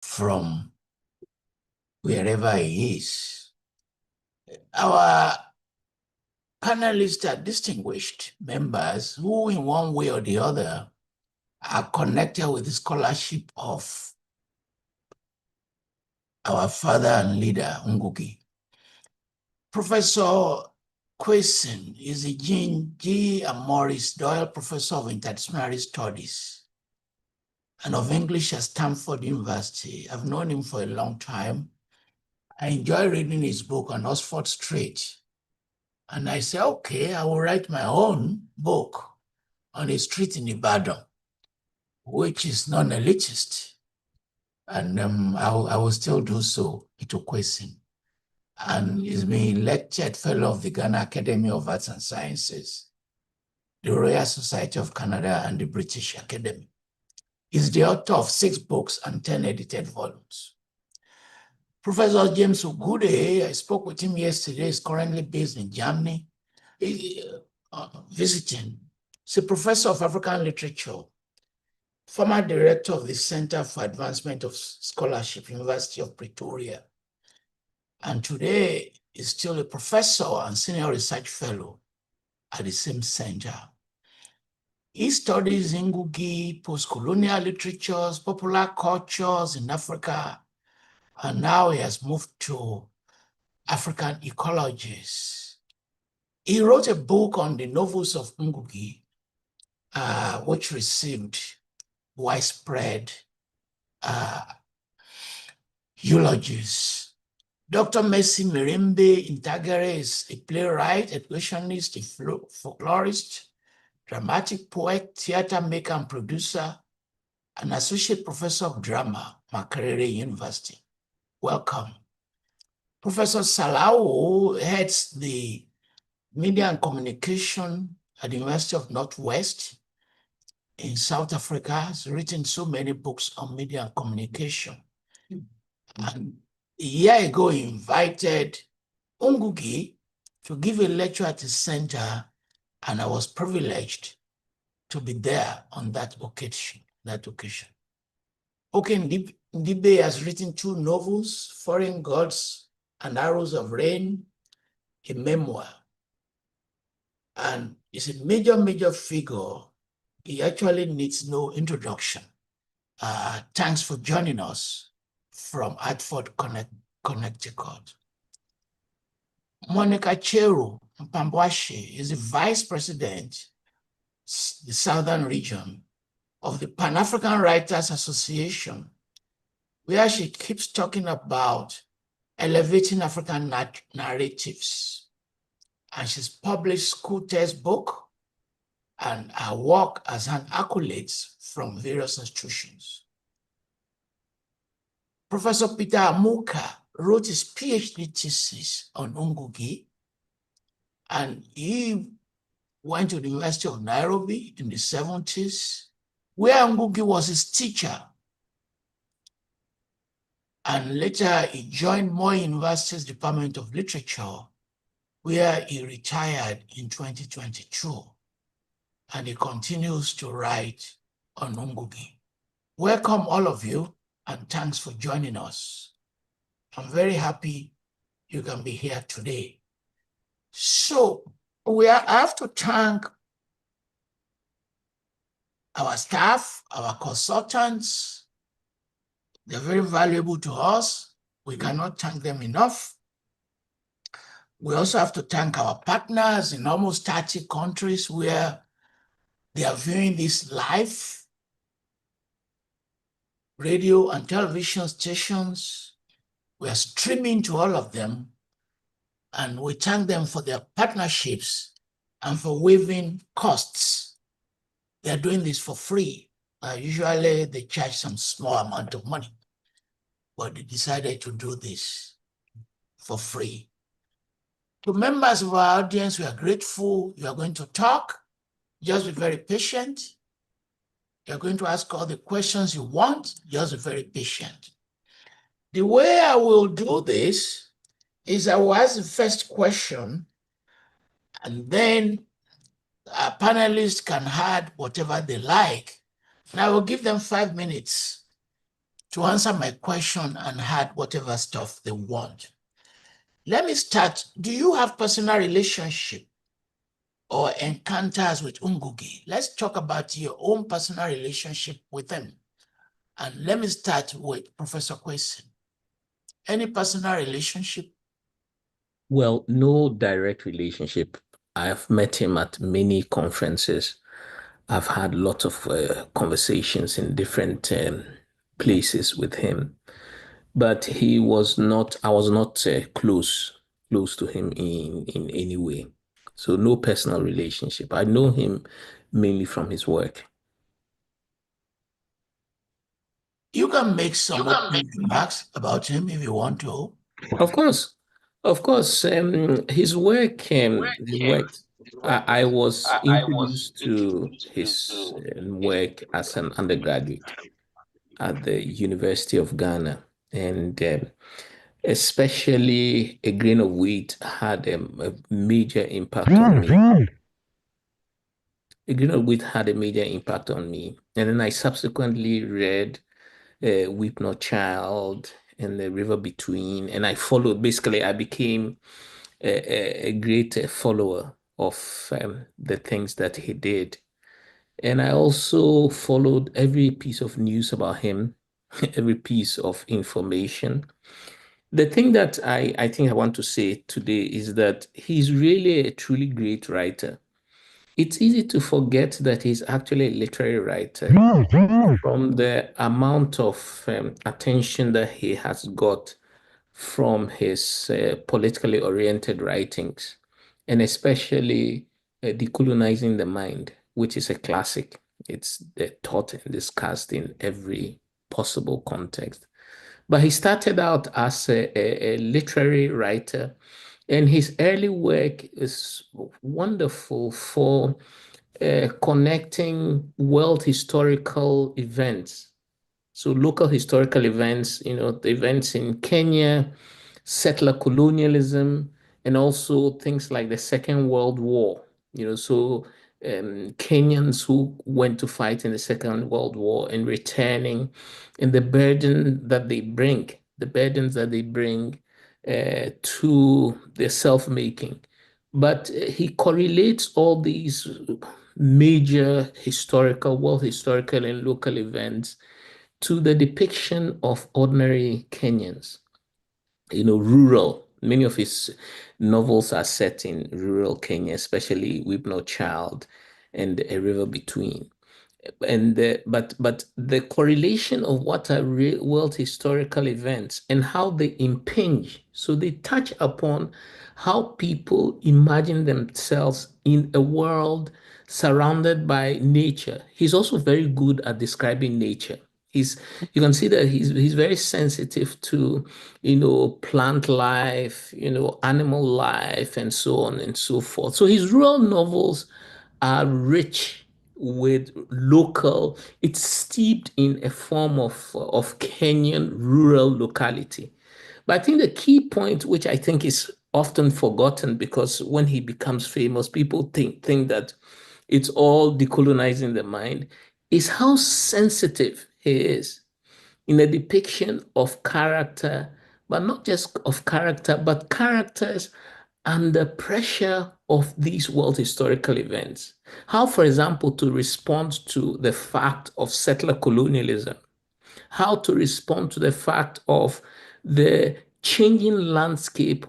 from wherever he is. Our panelists are distinguished members who, in one way or the other, are connected with the scholarship of our father and leader, Ngũgĩ. Professor Quayson is the Jean G. and Maurice Doyle Professor of Interdisciplinary Studies and of English at Stanford University. I've known him for a long time. I enjoy reading his book on Oxford Street. And I said, okay, I will write my own book on a street in Ibadan, which is non-elitist. And I will still do so, Ato Quayson. And he's been lectured fellow of the Ghana Academy of Arts and Sciences, the Royal Society of Canada, and the British Academy. He's the author of 6 books and 10 edited volumes. Professor James Ogude, I spoke with him yesterday, is currently based in Germany, visiting. He's a professor of African literature, former director of the Center for Advancement of Scholarship, University of Pretoria, and today is still a professor and senior research fellow at the same center. He studies Ngũgĩ, post-colonial literatures, popular cultures in Africa, and now he has moved to African ecologies. He wrote a book on the novels of Ngũgĩ, which received widespread eulogies. Dr. Mercy Mirembe Ntangaare is a playwright, educationist, a folklorist, dramatic poet, theater maker and producer, an associate professor of drama, Makerere University. Welcome. Professor Salawu heads the media and communication at the University of Northwest in South Africa. Has written so many books on media and communication. And a year ago, he invited Ngũgĩ to give a lecture at his center, and I was privileged to be there on that occasion. Okey Ndibe has written 2 novels, Foreign Gods and Arrows of Rain, a memoir, and is a major figure. He actually needs no introduction. Thanks for joining us from Hartford, Connecticut. Monica Cheru Mpambawashe is the Vice President, the Southern Region of the Pan-African Writers Association, where she keeps talking about elevating African narratives. And she's published school textbook, and her work as an accolades from various institutions. Professor Peter Amuka wrote his PhD thesis on Ngũgĩ, and he went to the University of Nairobi in the 70s, where Ngũgĩ was his teacher. And later he joined Moi University's Department of Literature, where he retired in 2022. And he continues to write on Ngũgĩ. Welcome all of you, and thanks for joining us. I'm very happy you can be here today. So I have to thank our staff, our consultants. They're very valuable to us. We cannot thank them enough. We also have to thank our partners in almost 30 countries where they are viewing this live, radio and television stations. We are streaming to all of them, and we thank them for their partnerships and for waiving costs. They are doing this for free. Usually they charge some small amount of money, but they decided to do this for free. To members of our audience, we are grateful. You are going to talk. Just be very patient. You're going to ask all the questions you want. Just be very patient. The way I will do this is I will ask the first question, and then our panelists can add whatever they like. And I will give them 5 minutes to answer my question and add whatever stuff they want. Let me start. Do you have personal relationship or encounters with Ngũgĩ? Let's talk about your own personal relationship with him. And let me start with Professor Quayson. Any personal relationship? Well, no direct relationship. I've met him at many conferences. I've had lots of conversations in different places with him, but I was not close to him in any way. So no personal relationship. I know him mainly from his work. You can make some opening remarks about him if you want to. Of course, of course. His work. I was introduced to his work as an undergraduate at the University of Ghana, and especially A Grain of Wheat had a major impact on me. A Grain of Wheat had a major impact on me, and then I subsequently read Weep Not Child and The River Between, and I followed. Basically, I became a great follower of the things that he did. And I also followed every piece of news about him, every piece of information. The thing that I think I want to say today is that he's really a truly great writer. It's easy to forget that he's actually a literary writer from the amount of attention that he has got from his politically oriented writings, and especially Decolonizing the Mind, which is a classic. It's taught and discussed in every possible context. But he started out as a literary writer, and his early work is wonderful for connecting world historical events. So local historical events, the events in Kenya, settler colonialism, and also things like the Second World War. So Kenyans who went to fight in the Second World War and returning, and the burdens that they bring to their self-making. But he correlates all these major world historical and local events to the depiction of ordinary Kenyans, rural. Many of his novels are set in rural Kenya, especially Weep No Child and A River Between. But the correlation of what are real world historical events and how they impinge, so they touch upon how people imagine themselves in a world surrounded by nature. He's also very good at describing nature. You can see that he's very sensitive to plant life, animal life, and so on and so forth. So his rural novels are rich with it's steeped in a form of Kenyan rural locality. But I think the key point, which I think is often forgotten, because when he becomes famous, people think that it's all decolonizing the mind, is how sensitive he is in the depiction of character, but not just of character, but characters under pressure of these world historical events. How, for example, to respond to the fact of settler colonialism, how to respond to the fact of the changing landscape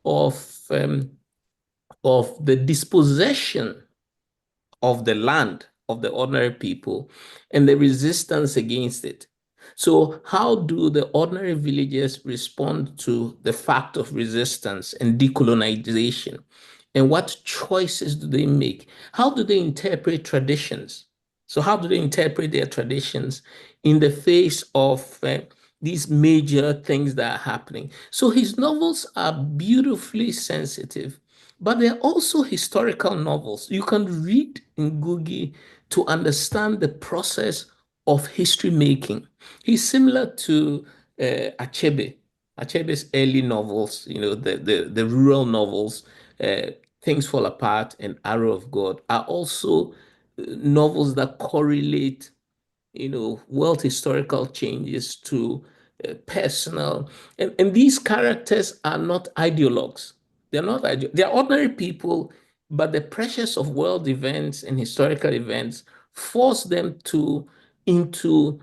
of, of the dispossession of the land of the ordinary people and the resistance against it. So, how do the ordinary villagers respond to the fact of resistance and decolonization? And what choices do they make? How do they interpret traditions? So, how do they interpret their traditions in the face of these major things that are happening? So, his novels are beautifully sensitive, but they're also historical novels. You can read Ngũgĩ to understand the process of history making. He's similar to Achebe. Achebe's early novels, the rural novels, Things Fall Apart and Arrow of God, are also novels that correlate, world historical changes to personal. And these characters are not ideologues. They're not they're ordinary people, but the pressures of world events and historical events force them into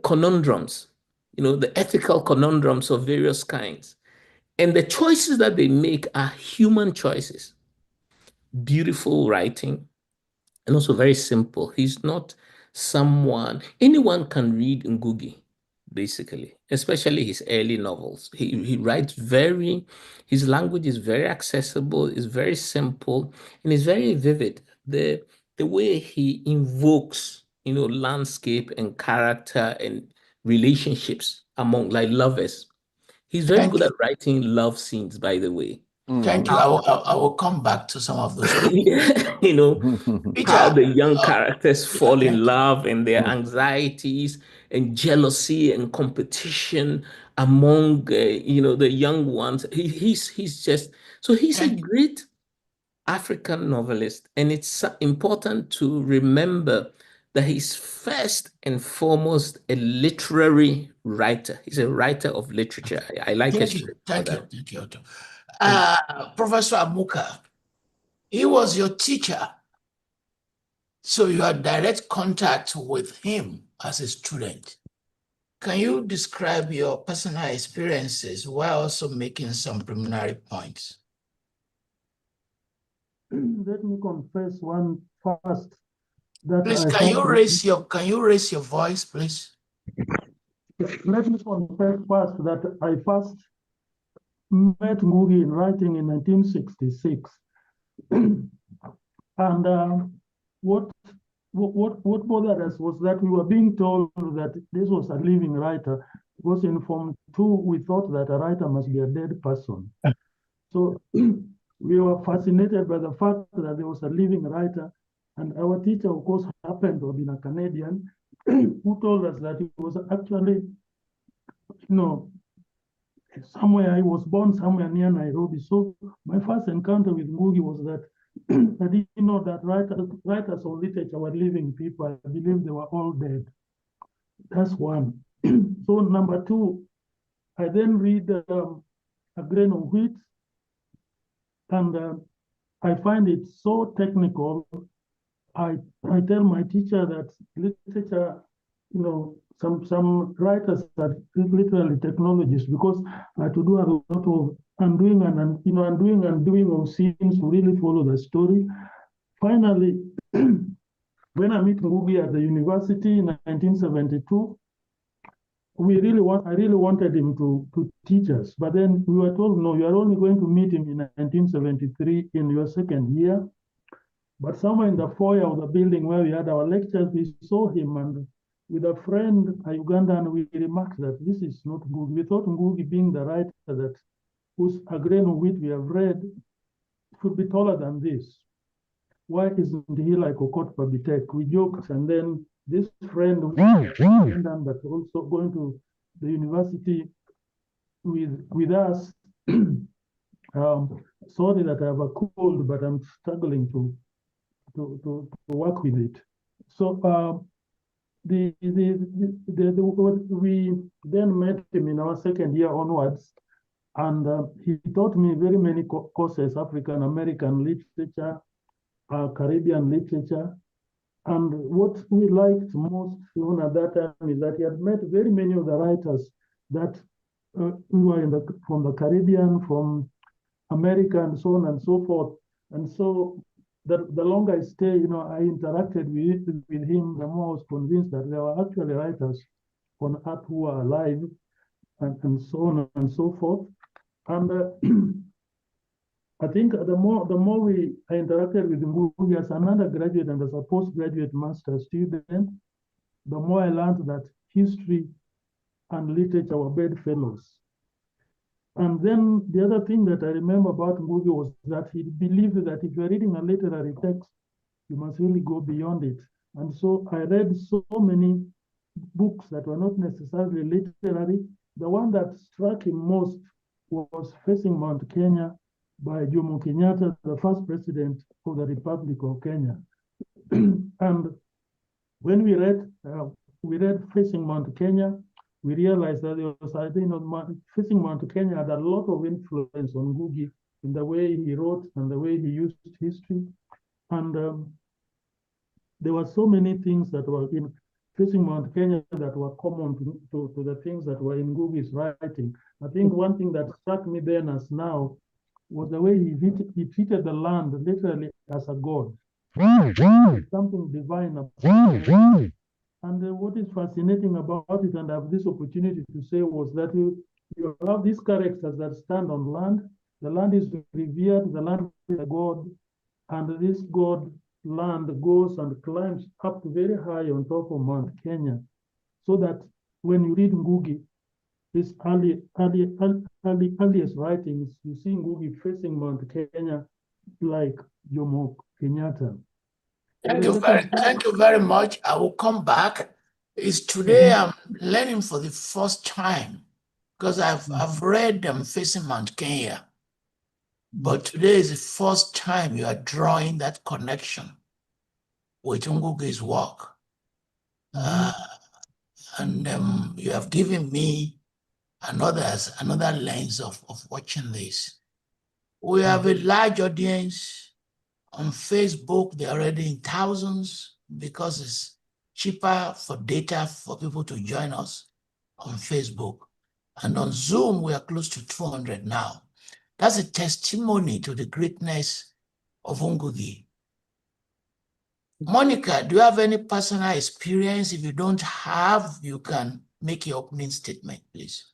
conundrums, the ethical conundrums of various kinds. And the choices that they make are human choices. Beautiful writing, and also very simple. He's not anyone can read Ngũgĩ, basically, especially his early novels. He writes his language is very accessible, is very simple, and is very vivid. The way he invokes, landscape and character and relationships among like lovers. He's very good at writing love scenes, by the way. Thank you. I will come back to some of those. Peter, how the young characters fall in love and their anxieties and jealousy and competition among the young ones. He's a great African novelist, and it's important to remember that he's first and foremost a literary writer. He's a writer of literature. I like it. Thank you, Otto. Professor Amuka, he was your teacher, so you had direct contact with him as a student. Can you describe your personal experiences while also making some preliminary points? Let me confess one first. That please, can you raise your voice, please? Let me confess first that I first met Ngũgĩ in writing in 1966. And what bothered us was that we were being told that this was a living writer, because in Form 2, we thought that a writer must be a dead person. So we were fascinated by the fact that there was a living writer. And our teacher, of course, happened to have been a Canadian, who told us that he was actually, somewhere, he was born somewhere near Nairobi. So my first encounter with Ngũgĩ was that I didn't know that writers of literature were living people. I believe they were all dead. That's one. So number two, I then read A Grain of Wheat, and I find it so technical. I tell my teacher that literature, some writers are literally technologists, because I had to do a lot of undoing and doing of scenes to really follow the story. Finally, when I meet Ngũgĩ at the university in 1972, I really wanted him to teach us, but then we were told, no, you are only going to meet him in 1973 in your second year. But somewhere in the foyer of the building where we had our lectures, we saw him, and with a friend, a Ugandan, we remarked that this is not Ngũgĩ. We thought Ngũgĩ, being the writer whose A Grain of Wheat we have read, should be taller than this. Why isn't he like Okot Pabitek? We joked, and then this friend, but also going to the university with us, sorry that I have a cold, but I'm struggling to work with it. So we then met him in our second year onwards, and he taught me very many courses: African American literature, Caribbean literature. And what we liked most at that time is that he had met very many of the writers that who were from the Caribbean, from America, and so on and so forth. And so the longer I stay, I interacted with him, the more I was convinced that there were actually writers on Earth who are alive, and so on and so forth. And I think the more I interacted with Ngũgĩ as an undergraduate and as a postgraduate master student, the more I learned that history and literature were bedfellows. And then the other thing that I remember about Ngũgĩ was that he believed that if you're reading a literary text, you must really go beyond it. And so I read so many books that were not necessarily literary. The one that struck him most was Facing Mount Kenya by Jomo Kenyatta, the first president of the Republic of Kenya. And when we read we read Facing Mount Kenya, we realized that there was, Facing Mount Kenya had a lot of influence on Ngũgĩ in the way he wrote and the way he used history. And there were so many things that were in Facing Mount Kenya that were common to the things that were in Ngũgĩ's writing. I think one thing that struck me then as now was the way he treated the land literally as a god. Something divine about it. And what is fascinating about it, and I have this opportunity to say, was that you have these characters that stand on land. The land is revered, the land is a god, and this god land goes and climbs up very high on top of Mount Kenya. So that when you read Ngũgĩ, his earliest writings, you see Ngũgĩ facing Mount Kenya like Jomo Kenyatta. Thank you very much. I will come back. It's today I'm learning for the first time because I've read them Facing Mount Kenya, but today is the first time you are drawing that connection with Ngũgĩ's work. And you have given me another lens of watching this. We have a large audience on Facebook. They're already in thousands because it's cheaper for data for people to join us on Facebook. And on Zoom, we are close to 200 now. That's a testimony to the greatness of Ngũgĩ. Monica, do you have any personal experience? If you don't have, you can make your opening statement, please.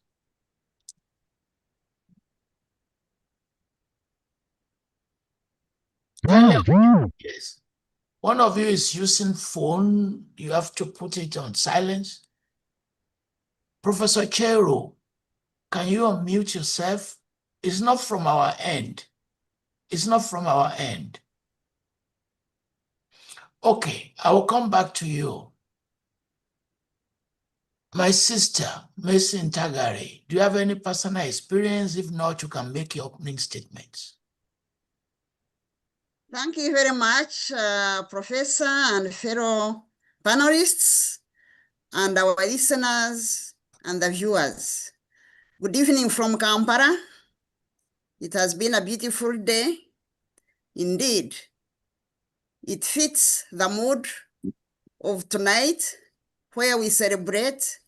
Yes. One of you is using phone. You have to put it on silence. Professor Cheru, can you unmute yourself? It's not from our end. It's not from our end. Okay, I will come back to you. My sister, Mirembe Ntangaare, do you have any personal experience? If not, you can make your opening statements. Thank you very much, Professor and fellow panelists, and our listeners and the viewers. Good evening from Kampala. It has been a beautiful day. Indeed, it fits the mood of tonight, where we celebrate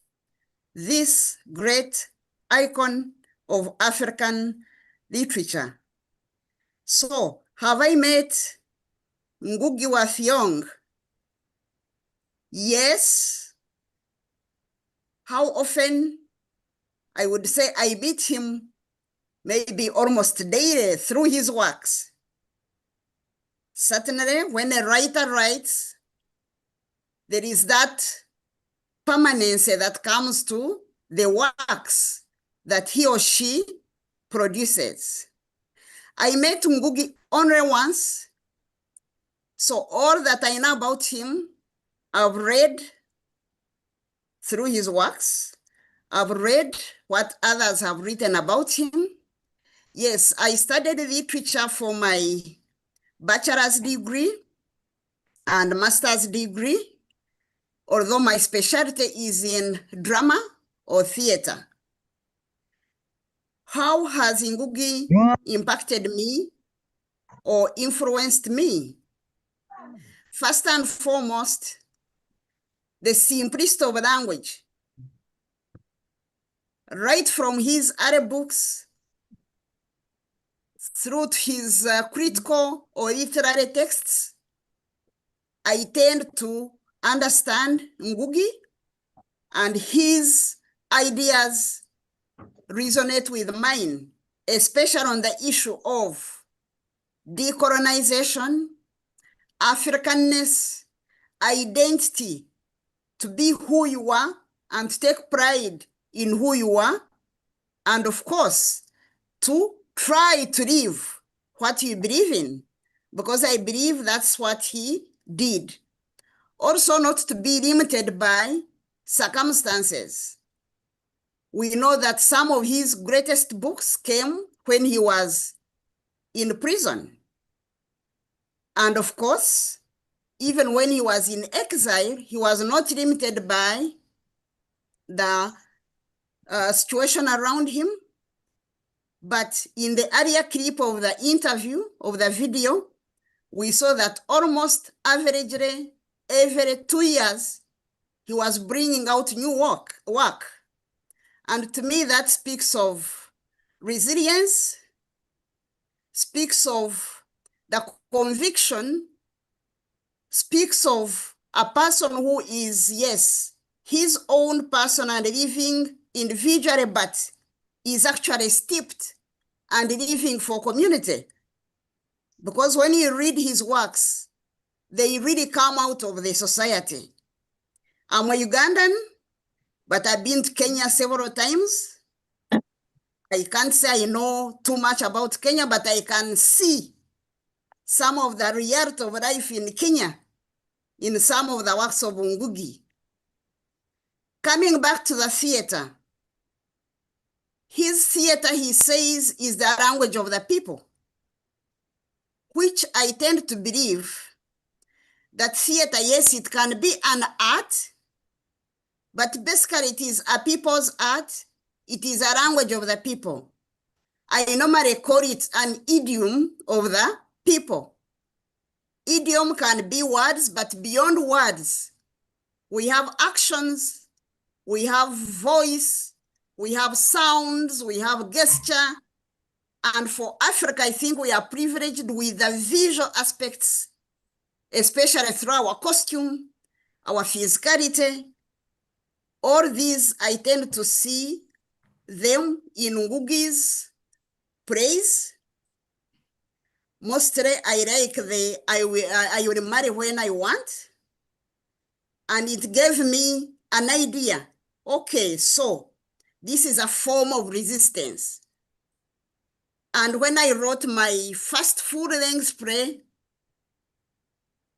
this great icon of African literature. So, have I met Ngũgĩ wa Thiong'o? Yes. How often? I would say I meet him maybe almost daily through his works. Certainly, when a writer writes, there is that permanence that comes to the works that he or she produces. I met Ngũgĩ only once, so all that I know about him, I've read through his works. I've read what others have written about him. Yes, I studied literature for my bachelor's degree and master's degree, although my specialty is in drama or theater. How has Ngũgĩ impacted me or influenced me? First and foremost, the simplicity of language. Right from his other books through to his critical or literary texts, I tend to understand Ngũgĩ, and his ideas resonate with mine, especially on the issue of decolonization, Africanness, identity, to be who you are and take pride in who you are, and of course, to try to live what you believe in, because I believe that's what he did. Also, not to be limited by circumstances. We know that some of his greatest books came when he was in prison. And of course, even when he was in exile, he was not limited by the situation around him. But in the earlier clip of the interview, of the video, we saw that almost averagely every 2 years, he was bringing out new work. And to me, that speaks of resilience, speaks of the conviction, speaks of a person who is, yes, his own person and living individually, but is actually steeped and living for community. Because when you read his works, they really come out of the society. I'm a Ugandan, but I've been to Kenya several times. I can't say I know too much about Kenya, but I can see some of the reality of life in Kenya in some of the works of Ngũgĩ. Coming back to the theater, his theater, he says, is the language of the people, which I tend to believe that theater, yes, it can be an art, but basically it is a people's art. It is a language of the people. I normally call it an idiom of the people. Idiom can be words, but beyond words, we have actions, we have voice, we have sounds, we have gesture. And for Africa, I think we are privileged with the visual aspects, especially through our costume, our physicality. All these, I tend to see them in Ngũgĩ's praise. Mostly, I like the I will marry when I want. And it gave me an idea. Okay, so this is a form of resistance. And when I wrote my first full-length play,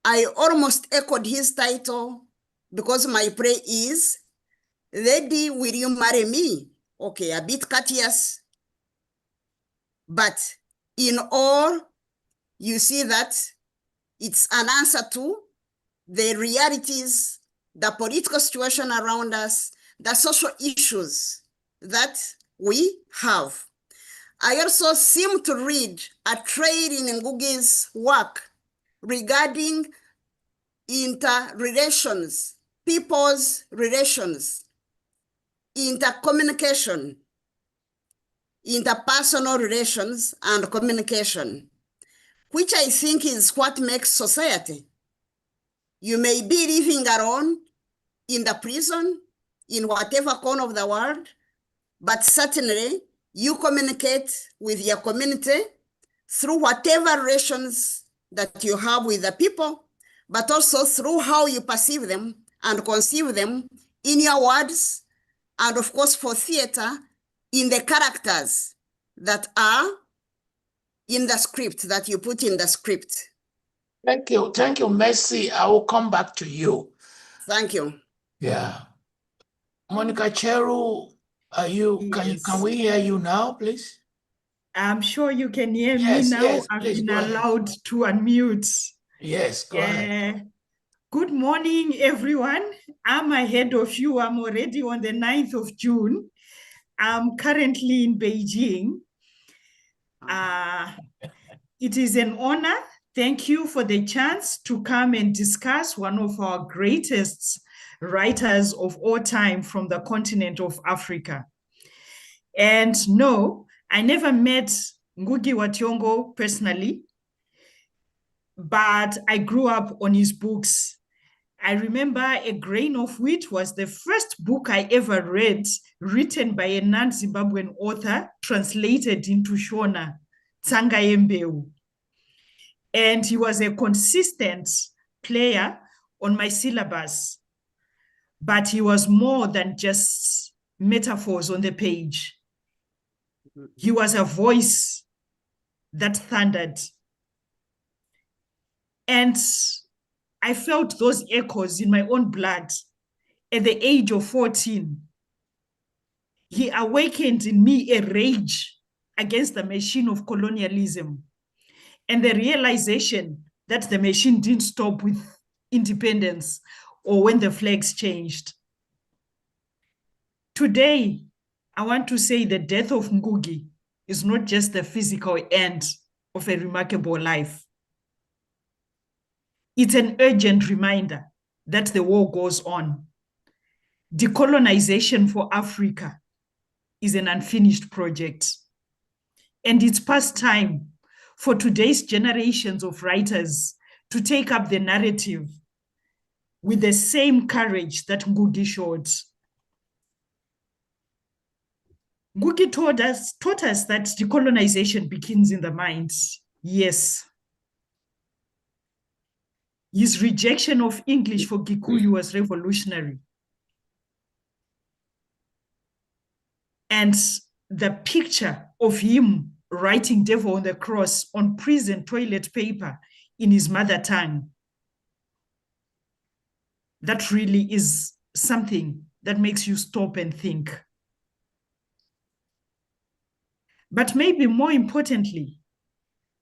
I almost echoed his title because my play is, Lady, Will You Marry Me? Okay, a bit courteous. But in all, you see that it's an answer to the realities, the political situation around us, the social issues that we have. I also seem to read a trade in Ngũgĩ's work regarding interrelations, people's relations, intercommunication, interpersonal relations and communication, which I think is what makes society. You may be living alone in the prison, in whatever corner of the world, but certainly you communicate with your community through whatever relations that you have with the people, but also through how you perceive them and conceive them in your words, and of course for theater, in the characters that are in the script, that you put in the script. Thank you, Mercy. I will come back to you. Thank you. Yeah. Monica Cheru, can we hear you now, please? I'm sure you can hear me Yes, now. yes, I've please, been go ahead. allowed to unmute. Yes, go ahead. Good morning, everyone. I'm ahead of you. I'm already on the 9th of June. I'm currently in Beijing. It is an honor. Thank you for the chance to come and discuss one of our greatest writers of all time from the continent of Africa. And no, I never met Ngũgĩ wa Thiong'o personally, but I grew up on his books. I remember A Grain of Wheat was the first book I ever read, written by a non-Zimbabwean author, translated into Shona, Tsanga Yembeu. And he was a consistent player on my syllabus, but he was more than just metaphors on the page. He was a voice that thundered. And I felt those echoes in my own blood at the age of 14. He awakened in me a rage against the machine of colonialism and the realization that the machine didn't stop with independence or when the flags changed. Today, I want to say the death of Ngũgĩ is not just the physical end of a remarkable life. It's an urgent reminder that the war goes on. Decolonization for Africa is an unfinished project. And it's past time for today's generations of writers to take up the narrative with the same courage that Ngũgĩ showed. Ngũgĩ taught us that decolonization begins in the mind. Yes. His rejection of English for Gikuyu was revolutionary. And the picture of him writing devil on the cross on prison toilet paper in his mother tongue, that really is something that makes you stop and think. But maybe more importantly,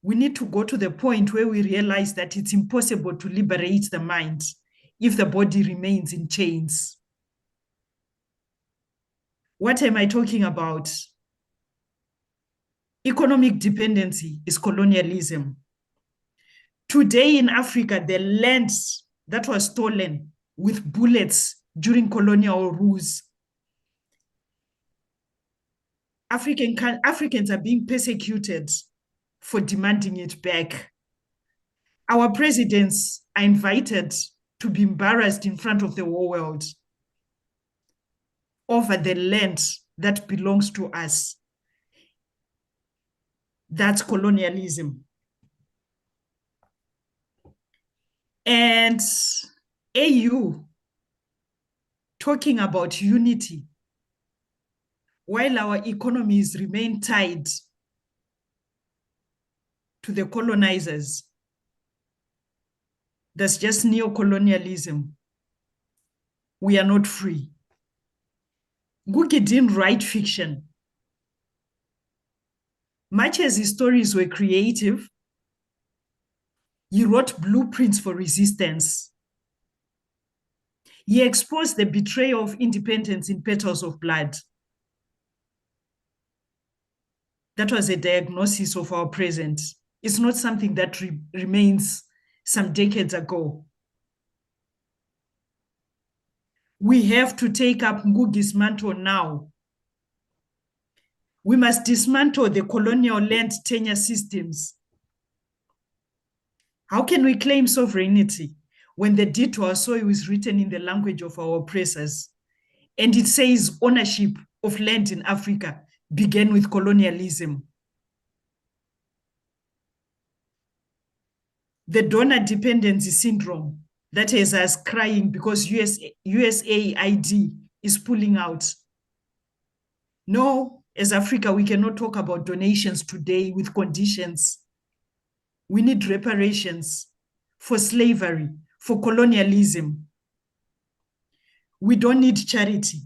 we need to go to the point where we realize that it's impossible to liberate the mind if the body remains in chains. What am I talking about? Economic dependency is colonialism. Today in Africa, the land that was stolen with bullets during colonial rules, Africans are being persecuted for demanding it back. Our presidents are invited to be embarrassed in front of the whole world over the land that belongs to us. That's colonialism. And AU talking about unity while our economies remain tied to the colonizers. That's just neocolonialism. We are not free. Ngũgĩ didn't write fiction. Much as his stories were creative, he wrote blueprints for resistance. He exposed the betrayal of independence in petals of blood. That was a diagnosis of our present. It's not something that remains some decades ago. We have to take up Ngũgĩ's mantle now. We must dismantle the colonial land tenure systems. How can we claim sovereignty when the deed to our soil is written in the language of our oppressors? And it says ownership of land in Africa began with colonialism. The donor dependency syndrome that has us crying because USAID is pulling out. No, as Africa, we cannot talk about donations today with conditions. We need reparations for slavery, for colonialism. We don't need charity.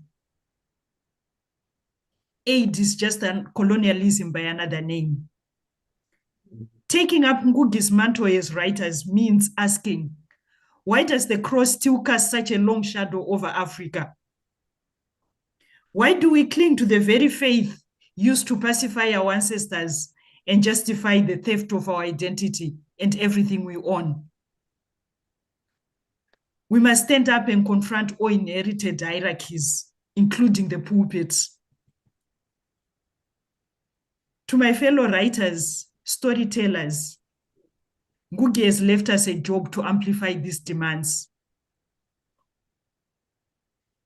Aid is just a colonialism by another name. Taking up Ngũgĩ's mantle as writers means asking, why does the cross still cast such a long shadow over Africa? Why do we cling to the very faith used to pacify our ancestors and justify the theft of our identity and everything we own? We must stand up and confront all inherited hierarchies, including the pulpits. To my fellow writers, storytellers, Ngũgĩ has left us a job to amplify these demands.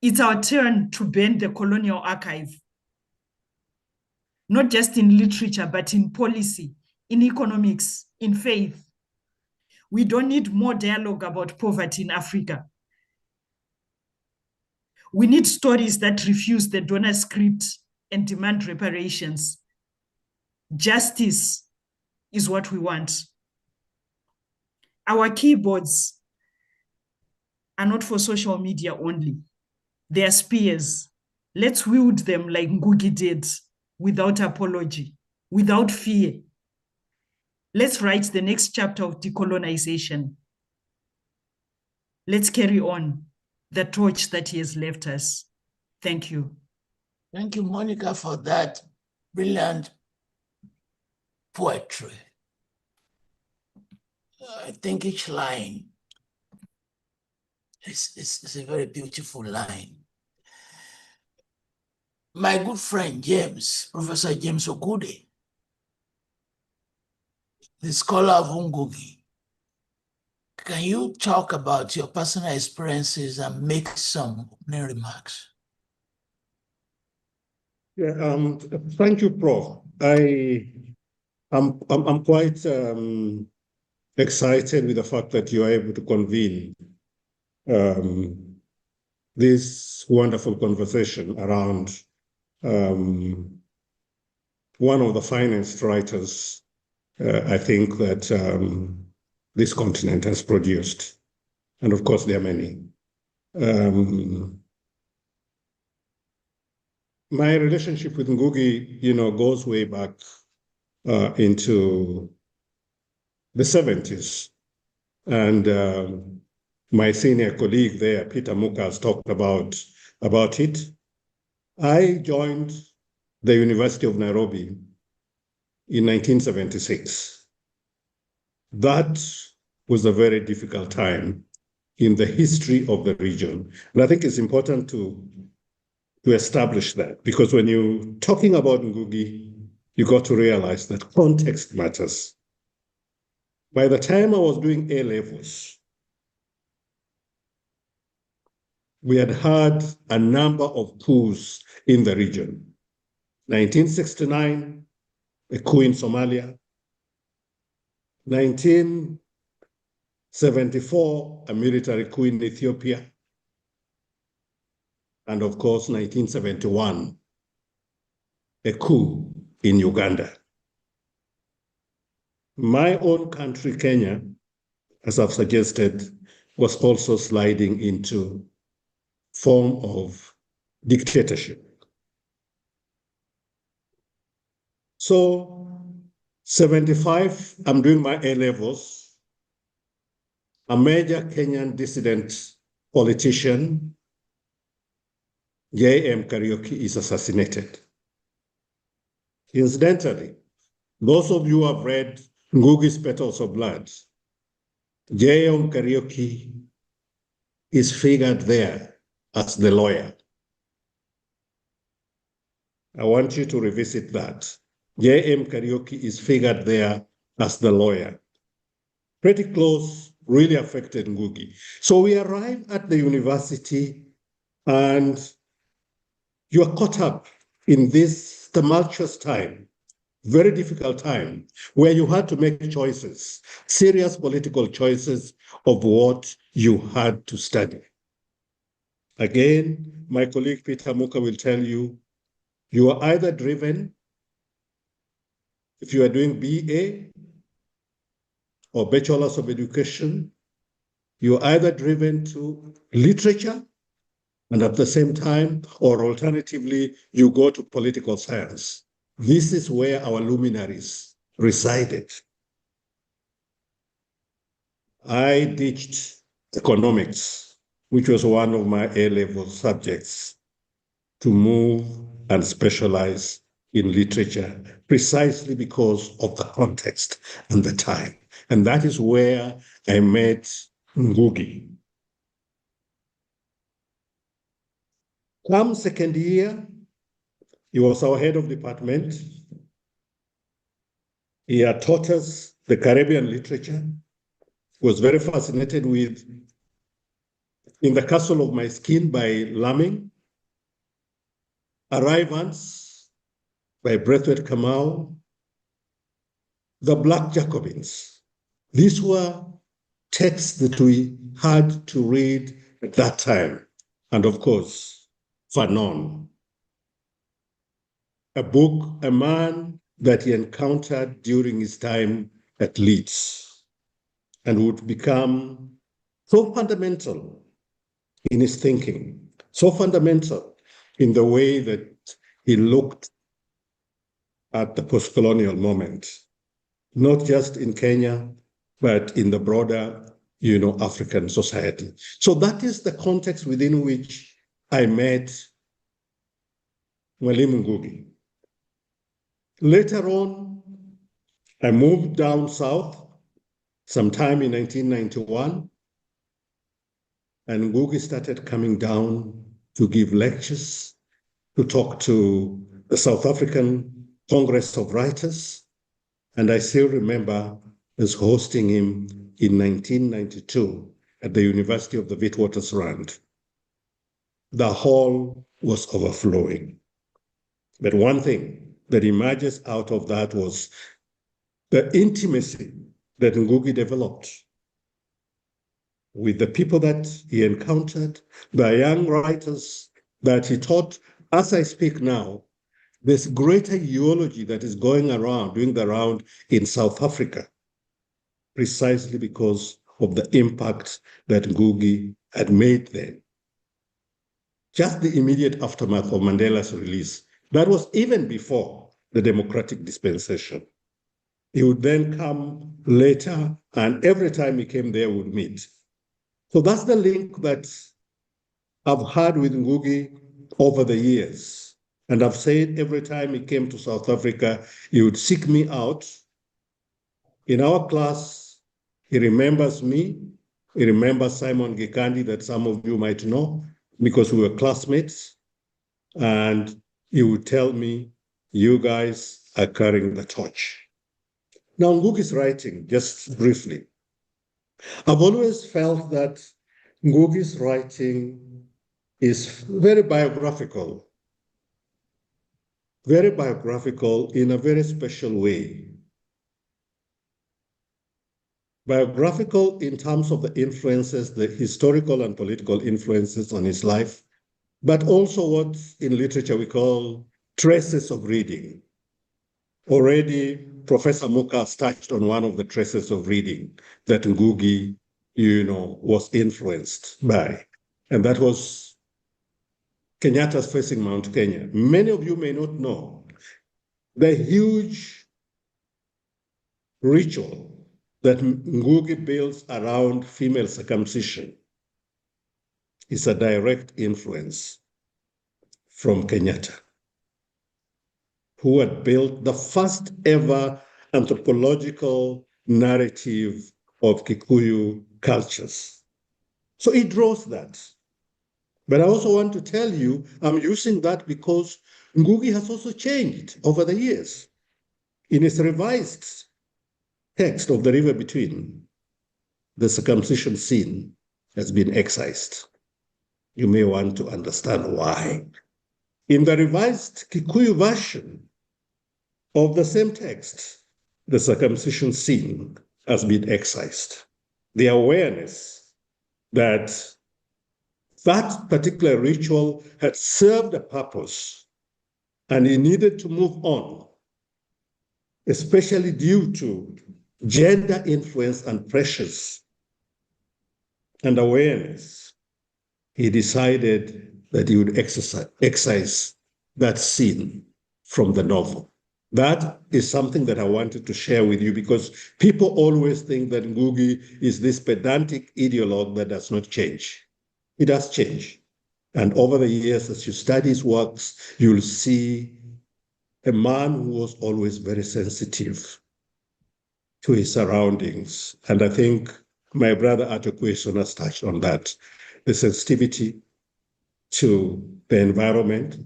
It's our turn to bend the colonial archive, not just in literature, but in policy, in economics, in faith. We don't need more dialogue about poverty in Africa. We need stories that refuse the donor script and demand reparations. Justice is what we want. Our keyboards are not for social media only. They are spears. Let's wield them like Ngũgĩ did, without apology, without fear. Let's write the next chapter of decolonization. let's carry on the torch that he has left us. Thank you. Thank you, Monica, for that brilliant poetry. I think each line is a very beautiful line. My good friend, James, Professor James Ogude, the scholar of Ngũgĩ, can you talk about your personal experiences and make some opening remarks? Yeah, thank you, Prof. I'm quite excited with the fact that you are able to convene this wonderful conversation around one of the finest writers I think that this continent has produced. And of course, there are many. My relationship with Ngũgĩ, goes way back into the 70s. And my senior colleague there, Peter Amuka, has talked about it. I joined the University of Nairobi in 1976. That was a very difficult time in the history of the region. And I think it's important to establish that, because when you're talking about Ngũgĩ, you got to realize that context matters. By the time I was doing A-levels, we had had a number of coups in the region. 1969, a coup in Somalia. 1974, a military coup in Ethiopia. And of course, 1971, a coup in Uganda. My own country, Kenya, as I've suggested, was also sliding into form of dictatorship. So 75, I'm doing my A-levels. A major Kenyan dissident politician, J.M. Kariuki, is assassinated. Incidentally, those of you who have read Ngũgĩ's Petals of Blood, J.M. Kariuki is figured there as the lawyer. I want you to revisit that. J.M. Kariuki is figured there as the lawyer. Pretty close, really affected Ngũgĩ. So we arrive at the university and you are caught up in this tumultuous time, very difficult time, where you had to make choices, serious political choices of what you had to study. Again, my colleague Peter Amuka will tell you, you are either driven, if you are doing BA or Bachelor's of Education, you are either driven to literature, and at the same time, or alternatively, you go to political science. This is where our luminaries resided. I ditched economics, which was one of my A-level subjects, to move and specialize in literature, precisely because of the context and the time. And that is where I met Ngũgĩ. Come second year, he was our head of department. He had taught us the Caribbean literature. He was very fascinated with In the Castle of My Skin by Lamming, Arrivants by Braithwaite Kamau, The Black Jacobins. These were texts that we had to read at that time. And of course, Fanon, a book, a man that he encountered during his time at Leeds and would become so fundamental in his thinking, so fundamental in the way that he looked at the post-colonial moment, not just in Kenya, but in the broader African society. So that is the context within which I met Mwalimu Ngũgĩ. Later on, I moved down south sometime in 1991, and Ngũgĩ started coming down to give lectures, to talk to the South African Congress of Writers, and I still remember us hosting him in 1992 at the University of the Witwatersrand. The hall was overflowing. But one thing that emerges out of that was the intimacy that Ngũgĩ developed with the people that he encountered, the young writers that he taught. As I speak now, there's greater eulogy that is going around, doing the round in South Africa, precisely because of the impact that Ngũgĩ had made there. Just the immediate aftermath of Mandela's release, that was even before the democratic dispensation. He would then come later, and every time he came there, we would meet. So that's the link that I've had with Ngũgĩ over the years. And I've said every time he came to South Africa, he would seek me out. In our class, he remembers me. He remembers Simon Gikandi, that some of you might know, because we were classmates. And he would tell me, you guys are carrying the torch. Now, Ngũgĩ's writing, just briefly. I've always felt that Ngũgĩ's writing is very biographical in a very special way. Biographical in terms of the influences, the historical and political influences on his life, but also what in literature we call traces of reading. Already, Professor Amuka has touched on one of the traces of reading that Ngũgĩ, was influenced by, and that was Kenyatta's Facing Mount Kenya. Many of you may not know the huge ritual that Ngũgĩ builds around female circumcision is a direct influence from Kenyatta, who had built the first ever anthropological narrative of Kikuyu cultures. So he draws that. But I also want to tell you, I'm using that because Ngũgĩ has also changed over the years. In his revised text of The River Between, the circumcision scene has been excised. You may want to understand why. In the revised Kikuyu version of the same text, the circumcision scene has been excised. The awareness that that particular ritual had served a purpose and it needed to move on, especially due to gender influence and pressures and awareness, he decided that he would excise that scene from the novel. That is something that I wanted to share with you because people always think that Ngũgĩ is this pedantic ideologue that does not change. It does change. And over the years, as you study his works, you'll see a man who was always very sensitive to his surroundings. And I think my brother Ato Quayson has touched on that, the sensitivity to the environment,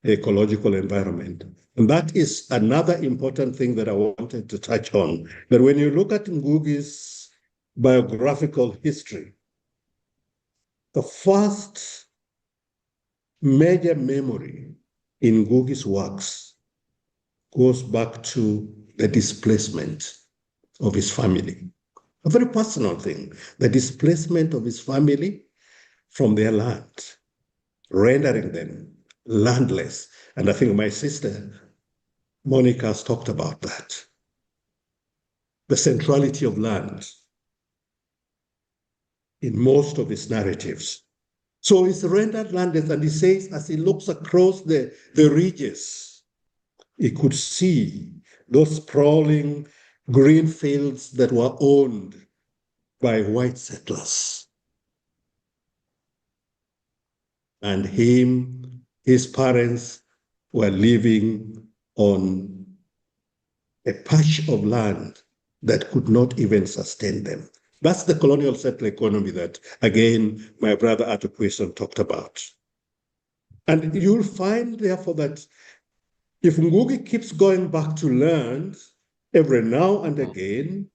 the ecological environment. And that is another important thing that I wanted to touch on, that when you look at Ngũgĩ's biographical history, the first major memory in Ngũgĩ's works goes back to the displacement of his family. A very personal thing, the displacement of his family from their land, rendering them landless. And I think my sister, Monica, has talked about that. The centrality of land in most of his narratives. So he's rendered landless, and he says, as he looks across the ridges, he could see those sprawling green fields that were owned by white settlers. And his parents were living on a patch of land that could not even sustain them. That's the colonial settler economy that, again, my brother Ato Quayson talked about. And you'll find, therefore, that if Ngũgĩ keeps going back to land every now and again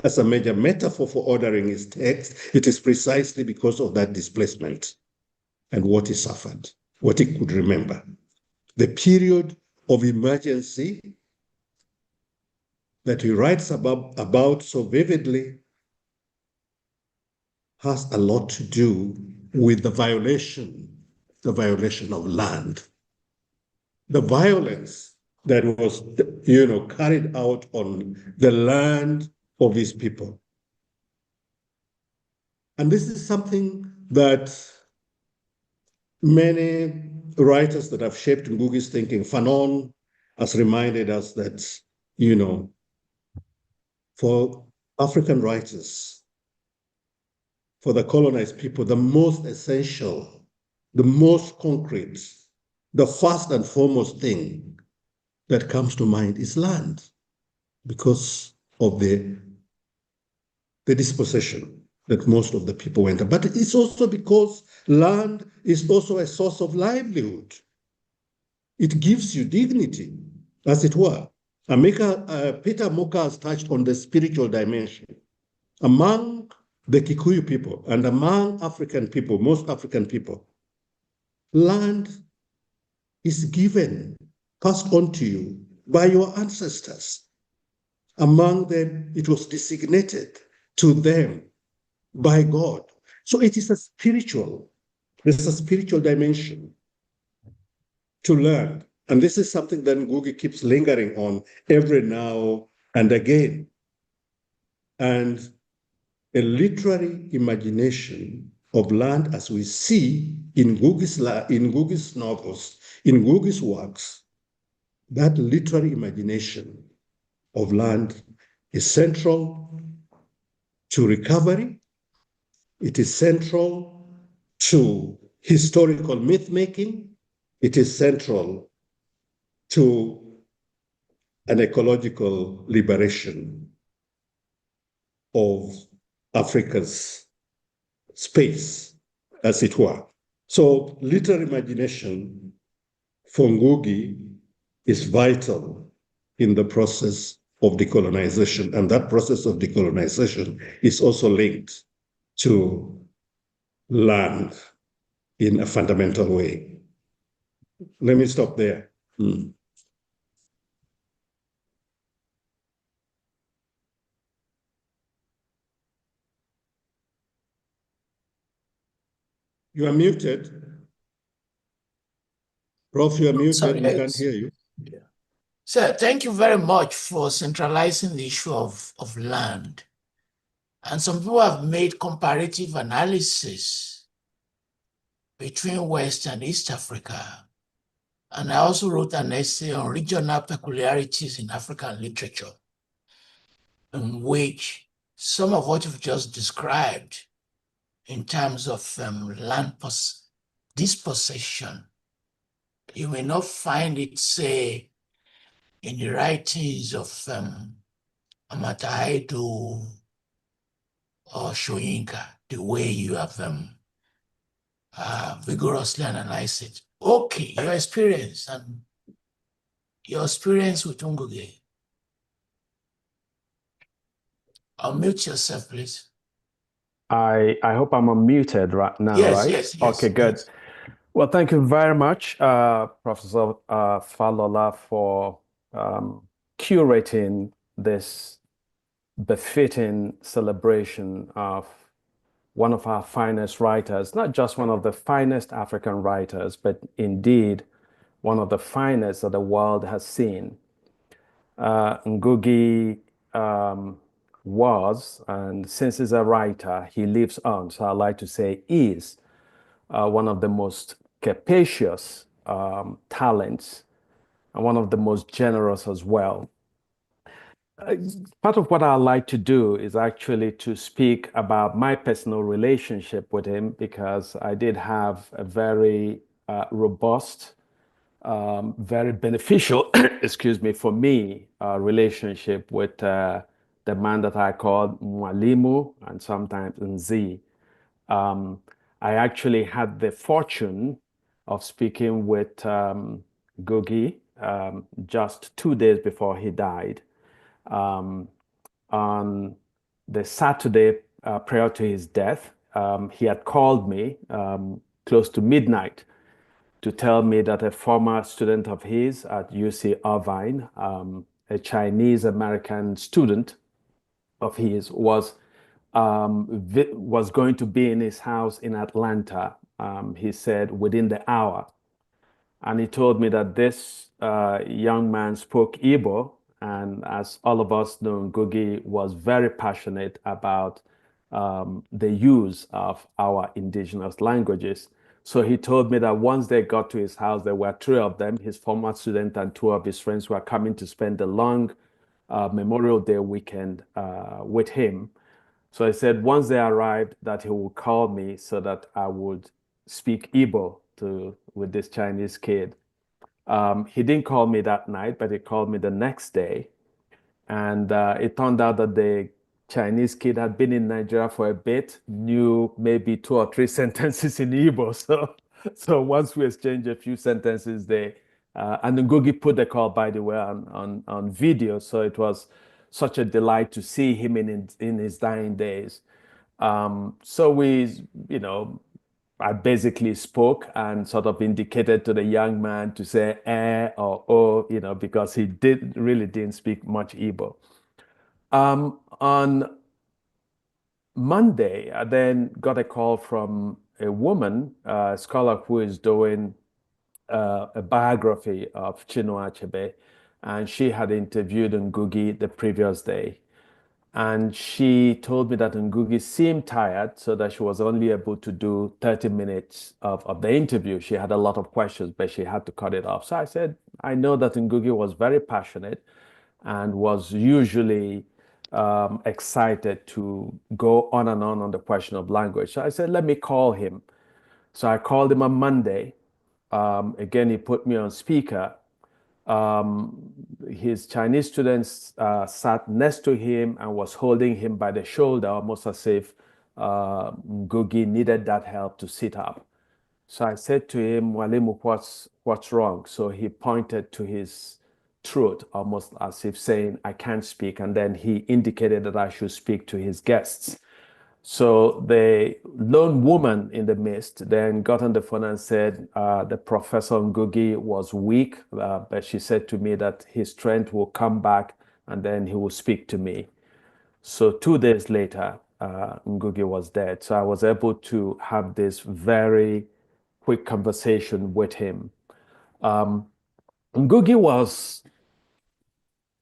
as a major metaphor for ordering his text, it is precisely because of that displacement and what he suffered, what he could remember. The period of emergency that he writes about so vividly has a lot to do with the violation of land. The violence that was, carried out on the land of his people. And this is something that many writers that have shaped Ngũgĩ's thinking, Fanon has reminded us that, for African writers, for the colonized people, the most essential, the most concrete, the first and foremost thing that comes to mind is land, because of the dispossession that most of the people went through. But it's also because land is also a source of livelihood. It gives you dignity, as it were. Peter Amuka has touched on the spiritual dimension. Among the Kikuyu people and among African people, most African people, land is given, passed on to you by your ancestors. Among them, it was designated to them by God. So it is there's a spiritual dimension to learn. And this is something that Ngũgĩ keeps lingering on every now and again. And a literary imagination of land as we see in Ngũgĩ's novels, in Ngũgĩ's works, that literary imagination of land is central to recovery. It is central to historical myth-making. It is central to an ecological liberation of Africa's space, as it were. So literary imagination for Ngũgĩ is vital in the process of decolonization, and that process of decolonization is also linked to land in a fundamental way. Let me stop there. You are muted. Prof, you are muted. Sorry, we can't hear you. Yeah. Sir, thank you very much for centralizing the issue of land. And some people have made comparative analysis between West and East Africa. And I also wrote an essay on regional peculiarities in African literature, in which some of what you've just described in terms of land dispossession, you may not find it, say, in the writings of Amata Haidu or Shoyinka, the way you have vigorously analyzed it. Okay, your experience with Ngũgĩ. Unmute yourself, please. I hope I'm unmuted right now, Yes, right? yes. Okay, good. Yes. Well, thank you very much, Professor Falola, for curating this befitting celebration of one of our finest writers, not just one of the finest African writers, but indeed one of the finest that the world has seen. Ngũgĩ was, and since he's a writer, he lives on, so I like to say is, one of the most capacious talents and one of the most generous as well. Part of what I like to do is actually to speak about my personal relationship with him, because I did have a very robust, very beneficial, excuse me, for me, relationship with the man that I called Mwalimu and sometimes Nzi. I actually had the fortune of speaking with Ngũgĩ just 2 days before he died. On the Saturday prior to his death, he had called me close to midnight to tell me that a former student of his at UC Irvine, a Chinese American student of his, was going to be in his house in Atlanta, he said, within the hour. And he told me that this young man spoke Igbo, and as all of us know, Ngũgĩ was very passionate about the use of our indigenous languages. So he told me that once they got to his house, there were 3 of them, his former student and 2 of his friends, were coming to spend the long Memorial Day weekend with him. So he said once they arrived that he would call me so that I would speak Igbo with this Chinese kid. He didn't call me that night, but he called me the next day. And it turned out that the Chinese kid had been in Nigeria for a bit, knew maybe 2 or 3 sentences in Igbo. So once we exchanged a few sentences there, and Ngũgĩ put the call, by the way, on video. So it was such a delight to see him in his dying days. So we, I basically spoke and sort of indicated to the young man to say or oh, because he really didn't speak much Igbo. On Monday, I then got a call from a woman, a scholar who is doing a biography of Chinua Achebe, and she had interviewed Ngũgĩ the previous day. And she told me that Ngũgĩ seemed tired, so that she was only able to do 30 minutes of the interview. She had a lot of questions, but she had to cut it off. So I said, I know that Ngũgĩ was very passionate and was usually excited to go on and on the question of language. So I said, let me call him. So I called him on Monday. Again, he put me on speaker. His Chinese students sat next to him and was holding him by the shoulder, almost as if Ngũgĩ needed that help to sit up. So I said to him, Mwalimu, what's wrong? So he pointed to his throat, almost as if saying, I can't speak. And then he indicated that I should speak to his guests. So the lone woman in the midst then got on the phone and said the Professor Ngũgĩ was weak, but she said to me that his strength will come back and then he will speak to me. So 2 days later, Ngũgĩ was dead. So I was able to have this very quick conversation with him. Ngũgĩ was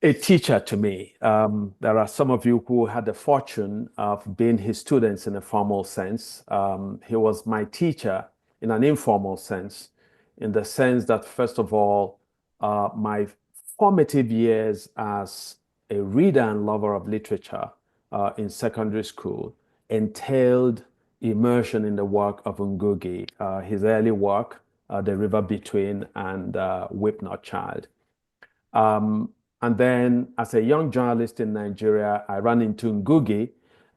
a teacher to me. There are some of you who had the fortune of being his students in a formal sense. He was my teacher in an informal sense, in the sense that, first of all, my formative years as a reader and lover of literature in secondary school entailed immersion in the work of Ngũgĩ, his early work, The River Between and Weep Not Child. And then as a young journalist in Nigeria, I ran into Ngũgĩ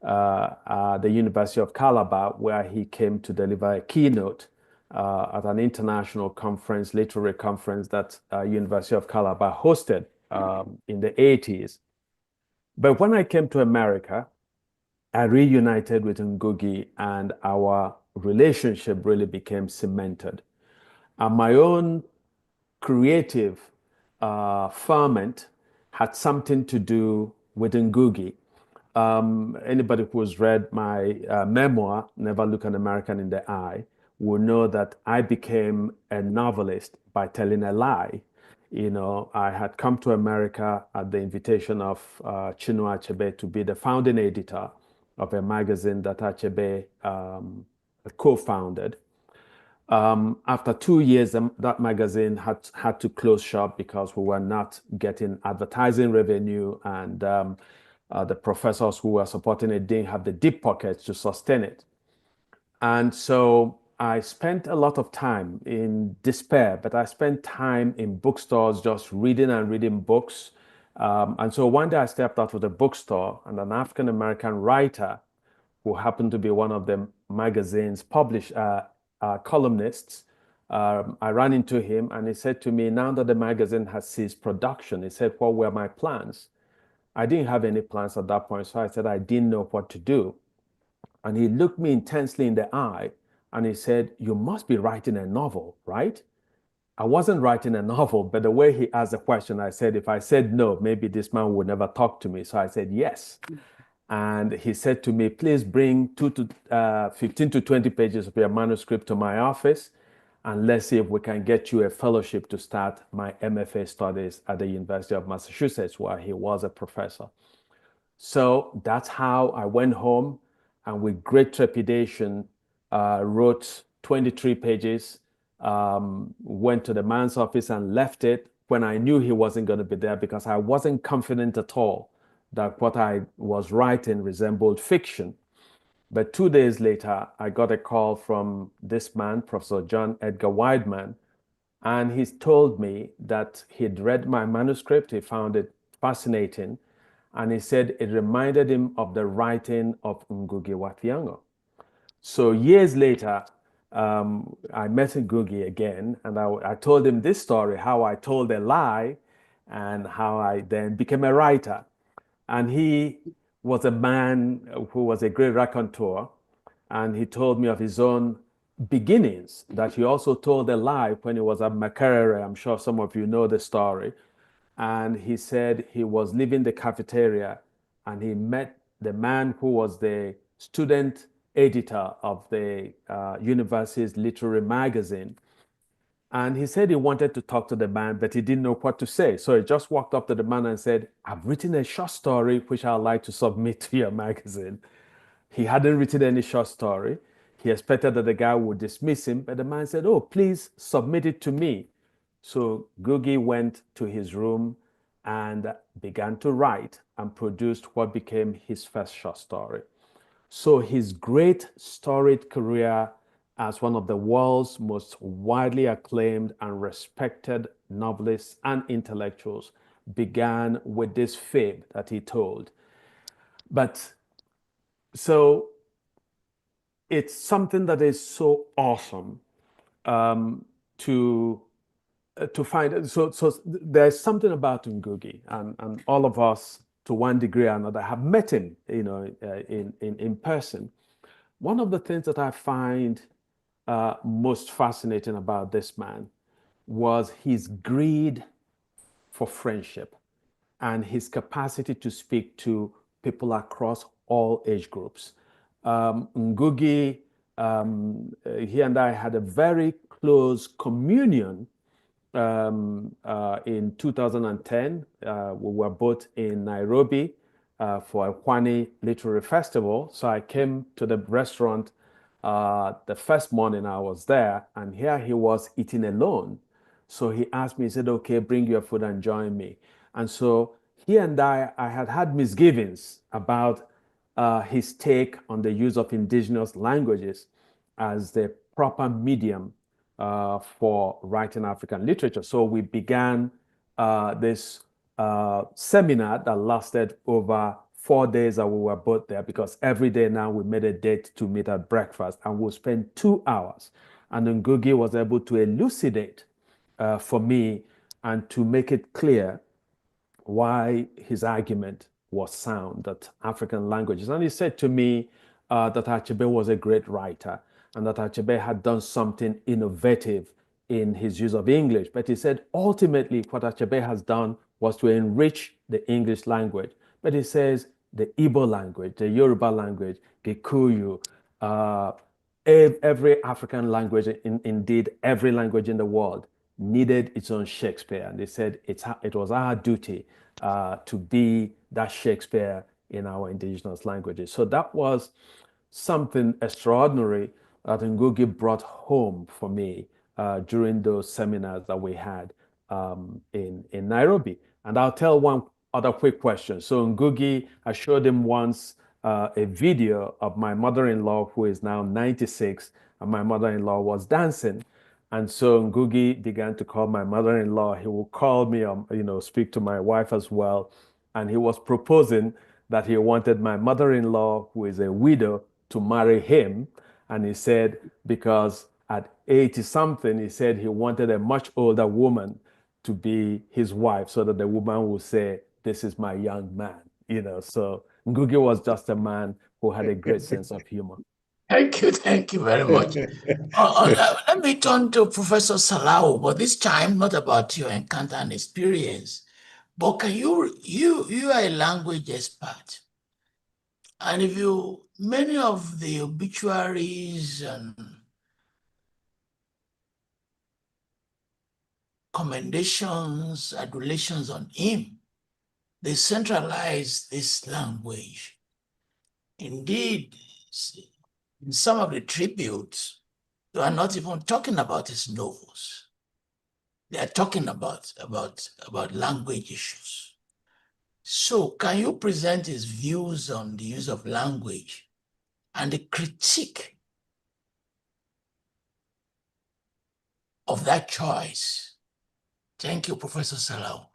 at the University of Calabar, where he came to deliver a keynote at an international conference, literary conference that University of Calabar hosted in the 80s. But when I came to America, I reunited with Ngũgĩ and our relationship really became cemented. And my own creative ferment had something to do with Ngũgĩ. Anybody who's read my memoir, Never Look an American in the Eye, will know that I became a novelist by telling a lie. I had come to America at the invitation of Chinua Achebe to be the founding editor of a magazine that Achebe co-founded. After 2 years, that magazine had to close shop because we were not getting advertising revenue, and the professors who were supporting it didn't have the deep pockets to sustain it. And so I spent a lot of time in despair, but I spent time in bookstores just reading and reading books. And so one day I stepped out of the bookstore, and an African-American writer who happened to be one of the magazine's columnists, I ran into him, and he said to me, now that the magazine has ceased production, he said, what were my plans? I didn't have any plans at that point, so I said I didn't know what to do. And he looked me intensely in the eye, and he said, you must be writing a novel, right? I wasn't writing a novel, but the way he asked the question, I said, if I said no, maybe this man would never talk to me. So I said yes. And he said to me, please bring 15 to 20 pages of your manuscript to my office, and let's see if we can get you a fellowship to start my MFA studies at the University of Massachusetts, where he was a professor. So that's how I went home, and with great trepidation, wrote 23 pages, went to the man's office and left it when I knew he wasn't going to be there, because I wasn't confident at all that what I was writing resembled fiction. But 2 days later, I got a call from this man, Professor John Edgar Wideman, and he told me that he'd read my manuscript, he found it fascinating, and he said it reminded him of the writing of Ngũgĩ wa Thiong'o. So years later, I met Ngũgĩ again, and I told him this story, how I told a lie and how I then became a writer. And he was a man who was a great raconteur, and he told me of his own beginnings, that he also told a lie when he was at Makerere. I'm sure some of you know the story. And he said he was leaving the cafeteria, and he met the man who was the student editor of the university's literary magazine. And he said he wanted to talk to the man, but he didn't know what to say. So he just walked up to the man and said, I've written a short story which I'd like to submit to your magazine. He hadn't written any short story. He expected that the guy would dismiss him, but the man said, oh, please submit it to me. So Ngũgĩ went to his room and began to write and produced what became his first short story. So his great storied career as one of the world's most widely acclaimed and respected novelists and intellectuals began with this fib that he told. But so it's something that is so awesome to find. So there's something about Ngũgĩ, and all of us, to one degree or another, have met him, in person. One of the things that I find most fascinating about this man was his greed for friendship and his capacity to speak to people across all age groups. Ngũgĩ, he and I had a very close communion in 2010. We were both in Nairobi for a Pwani Literary Festival. So I came to the restaurant the first morning I was there, and here he was eating alone. So he asked me, he said, okay, bring your food and join me. And so he and I had misgivings about his take on the use of indigenous languages as the proper medium for writing African literature. So we began this seminar that lasted over 4 days that we were both there, because every day now we made a date to meet at breakfast, and we'll spend 2 hours. And then Ngũgĩ was able to elucidate for me and to make it clear why his argument was sound, that African languages. And he said to me that Achebe was a great writer, and that Achebe had done something innovative in his use of English. But he said ultimately what Achebe has done was to enrich the English language. But he says the Igbo language, the Yoruba language, Gikuyu, every African language, indeed every language in the world, needed its own Shakespeare. And they said it was our duty to be that Shakespeare in our indigenous languages. So that was something extraordinary. that Ngũgĩ brought home for me during those seminars that we had in Nairobi. And I'll tell one other quick question. So Ngũgĩ, I showed him once a video of my mother-in-law, who is now 96, and my mother-in-law was dancing. And so Ngũgĩ began to call my mother-in-law. He will call me, speak to my wife as well. And he was proposing that he wanted my mother-in-law, who is a widow, to marry him. And he said, because at 80-something, he said he wanted a much older woman to be his wife, so that the woman would say, "This is my young man." So Ngũgĩ was just a man who had a great sense of humor. Thank you very much. Let me turn to Professor Salawu, but this time not about your encounter and experience, but can you are a language expert, and if many of the obituaries and commendations, adulations on him, they centralize this language. Indeed, in some of the tributes, they are not even talking about his novels. They are talking about language issues. So can you present his views on the use of language and the critique of that choice? Thank you, Professor Salawu.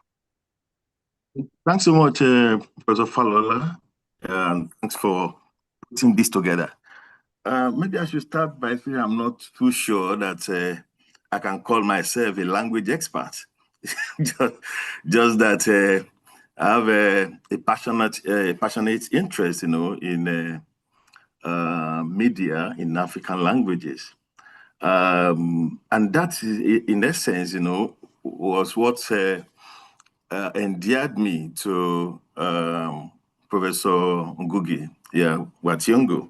Thanks so much, Professor Falola, and thanks for putting this together. Maybe I should start by saying I'm not too sure that I can call myself a language expert. just that I have a passionate interest, in media in African languages. And that, in essence, was what endeared me to Professor Ngũgĩ, Wationgo.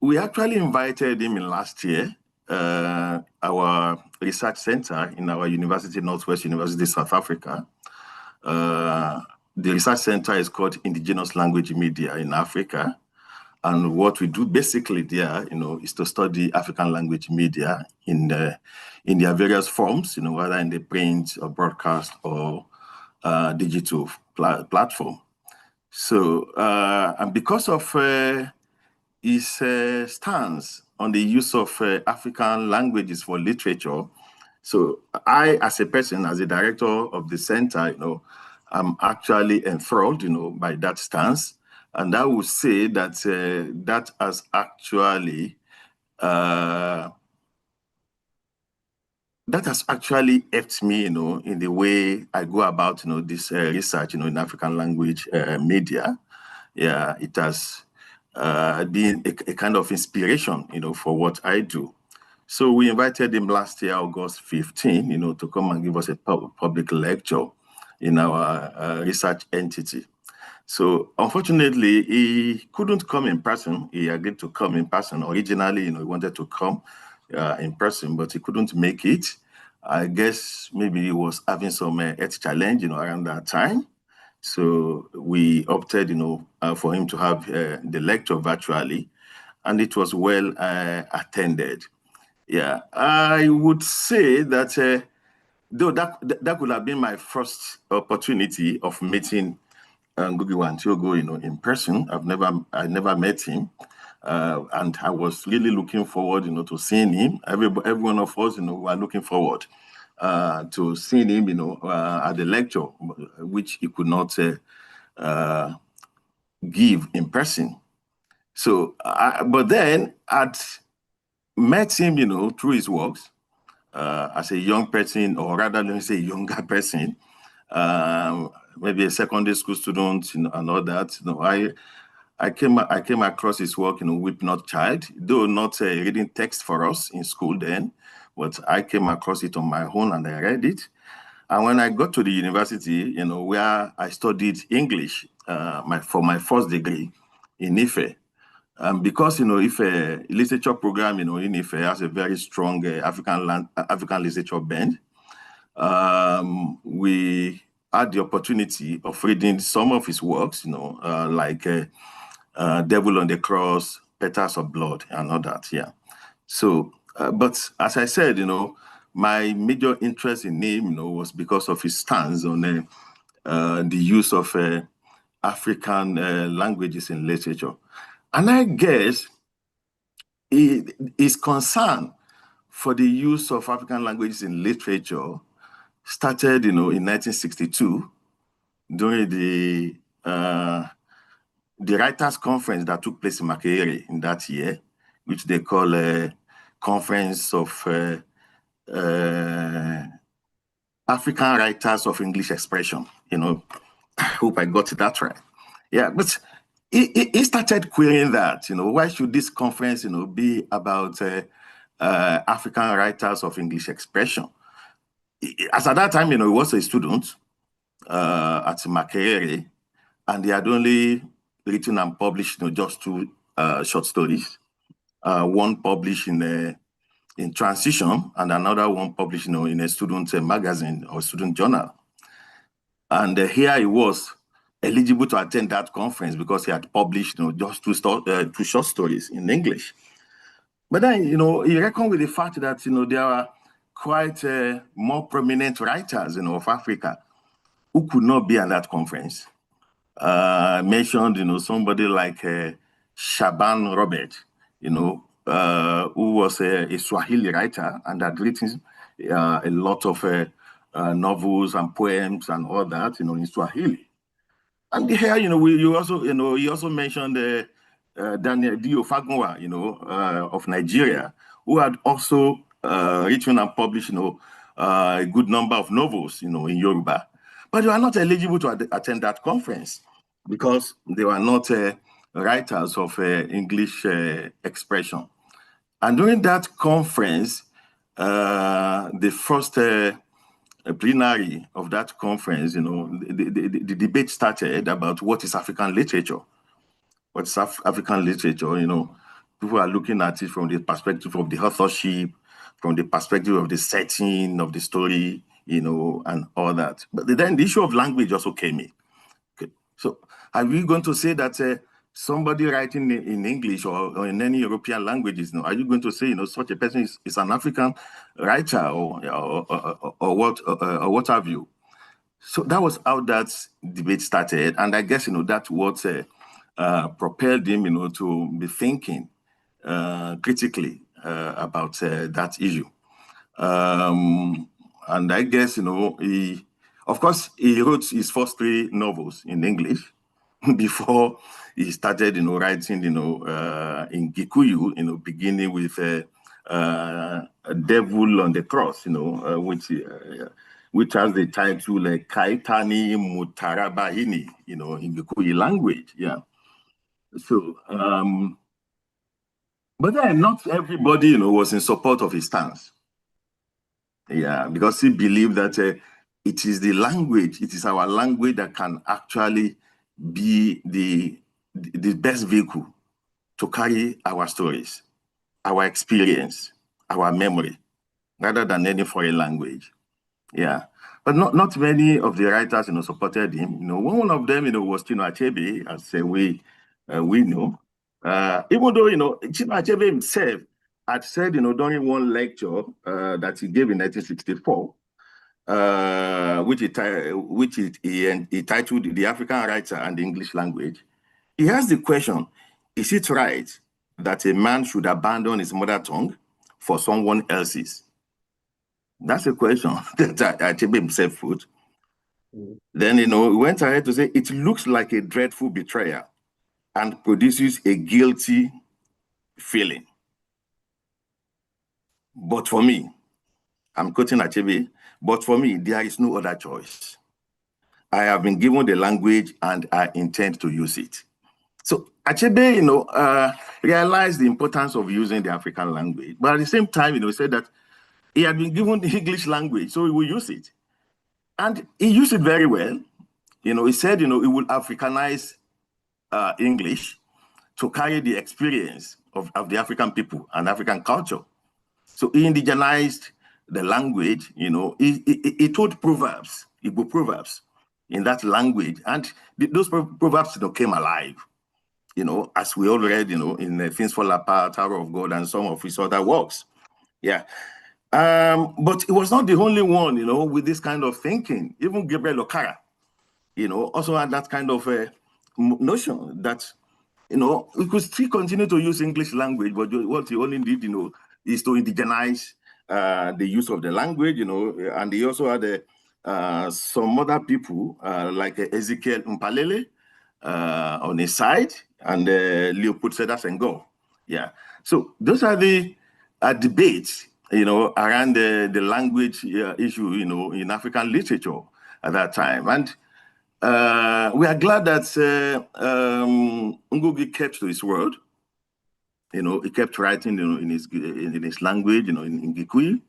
We actually invited him in last year, our research center in our university, Northwest University, South Africa. The research center is called Indigenous Language Media in Africa. And what we do basically there, is to study African language media in their various forms, whether in the print or broadcast or digital platform. So, and because of his stance on the use of African languages for literature, so I, as a person, as a director of the center, I'm actually enthralled, by that stance. And I would say that that has actually helped me, in the way I go about, this research, in African language media. Yeah, it has been a kind of inspiration, for what I do. So we invited him last year, August 15, to come and give us a public lecture in our research entity. So unfortunately, he couldn't come in person. He agreed to come in person. Originally, he wanted to come in person, but he couldn't make it. I guess maybe he was having some health challenge, around that time. So we opted, for him to have the lecture virtually, and it was well attended. Yeah, I would say that though that could have been my first opportunity of meeting Ngũgĩ Wationgo, in person. I never met him, and I was really looking forward, to seeing him. Every one of us, were looking forward to seeing him, at the lecture, which he could not give in person. So, but then I'd met him, through his works as a young person, or rather, let me say, younger person. Maybe a secondary school student, and all that. I came across his work, Weep Not Child, though not reading text for us in school then, but I came across it on my own and I read it. And when I got to the university, where I studied English for my first degree in Ife, because Ife literature program, in Ife has a very strong African literature bend. We had the opportunity of reading some of his works, like Devil on the Cross, Petals of Blood, and all that. Yeah. So, but as I said, my major interest in him, was because of his stance on the use of African languages in literature. And I guess his concern for the use of African languages in literature started, in 1962 during the writers' conference that took place in Makerere in that year, which they call a Conference of African Writers of English Expression. I hope I got that right. Yeah, but he started querying that, why should this conference, be about African writers of English expression? As at that time, he was a student at Makerere, and he had only written and published, just 2 short stories. One published in Transition, and another one published, in a student magazine or student journal. And here he was eligible to attend that conference because he had published, just 2 short stories in English. But then, he reckoned with the fact that, there are quite more prominent writers, of Africa who could not be at that conference. Mentioned, somebody like Shaban Robert, who was a Swahili writer and had written a lot of novels and poems and all that, in Swahili. And here, he also mentioned Daniel Dio Fagunwa, of Nigeria, who had also written and published, a good number of novels, in Yoruba. But they were not eligible to attend that conference because they were not writers of English expression. And during that conference, the first plenary of that conference, the debate started about what is African literature. What's African literature? People are looking at it from the perspective of the authorship, from the perspective of the setting of the story, and all that. But then the issue of language also came in. Okay. So are we going to say that somebody writing in English or in any European languages, are you going to say, such a person is an African writer or what have you? So that was how that debate started. And I guess, that's what propelled him, to be thinking critically about that issue. And I guess, he wrote his first 3 novels in English before he started, writing, in Gikuyu, beginning with Devil on the Cross, which has the title Kaitani Mutarabahini, in Gikuyu language. Yeah. So, but then not everybody, was in support of his stance. Yeah, because he believed that it is the language, it is our language that can actually be the best vehicle to carry our stories, our experience, our memory, rather than any foreign language. Yeah, but not many of the writers, supported him. One of them, was Chinua Achebe, as we know. Even though, Chinua Achebe himself had said, during one lecture that he gave in 1964, which he titled "The African Writer and the English Language," he asked the question: is it right that a man should abandon his mother tongue for someone else's? That's a question that Achebe himself put. Then, he went ahead to say, it looks like a dreadful betrayal and produces a guilty feeling. But for me, I'm quoting Achebe, but for me, there is no other choice. I have been given the language and I intend to use it. So Achebe, realized the importance of using the African language, but at the same time, he said that he had been given the English language, so he will use it. And he used it very well. He said, he will Africanize English to carry the experience of the African people and African culture. So he indigenized the language, he told Proverbs, Igbo Proverbs, in that language. And those proverbs, came alive, as we all read, in Things Fall Apart, Tower of God, and some of his other works. Yeah. But it was not the only one, with this kind of thinking. Even Gabriel Okara, also had that kind of notion that, we could still continue to use English language, but what he only did, is to indigenize the use of the language, and he also had some other people like Ezekiel Mpalele on his side, and Leopold Sedar Senghor. Yeah. So those are the debates, around the language issue, in African literature at that time. And we are glad that Ngũgĩ kept to his word. He kept writing, in his language, in Gikuyu,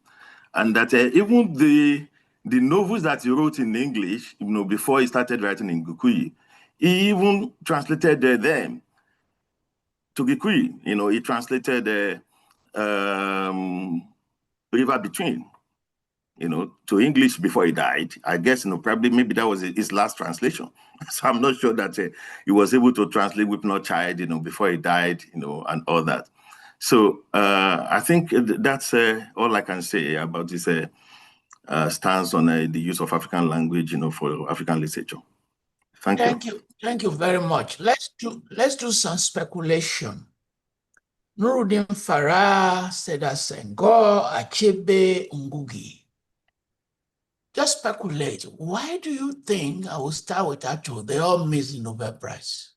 and that even the novels that he wrote in English, before he started writing in Gikuyu, he even translated them to Gikuyu. He translated River Between, to English before he died. I guess, probably maybe that was his last translation. So I'm not sure that he was able to translate Weep Not Child, before he died, and all that. So I think that's all I can say about this stance on the use of African language, for African literature. Thank you. Thank you very much. Let's do some speculation. Nuruddin Farah, Sedar Senghor, Achebe, Ngũgĩ. Just speculate. Why do you think, I will start with Ato, they all missed the Nobel Prize?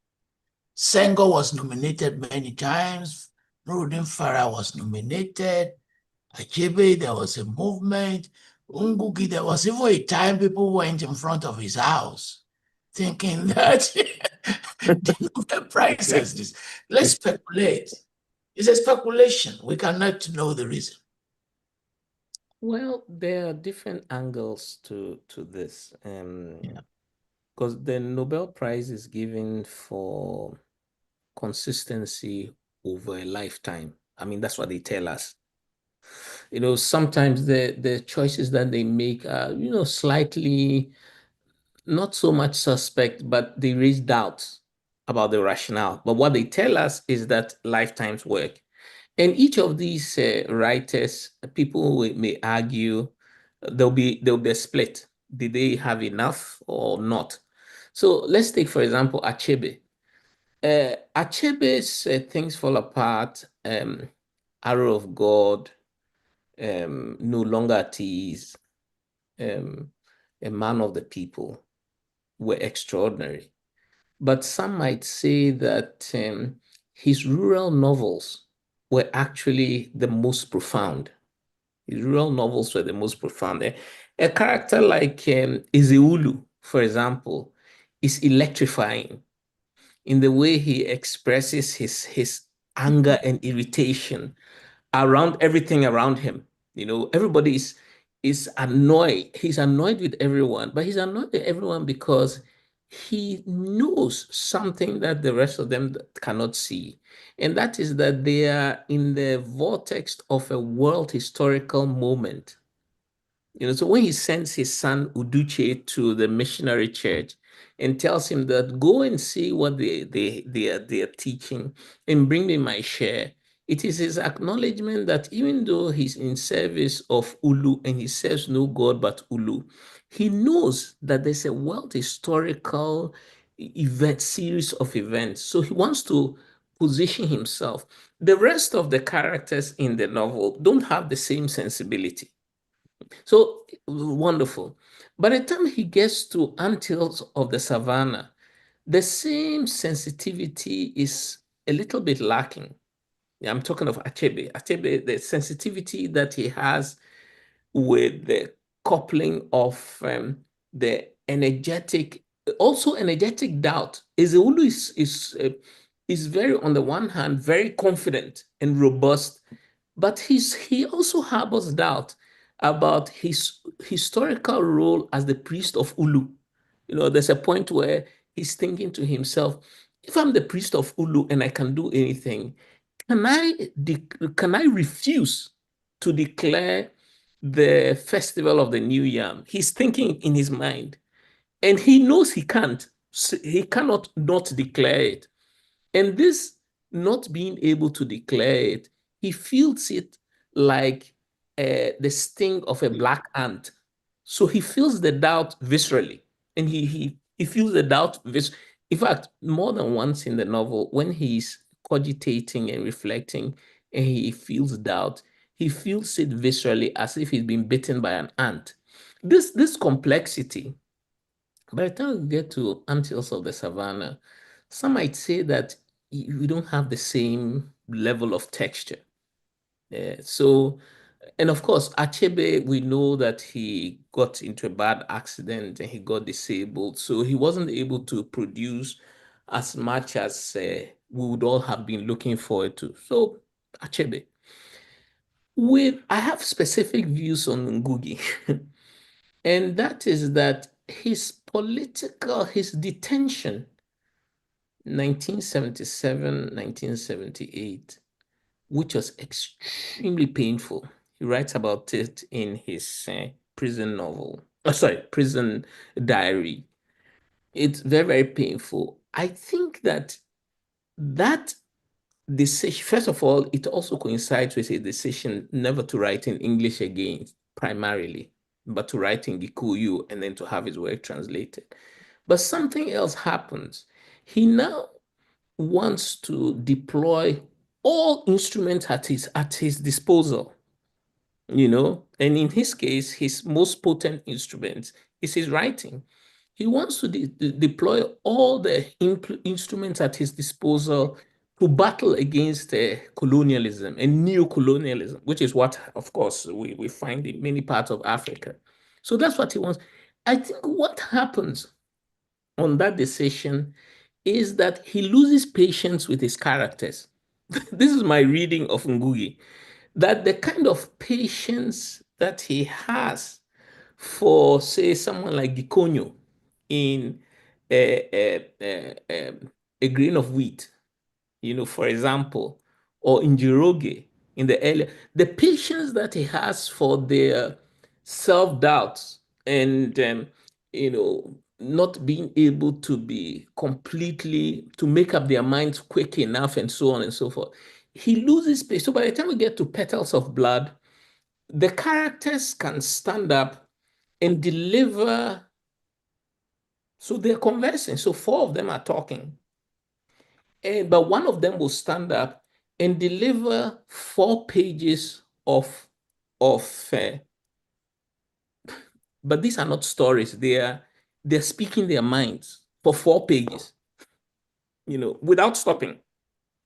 Senghor was nominated many times. Nuruddin Farah was nominated. Achebe, there was a movement. Ngũgĩ, there was even a time people went in front of his house thinking that the Nobel Prize has this. Let's speculate. It's a speculation. We cannot know the reason. Well, there are different angles to this. Because the Nobel Prize is given for consistency over a lifetime. I mean, that's what they tell us. Sometimes the choices that they make are, slightly not so much suspect, but they raise doubts about the rationale. But what they tell us is that lifetimes work. And each of these writers, people may argue there'll be a split. Did they have enough or not? So let's take, for example, Achebe. Achebe's Things Fall Apart, Arrow of God, No Longer at Ease, A Man of the People were extraordinary. But some might say that his rural novels were actually the most profound. His rural novels were the most profound. A character like Ezeulu, for example, is electrifying in the way he expresses his anger and irritation around everything around him. Everybody is annoyed. He's annoyed with everyone, but he's annoyed with everyone because he knows something that the rest of them cannot see. And that is that they are in the vortex of a world historical moment. So when he sends his son Uduche to the missionary church and tells him that go and see what they are teaching and bring me my share, it is his acknowledgement that even though he's in service of Ulu and he serves no God but Ulu, he knows that there's a world historical series of events. So he wants to position himself. The rest of the characters in the novel don't have the same sensibility. So wonderful. By the time he gets to Antilles of the Savannah, the same sensitivity is a little bit lacking. I'm talking of Achebe. Achebe, the sensitivity that he has with the coupling of the energetic doubt. Ezeulu is very, on the one hand, very confident and robust, but he also harbors doubt about his historical role as the priest of Ulu. There's a point where he's thinking to himself, if I'm the priest of Ulu and I can do anything, can I refuse to declare the festival of the New Yam? He's thinking in his mind. And he knows he can't. He cannot not declare it. And this not being able to declare it, he feels it like the sting of a black ant. So he feels the doubt viscerally. And he feels the doubt in fact, more than once in the novel, when he's cogitating and reflecting and he feels doubt, he feels it viscerally as if he's been bitten by an ant. This complexity, by the time we get to Antilles of the Savannah, some might say that we don't have the same level of texture. So, and of course, Achebe, we know that he got into a bad accident and he got disabled. So he wasn't able to produce as much as we would all have been looking forward to. So, Achebe. I have specific views on Ngũgĩ, and that is that his detention, 1977, 1978, which was extremely painful. He writes about it in his prison diary. It's very, very painful. I think that decision, first of all, it also coincides with a decision never to write in English again, primarily, but to write in Gikuyu and then to have his work translated. But something else happens. He now wants to deploy all instruments at his disposal, and in his case, his most potent instrument is his writing. He wants to deploy all the instruments at his disposal to battle against colonialism and neo-colonialism, which is what, of course, we find in many parts of Africa. So that's what he wants. I think what happens on that decision is that he loses patience with his characters. This is my reading of Ngũgĩ, that the kind of patience that he has for, say, someone like Gikonyo in a grain of wheat, for example, or in Jiroge, the patience that he has for their self-doubts and, not being able to make up their minds quick enough and so on and so forth. He loses patience. So by the time we get to Petals of Blood, the characters can stand up and deliver. So they're conversing. So 4 of them are talking. But one of them will stand up and deliver 4 pages of but these are not stories. They're speaking their minds for 4 pages, without stopping.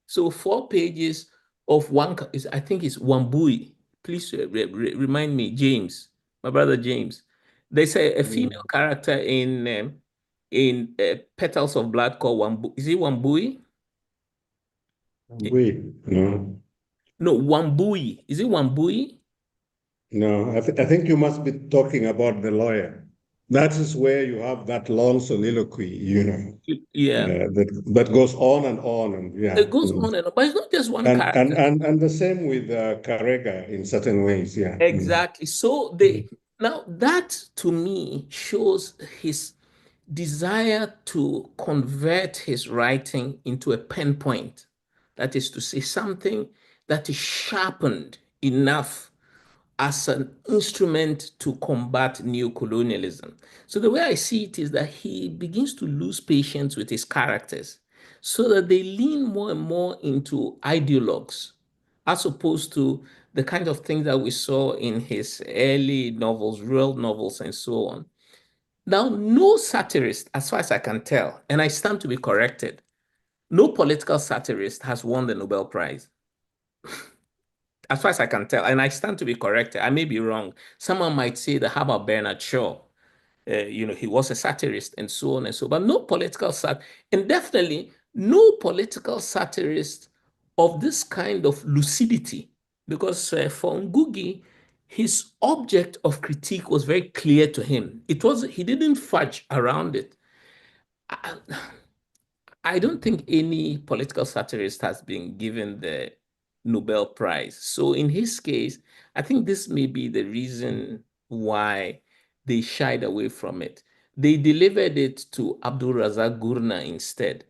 So 4 pages of one, I think it's Wambui. Please remind me, James, my brother James. There's a female character in Petals of Blood called Wambui. Is it Wambui? Wambui, no. No, Wambui. Is it Wambui? No, I think you must be talking about the lawyer. That is where you have that long soliloquy, Yeah. that goes on and on, and yeah. It goes on and on, but it's not just one character. And the same with Karega in certain ways, yeah. Exactly. So now that to me shows his desire to convert his writing into a pen point. That is to say, something that is sharpened enough as an instrument to combat neo-colonialism. So the way I see it is that he begins to lose patience with his characters so that they lean more and more into ideologues, as opposed to the kind of things that we saw in his early novels, real novels, and so on. Now, no satirist, as far as I can tell, and I stand to be corrected, no political satirist has won the Nobel Prize. As far as I can tell, and I stand to be corrected. I may be wrong. Someone might say that, how about Bernard Shaw? He was a satirist and so on and so on, but no political and definitely no political satirist of this kind of lucidity, because for Ngũgĩ, his object of critique was very clear to him. He didn't fudge around it. I don't think any political satirist has been given the Nobel Prize. So in his case, I think this may be the reason why they shied away from it. They delivered it to Abdul Razak Gurna instead.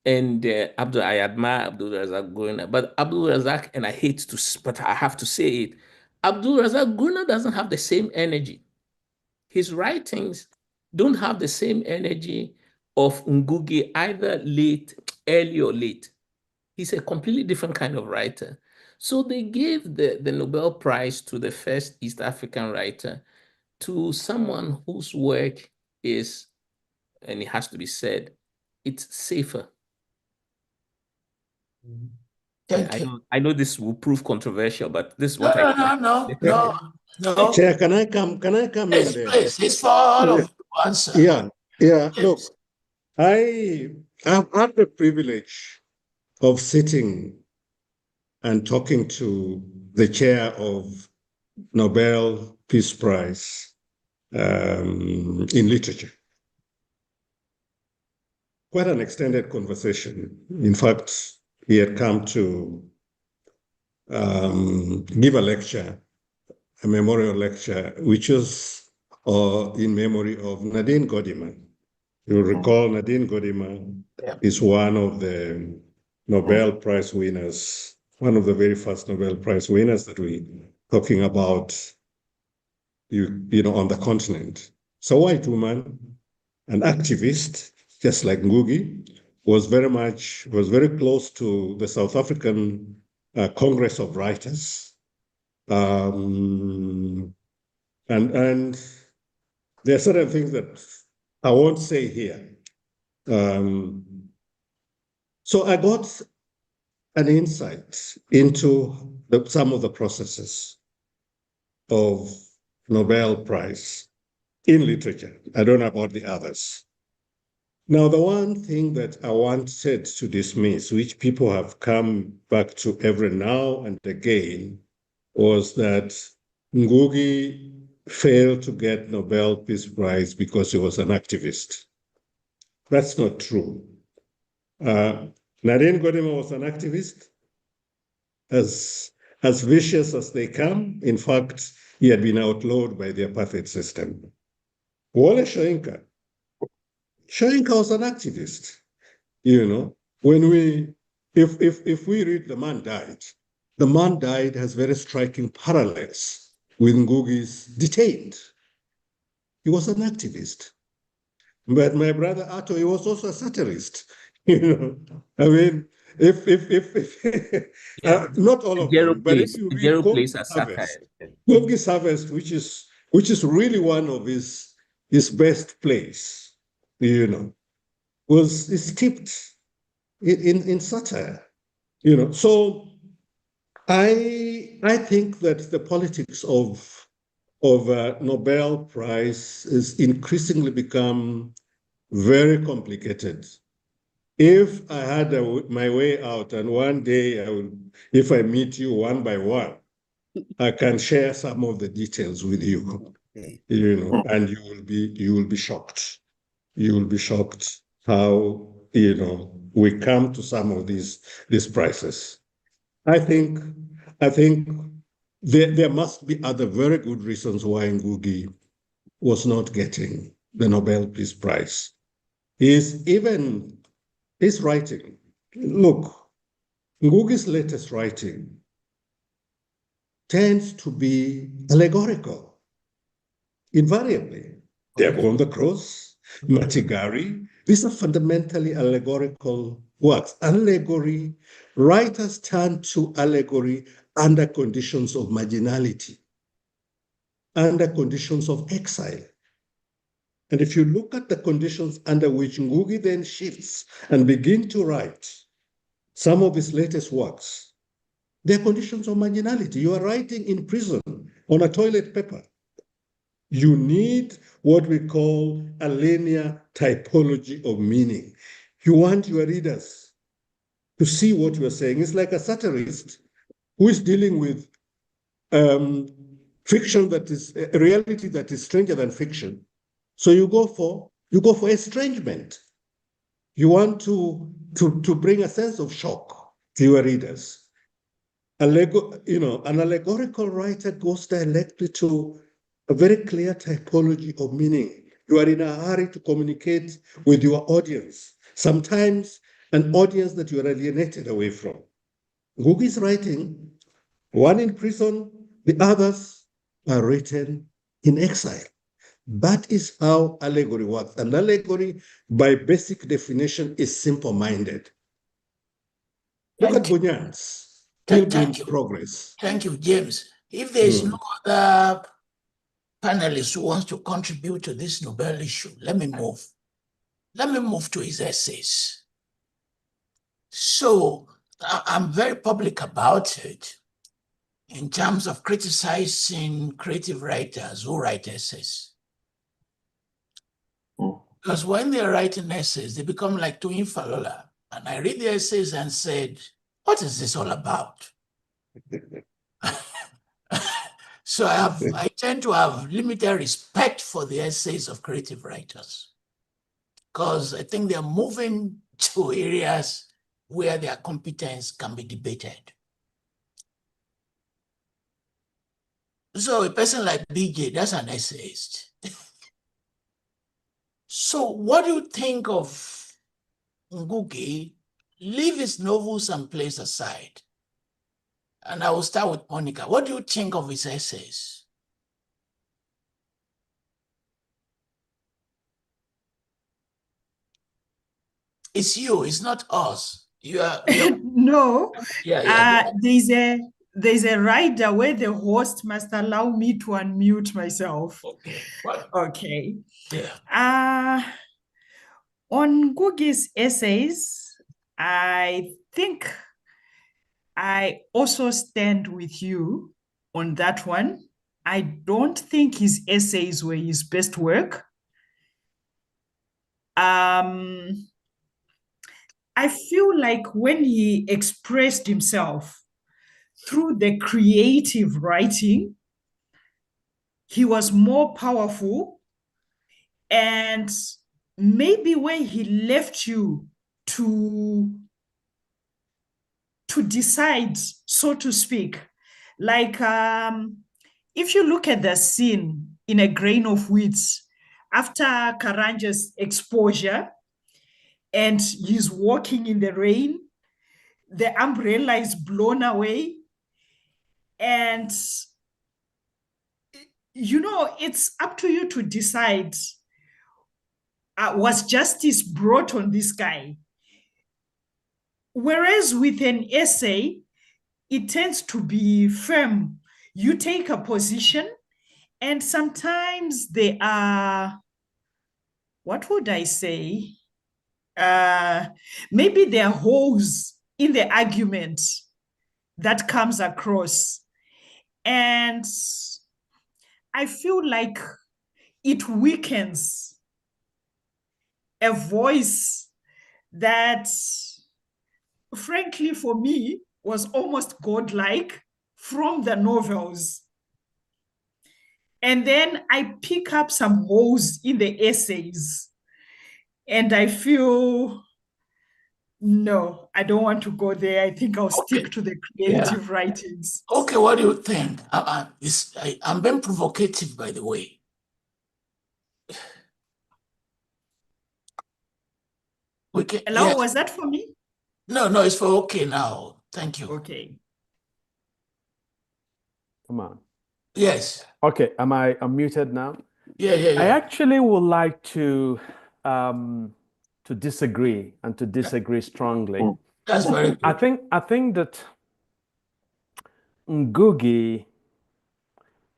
And I admire Abdul Razak Gurna, but Abdul Razak, and I hate to, but I have to say it, Abdul Razak Gurna doesn't have the same energy. His writings don't have the same energy of Ngũgĩ, either early or late. He's a completely different kind of writer. So they gave the Nobel Prize to the first East African writer, to someone whose work is, and it has to be said, it's safer. Thank you. I know this will prove controversial, but this is what No. Chair, can I come Please, in there? please, it's for all of you to answer. Yeah. Look, I've had the privilege of sitting and talking to the chair of Nobel Peace Prize in literature. Quite an extended conversation. In fact, he had come to give a lecture, a memorial lecture, which was in memory of Nadine Gordimer. You'll recall Nadine Gordimer is one of the Nobel Prize winners, one of the very first Nobel Prize winners that we're talking about, on the continent. So, white woman, an activist, just like Ngũgĩ, was very close to the South African Congress of Writers. And there are certain things that I won't say here. So I got an insight into some of the processes of Nobel Prize in literature. I don't know about the others. Now, the one thing that I wanted to dismiss, which people have come back to every now and again, was that Ngũgĩ failed to get Nobel Peace Prize because he was an activist. That's not true. Nadine Gordimer was an activist, as vicious as they come. In fact, he had been outlawed by the apartheid system. Wole Soyinka was an activist. When if we read The Man Died has very striking parallels with Ngũgĩ's Detained. He was an activist. But my brother Ato, he was also a satirist. I mean, not all of them, but if you read Ngũgĩ's Harvest, which is really one of his best plays, was steeped in satire, So I think that the politics of Nobel Prize is increasingly become very complicated. If I had my way out, and one day if I meet you one by one, I can share some of the details with you, and you will be shocked. You will be shocked how we come to some of these prices. I think there must be other very good reasons why Ngũgĩ was not getting the Nobel Peace Prize. His writing. Look, Ngũgĩ's latest writing tends to be allegorical, invariably. Devil on the Cross, Matigari, these are fundamentally allegorical works. Allegory, writers turn to allegory under conditions of marginality, under conditions of exile. And if you look at the conditions under which Ngũgĩ then shifts and begins to write some of his latest works, they're conditions of marginality. You are writing in prison on a toilet paper. You need what we call a linear typology of meaning. You want your readers to see what you're saying. It's like a satirist who is dealing with fiction that is a reality that is stranger than fiction. So you go for estrangement. You want to bring a sense of shock to your readers. An allegorical writer goes directly to a very clear typology of meaning. You are in a hurry to communicate with your audience, sometimes an audience that you are alienated away from. Ngũgĩ's writing, one in prison, the others are written in exile. That is how allegory works. And allegory, by basic definition, is simple-minded. Look at Bunyan's Pilgrim's Progress. Thank you, James. If there is no other panelist who wants to contribute to this Nobel issue, let me move. Let me move to his essays. So I'm very public about it in terms of criticizing creative writers who write essays. Because when they're writing essays, they become like Tuin Falola. And I read the essays and said, what is this all about? So I tend to have limited respect for the essays of creative writers, because I think they're moving to areas where their competence can be debated. So a person like BJ, that's an essayist. So what do you think of Ngũgĩ? Leave his novels and plays aside. And I will start with Monica. What do you think of his essays? It's you, it's not us. No. Yeah. There's a rider where the host must allow me to unmute myself. Okay. What? Okay. Yeah. On Ngũgĩ's essays, I think I also stand with you on that one. I don't think his essays were his best work. I feel like when he expressed himself through the creative writing, he was more powerful, and maybe when he left you to decide, so to speak, like if you look at the scene in A Grain of Wheat, after Karanja's exposure and he's walking in the rain, the umbrella is blown away, and it's up to you to decide, was justice brought on this guy? Whereas with an essay, it tends to be firm. You take a position, and sometimes they are, what would I say? Maybe there are holes in the argument that comes across. And I feel like it weakens a voice that, frankly, for me, was almost godlike from the novels. And then I pick up some holes in the essays, and I feel, no, I don't want to go there. I think I'll stick to the creative writings. Okay, what do you think? I'm being provocative, by the way. Hello, was that for me? No, it's for okay now. Thank you. Okay. Come on. Yes. Okay, am I unmuted now? Yeah. I actually would like to disagree, and to disagree strongly. That's very good. I think that Ngũgĩ,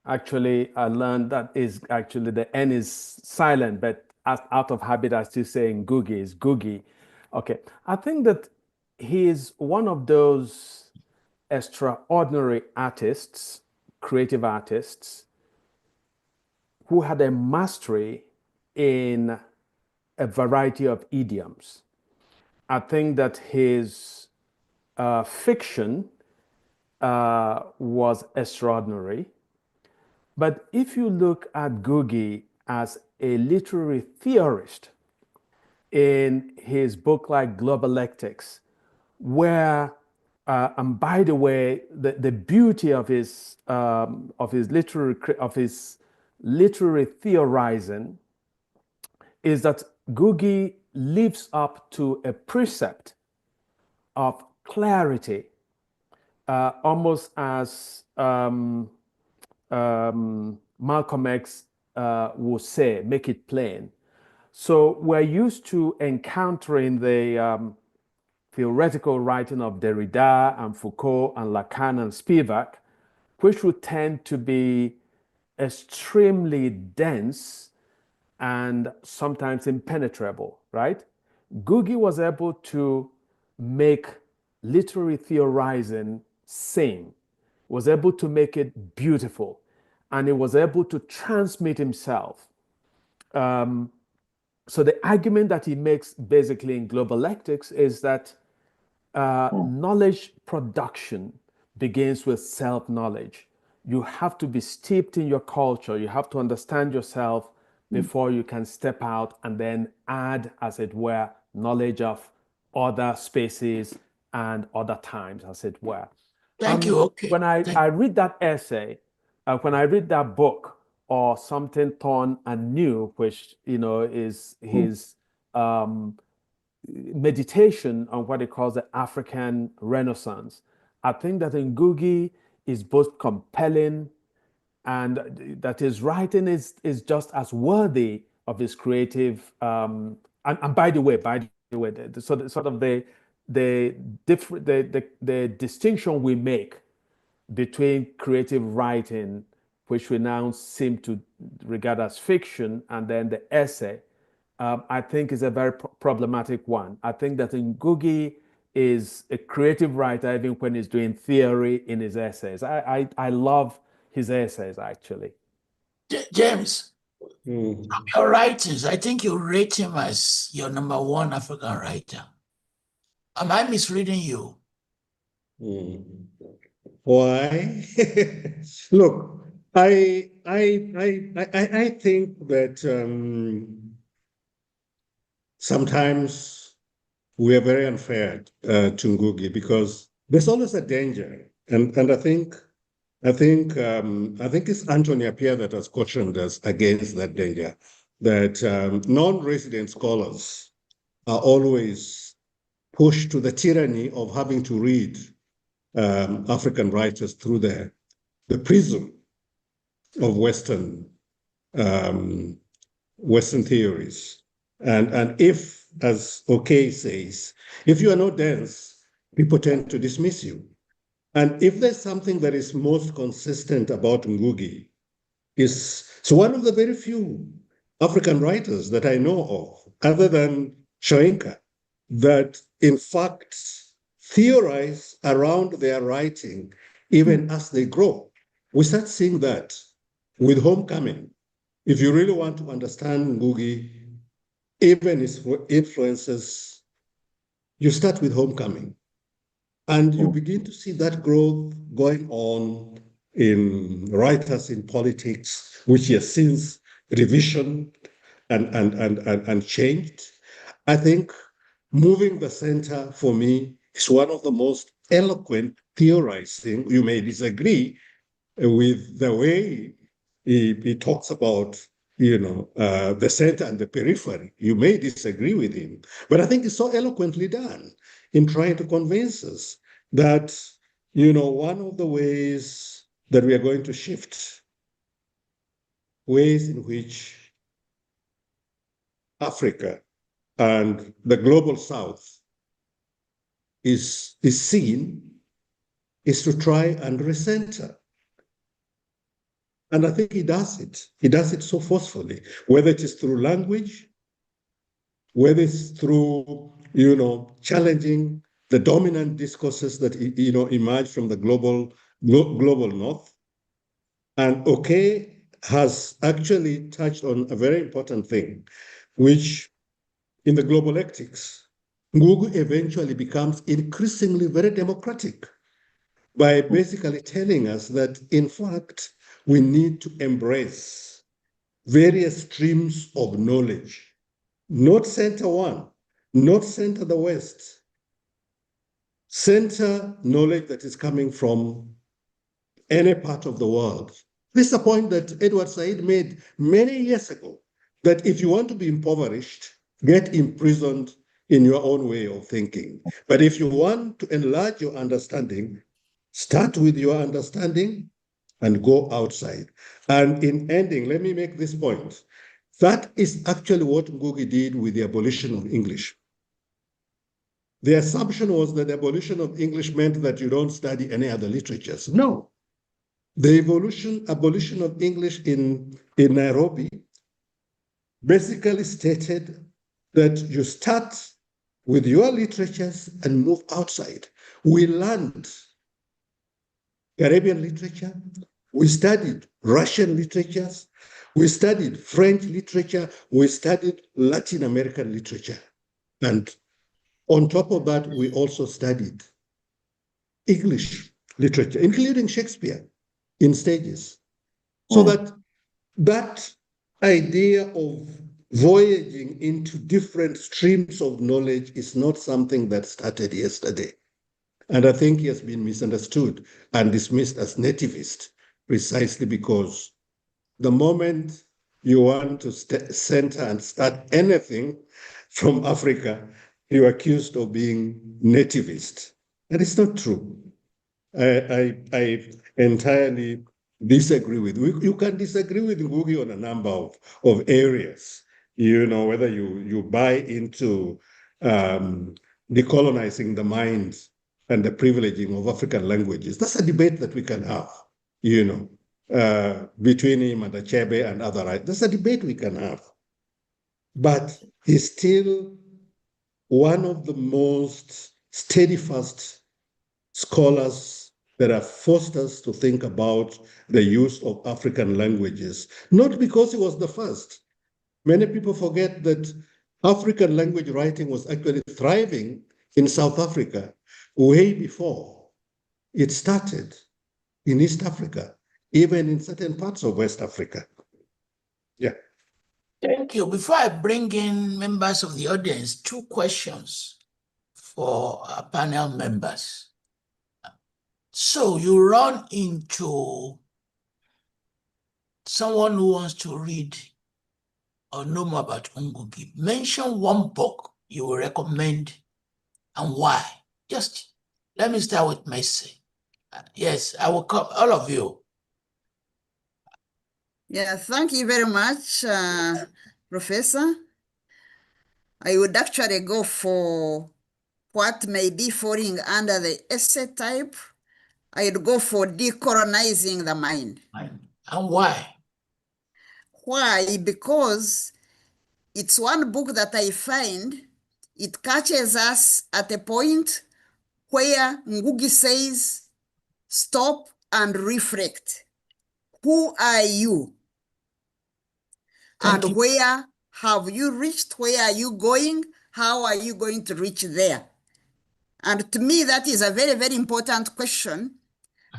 actually, I learned that is actually the N is silent, but out of habit, I still say Ngũgĩ is Ngũgĩ. Okay, I think that he is one of those extraordinary artists, creative artists, who had a mastery in a variety of idioms. I think that his fiction was extraordinary. But if you look at Ngũgĩ as a literary theorist, in his book like Globalectics, where, and by the way, the beauty of his literary theorizing is that Ngũgĩ lives up to a precept of clarity, almost as Malcolm X would say, make it plain. So we're used to encountering the theoretical writing of Derrida and Foucault and Lacan and Spivak, which would tend to be extremely dense and sometimes impenetrable, right? Ngũgĩ was able to make literary theorizing sing, was able to make it beautiful, and he was able to transmit himself. So the argument that he makes basically in Global Ethics is that knowledge production begins with self-knowledge. You have to be steeped in your culture. You have to understand yourself before you can step out and then add, as it were, knowledge of other spaces and other times, as it were. Thank you. Okay. When I read that essay, when I read that book, or Something Torn and New, which is his meditation on what he calls the African Renaissance, I think that Ngũgĩ is both compelling and that his writing is just as worthy of his creative. And by the way, the distinction we make between creative writing, which we now seem to regard as fiction, and then the essay, I think is a very problematic one. I think that Ngũgĩ is a creative writer even when he's doing theory in his essays. I love his essays, actually. James, from your writings, I think you rate him as your #1 African writer. Am I misreading you? Why? Look, I think that sometimes we are very unfair to Ngũgĩ because there's always a danger, and I think it's Anthony Appiah that has cautioned us against that danger, that non-resident scholars are always pushed to the tyranny of having to read African writers through the prism of Western theories. And if, as Okey says, if you are not dense, people tend to dismiss you. And if there's something that is most consistent about Ngũgĩ, so one of the very few African writers that I know of, other than Shoenka, that in fact theorize around their writing even as they grow. We start seeing that with Homecoming. If you really want to understand Ngũgĩ, even his influences, you start with Homecoming. And you begin to see that growth going on in writers in politics, which he has since revisioned and changed. I think moving the center for me is one of the most eloquent theorizing. You may disagree with the way he talks about the center and the periphery. You may disagree with him, but I think it's so eloquently done in trying to convince us that, one of the ways that we are going to shift, ways in which Africa and the global South is seen, is to try and recenter. And I think he does it. He does it so forcefully, whether it is through language, whether it's through, challenging the dominant discourses that, emerge from the global North. And Okey has actually touched on a very important thing, which in the global ethics, Ngũgĩ eventually becomes increasingly very democratic by basically telling us that, in fact, we need to embrace various streams of knowledge, not center one, not center the West, center knowledge that is coming from any part of the world. This is a point that Edward Said made many years ago. that if you want to be impoverished, get imprisoned in your own way of thinking. But if you want to enlarge your understanding, start with your understanding and go outside. And in ending, let me make this point. That is actually what Ngũgĩ did with the abolition of English. The assumption was that the abolition of English meant that you don't study any other literatures. No. The abolition of English in Nairobi basically stated that you start with your literatures and move outside. We learned Caribbean literature, we studied Russian literatures, we studied French literature, we studied Latin American literature. And on top of that, we also studied English literature, including Shakespeare in stages. So that idea of voyaging into different streams of knowledge is not something that started yesterday. And I think he has been misunderstood and dismissed as nativist precisely because the moment you want to center and start anything from Africa, you're accused of being nativist. And it's not true. I entirely disagree with you. Can disagree with Ngũgĩ on a number of areas, whether you buy into decolonizing the mind and the privileging of African languages. That's a debate that we can have, between him and Achebe and other writers. That's a debate we can have. But he's still one of the most steadfast scholars that have forced us to think about the use of African languages, not because he was the first. Many people forget that African language writing was actually thriving in South Africa way before it started in East Africa, even in certain parts of West Africa. Yeah. Thank you. Before I bring in members of the audience, 2 questions for our panel members. So you run into someone who wants to read or know more about Ngũgĩ. Mention one book you will recommend and why. Just let me start with Messi. Yes, I will come, all of you. Yeah, thank you very much, Professor. I would actually go for what may be falling under the essay type. I'd go for decolonizing the mind. And why? Why? Because it's one book that I find it catches us at a point where Ngũgĩ says, stop and reflect. Who are you? Thank And you. where have you reached? Where are you going? How are you going to reach there? And to me, that is a very, very important question,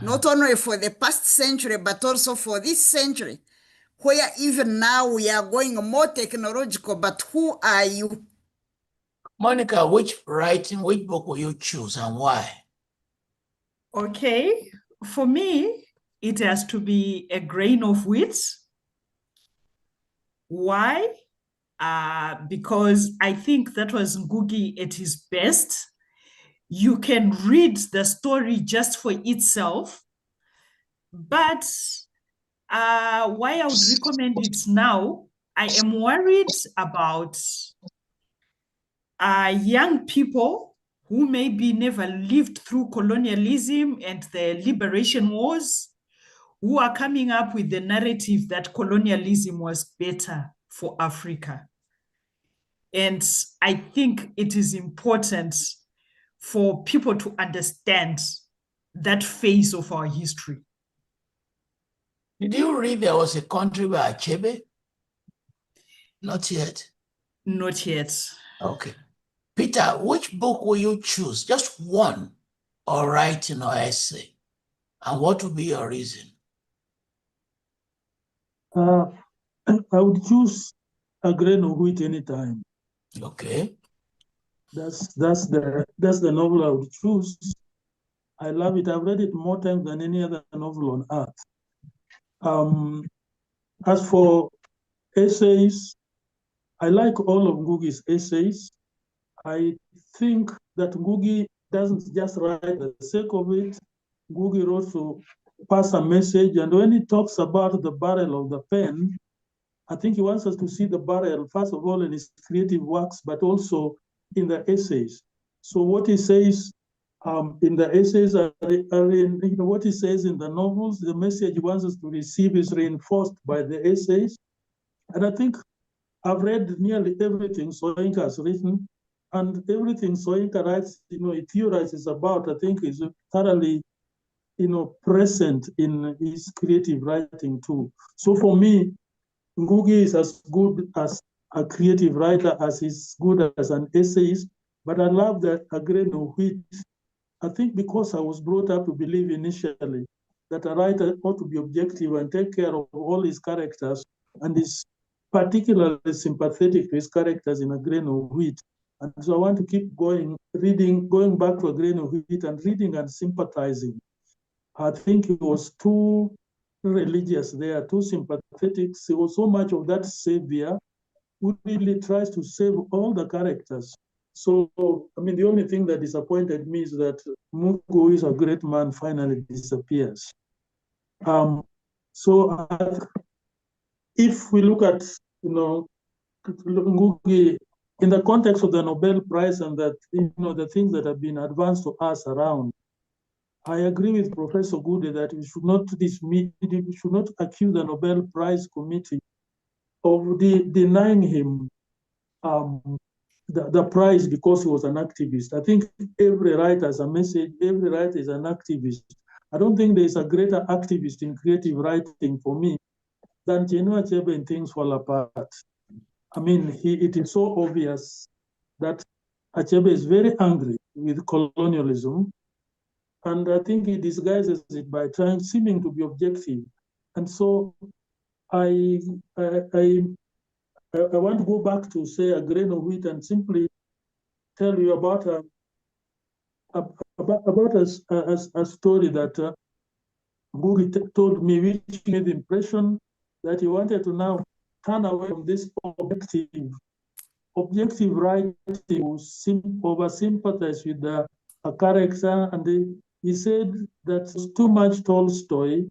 not only for the past century, but also for this century, where even now we are going more technological, but who are you? Monica, which book will you choose and why? Okay, for me, it has to be A Grain of Wheat. Why? Because I think that was Ngũgĩ at his best. You can read the story just for itself, but why I would recommend it now, I am worried about young people who maybe never lived through colonialism and the liberation wars, who are coming up with the narrative that colonialism was better for Africa. And I think it is important for people to understand that phase of our history. Did you read there was a country by Achebe? Not yet. Not yet. Okay. Peter, which book will you choose? Just one, or writing or essay? And what would be your reason? I would choose A Grain of Wheat anytime. Okay. That's the novel I would choose. I love it. I've read it more times than any other novel on earth. As for essays, I like all of Ngũgĩ's essays. I think that Ngũgĩ doesn't just write for the sake of it. Ngũgĩ wrote to pass a message, and when he talks about the barrel of the pen, I think he wants us to see the barrel, first of all, in his creative works, but also in the essays. So what he says in the essays are what he says in the novels, the message he wants us to receive is reinforced by the essays. And I think I've read nearly everything Soyinka has written, and everything Soyinka writes, he theorizes about, I think is thoroughly, present in his creative writing too. So for me, Ngũgĩ is as good as a creative writer as he's good as an essayist, but I love that a grain of wheat. I think because I was brought up to believe initially that a writer ought to be objective and take care of all his characters, and is particularly sympathetic to his characters in a grain of wheat. And so I want to keep going back to a grain of wheat and reading and sympathizing. I think he was too religious there, too sympathetic. There was so much of that savior who really tries to save all the characters. So, I mean, the only thing that disappointed me is that Mungu, who is a great man, finally disappears. So if we look at, Ngũgĩ in the context of the Nobel Prize and that, the things that have been advanced to us around, I agree with Professor Ogude that we should not accuse the Nobel Prize Committee of denying him the prize because he was an activist. I think every writer has a message, every writer is an activist. I don't think there is a greater activist in creative writing for me than Chinua Achebe in Things Fall Apart. I mean, it is so obvious that Achebe is very angry with colonialism, and I think he disguises it by seeming to be objective. And so I want to go back to, say, a grain of wheat and simply tell you about a story that Ngũgĩ told me, which made the impression that he wanted to now turn away from this objective writing, over sympathize with a character. And he said that too much Tolstoy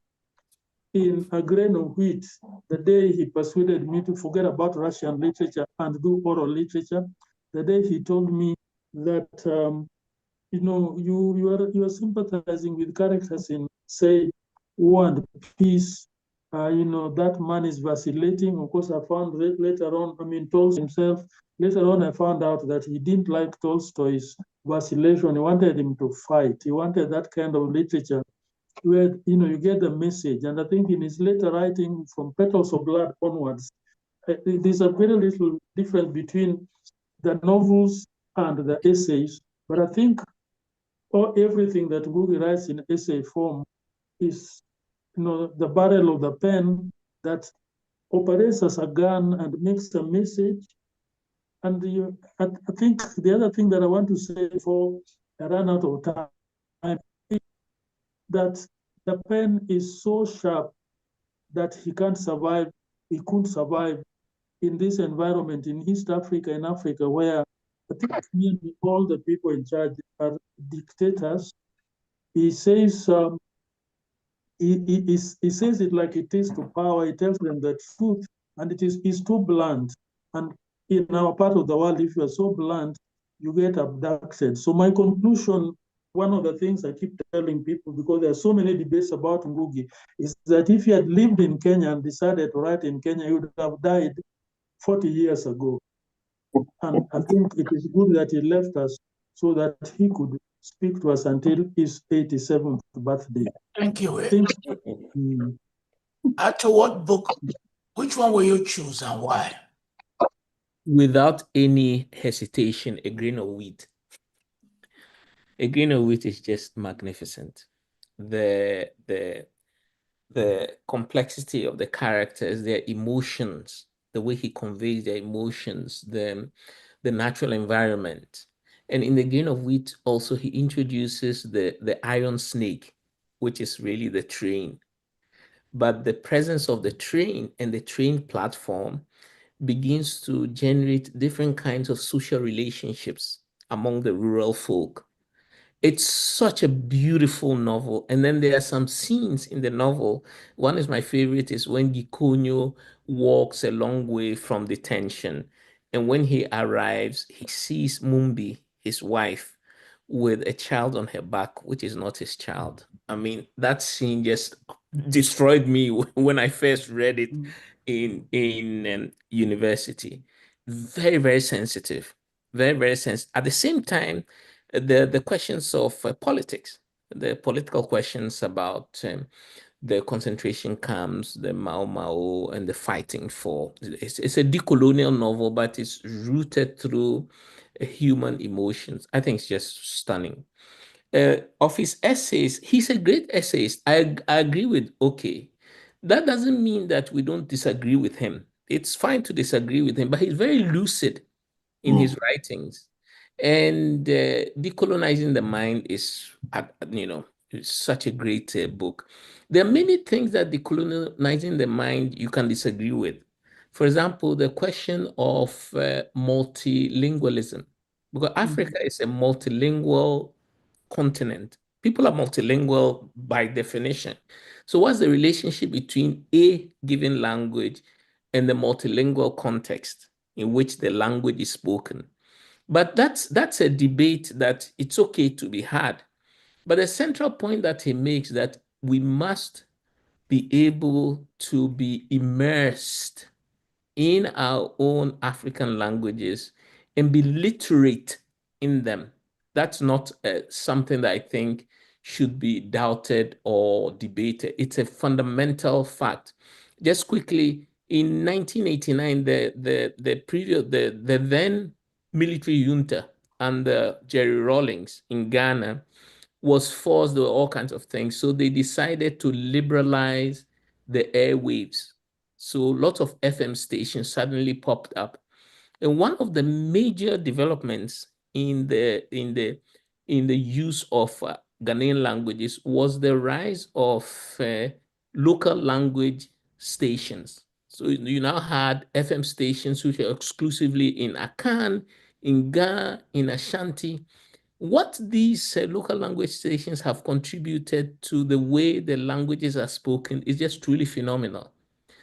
in a grain of wheat, the day he persuaded me to forget about Russian literature and do oral literature, the day he told me that, you are sympathizing with characters in, say, War and Peace, that man is vacillating. Of course, I found later on, Tolstoy himself, later on I found out that he didn't like Tolstoy's vacillation. He wanted him to fight. He wanted that kind of literature where, you get the message. And I think in his later writing, from Petals of Blood onwards, there's a very little difference between the novels and the essays. But I think everything that Ngũgĩ writes in essay form is, the barrel of the pen that operates as a gun and makes a message. And I think the other thing that I want to say before I run out of time is that the pen is so sharp that he couldn't survive in this environment in East Africa, in Africa, where I think nearly all the people in charge are dictators. He says, he says it like it is to PAWA. He tells them the truth, and it is too blunt. And in our part of the world, if you are so blunt, you get abducted. So my conclusion, one of the things I keep telling people, because there are so many debates about Ngũgĩ, is that if he had lived in Kenya and decided to write in Kenya, he would have died 40 years ago. And I think it is good that he left us so that he could speak to us until his 87th birthday. Thank you. Ato, what book, which one will you choose and why? Without any hesitation, A Grain of Wheat. A Grain of Wheat is just magnificent. The complexity of the characters, their emotions, the way he conveys their emotions, the natural environment. And in The Grain of Wheat, also, he introduces the iron snake, which is really the train. But the presence of the train and the train platform begins to generate different kinds of social relationships among the rural folk. It's such a beautiful novel. And then there are some scenes in the novel. One is my favorite is when Gikonyo walks a long way from detention. And when he arrives, he sees Mumbi, his wife, with a child on her back, which is not his child. I mean, that scene just destroyed me when I first read it in university. Very, very sensitive. Very, very sensitive. At the same time, the questions of politics, the political questions about the concentration camps, the Mau Mau, and the fighting for. It's a decolonial novel, but it's rooted through human emotions. I think it's just stunning. Of his essays, he's a great essayist. I agree with Okey. That doesn't mean that we don't disagree with him. It's fine to disagree with him, but he's very lucid in his writings. And Decolonizing the Mind is, it's such a great book. There are many things that Decolonizing the Mind you can disagree with. For example, the question of multilingualism, because Africa is a multilingual continent. People are multilingual by definition. So what's the relationship between a given language and the multilingual context in which the language is spoken? But that's a debate that it's okay to be had. But the central point that he makes that we must be able to be immersed in our own African languages and be literate in them. That's not something that I think should be doubted or debated. It's a fundamental fact. Just quickly, in 1989, the then military junta under Jerry Rawlings in Ghana was forced. There were all kinds of things. So they decided to liberalize the airwaves. So lots of FM stations suddenly popped up. And one of the major developments in the use of Ghanaian languages was the rise of local language stations. So you now had FM stations which are exclusively in Akan, in Ga, in Ashanti. What these local language stations have contributed to the way the languages are spoken is just truly phenomenal.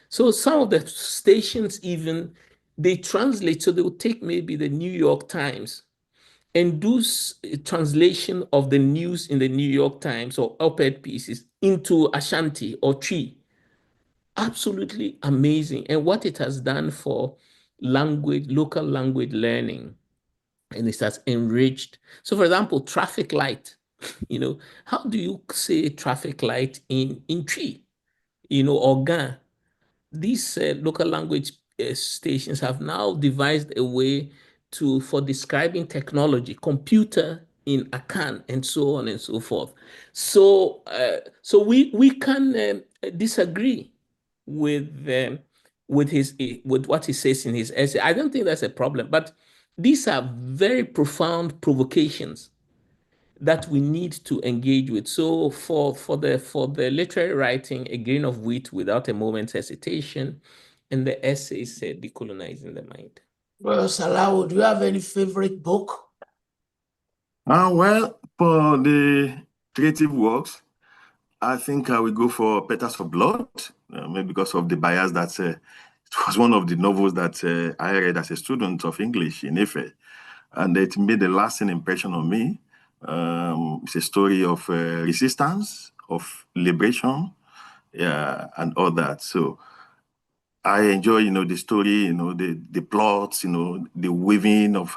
So some of the stations even, they translate, so they will take maybe the New York Times and do a translation of the news in the New York Times or op-ed pieces into Ashanti or Twi. Absolutely amazing. And what it has done for language, local language learning, and it has enriched. So for example, traffic light, how do you say traffic light in Twi, or Ga? These local language stations have now devised a way for describing technology, computer in Akan, and so on and so forth. So we can disagree with what he says in his essay. I don't think that's a problem, but these are very profound provocations that we need to engage with. So for the literary writing, a grain of wheat without a moment's hesitation, and the essay said Decolonizing the Mind. Well, Salawu, do you have any favorite book? Well, for the creative works, I think I will go for Petals of Blood, maybe because of the bias that it was one of the novels that I read as a student of English in Ife, and it made a lasting impression on me. It's a story of resistance, of liberation, and all that. So I enjoy, the story, the plots, the weaving of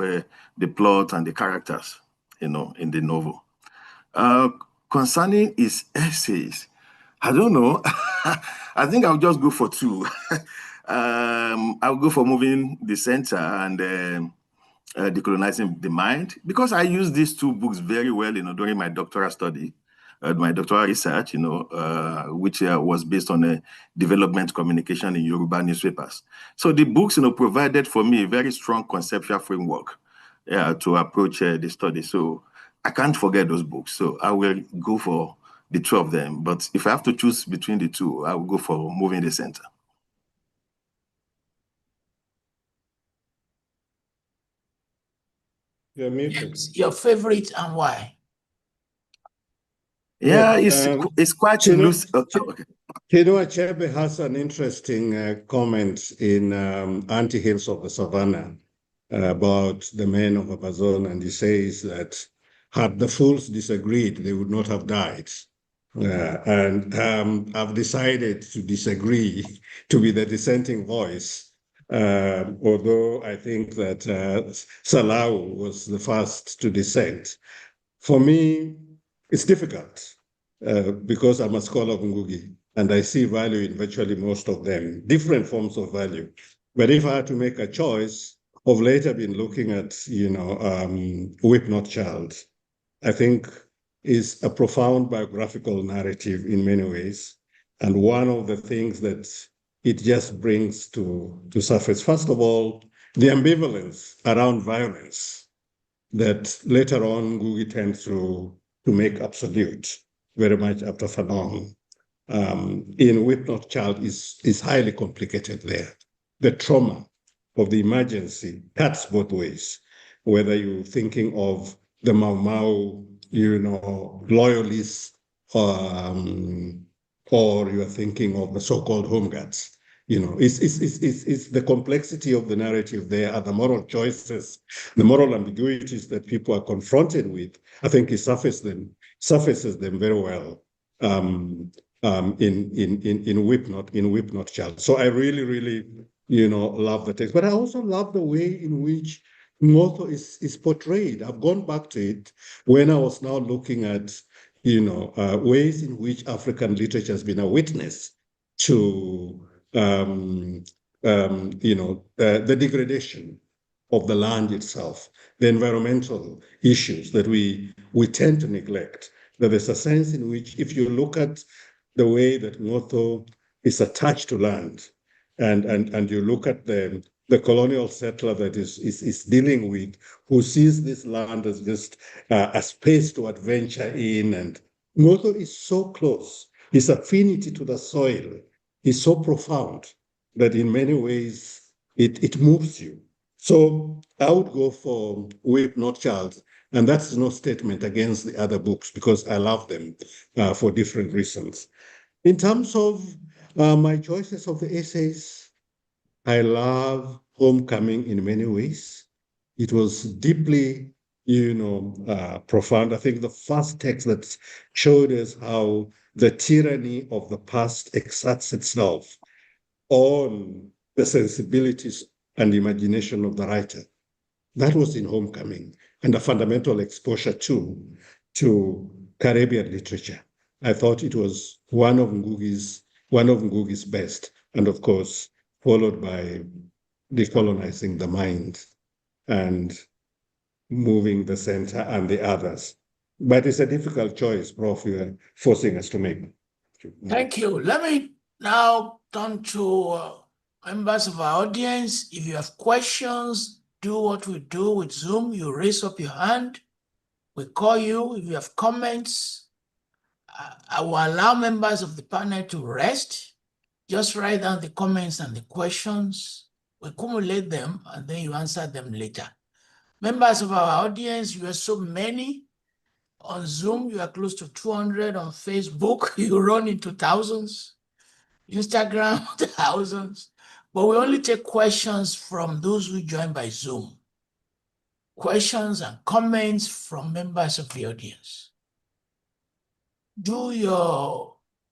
the plot and the characters, in the novel. Concerning his essays, I don't know. I think I'll just go for two. I'll go for Moving the Center and Decolonizing the Mind, because I use these two books very well, during my doctoral study, my doctoral research, which was based on development communication in Yoruba newspapers. So the books, provided for me a very strong conceptual framework to approach the study. So I can't forget those books. So I will go for the two of them. But if I have to choose between the two, I will go for Moving the Center. You're muted. Yes, your favorite and why? Yeah, Yes, it's quite Chinua loose. Okay. Achebe has an interesting comment in Anti Hills of the Savannah about the men of Amazon, and he says that had the fools disagreed, they would not have died. And I've decided to disagree, to be the dissenting voice, although I think that Salawu was the first to dissent. For me, it's difficult because I'm a scholar of Ngũgĩ, and I see value in virtually most of them, different forms of value. But if I had to make a choice, I've later been looking at, Whip Not Child. I think is a profound biographical narrative in many ways. And one of the things that it just brings to surface, first of all, the ambivalence around violence that later on Ngũgĩ tends to make absolute, very much after Fanon. In Whip Not Child is highly complicated there. The trauma of the emergency cuts both ways, whether you're thinking of the Mau Mau, loyalists, or you're thinking of the so-called home guards. It's the complexity of the narrative there, are the moral choices, the moral ambiguities that people are confronted with. I think it surfaces them very well in Whip Not Child. So I really, really, love the text. But I also love the way in which Ngotho is portrayed. I've gone back to it when I was now looking at, ways in which African literature has been a witness to, the degradation of the land itself, the environmental issues that we tend to neglect. That there's a sense in which, if you look at the way that Ngotho is attached to land, and you look at the colonial settler that is dealing with, who sees this land as just a space to adventure in, and Ngotho is so close. His affinity to the soil is so profound that in many ways it moves you. So I would go for Whip Not Child, and that's no statement against the other books because I love them for different reasons. In terms of my choices of the essays, I love Homecoming in many ways. It was deeply, profound. I think the first text that showed us how the tyranny of the past exerts itself on the sensibilities and imagination of the writer. That was in Homecoming, and a fundamental exposure to Caribbean literature. I thought it was one of Ngũgĩ's best, and of course, followed by Decolonizing the Mind and Moving the Center and the others. But it's a difficult choice, Prof, you're forcing us to make. Thank you. Let me now turn to members of our audience. If you have questions, do what we do with Zoom. You raise up your hand. We call you. If you have comments, I will allow members of the panel to rest. Just write down the comments and the questions. We accumulate them, and then you answer them later. Members of our audience, you are so many. On Zoom, you are close to 200. On Facebook, you run into thousands. Instagram, thousands. But we only take questions from those who join by Zoom. Questions and comments from members of the audience.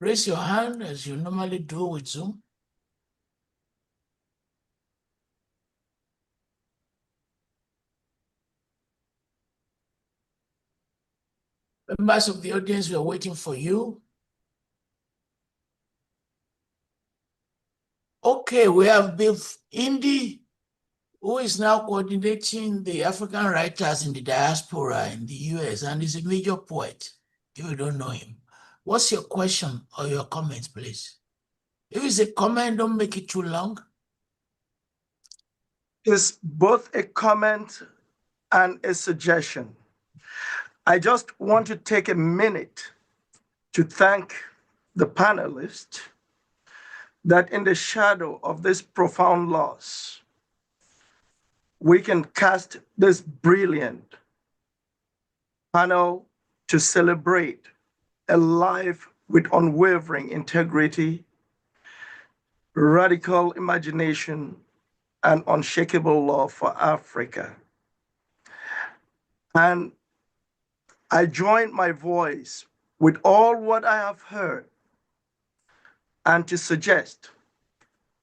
Raise your hand as you normally do with Zoom. Members of the audience, we are waiting for you. Okay, we have Bill Indy, who is now coordinating the African writers in the diaspora in the US, and is a major poet, if you don't know him. What's your question or your comment, please? If it's a comment, don't make it too long. It's both a comment and a suggestion. I just want to take a minute to thank the panelists that in the shadow of this profound loss, we can cast this brilliant panel to celebrate a life with unwavering integrity, radical imagination, and unshakable love for Africa. And I join my voice with all what I have heard and to suggest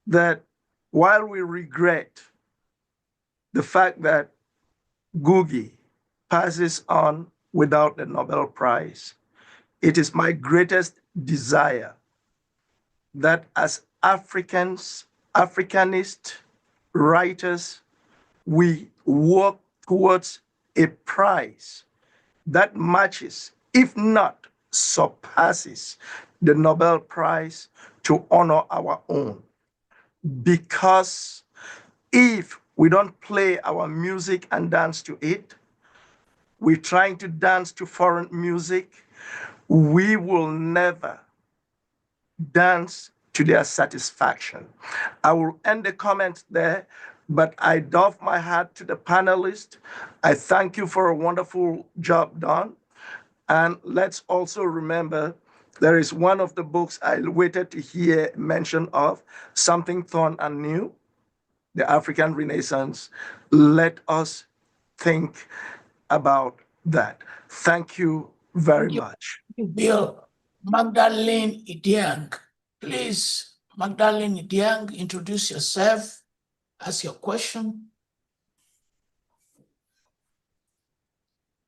that while we regret the fact that Ngũgĩ passes on without the Nobel Prize, it is my greatest desire that as Africans, Africanist writers, we work towards a prize that matches, if not surpasses, the Nobel Prize to honor our own. Because if we don't play our music and dance to it, we're trying to dance to foreign music, we will never dance to their satisfaction. I will end the comment there, but I doff my hat to the panelists. I thank you for a wonderful job done. And let's also remember, there is one of the books I waited to hear mention of, Something Thorn and New, The African Renaissance. Let us think about that. Thank you very much. Bill, Magdalene Idiang, please, Magdalene Idiang, introduce yourself, ask your question.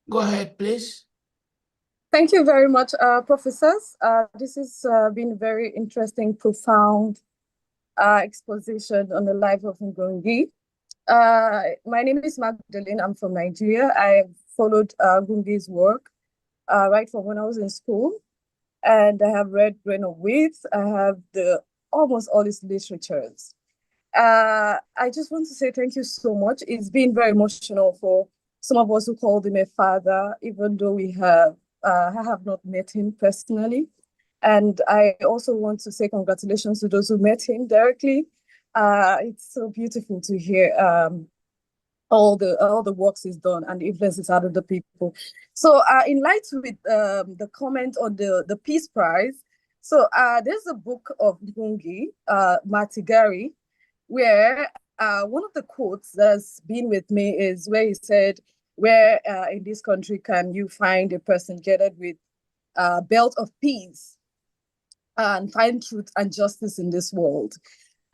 Go ahead, please. Thank you very much, professors. This has been a very interesting, profound exposition on the life of Ngũgĩ. My name is Magdalene. I'm from Nigeria. I followed Ngũgĩ's work right from when I was in school, and I have read Grain of Wheat. I have almost all his literatures. I just want to say thank you so much. It's been very emotional for some of us who called him a father, even though I have not met him personally. And I also want to say congratulations to those who met him directly. It's so beautiful to hear all the works he's done and the influences out of the people. So in light with the comment on the Peace Prize, so there's a book of Ngũgĩ, Matigari, where one of the quotes that's been with me is where he said, where in this country can you find a person gathered with a belt of peace and find truth and justice in this world?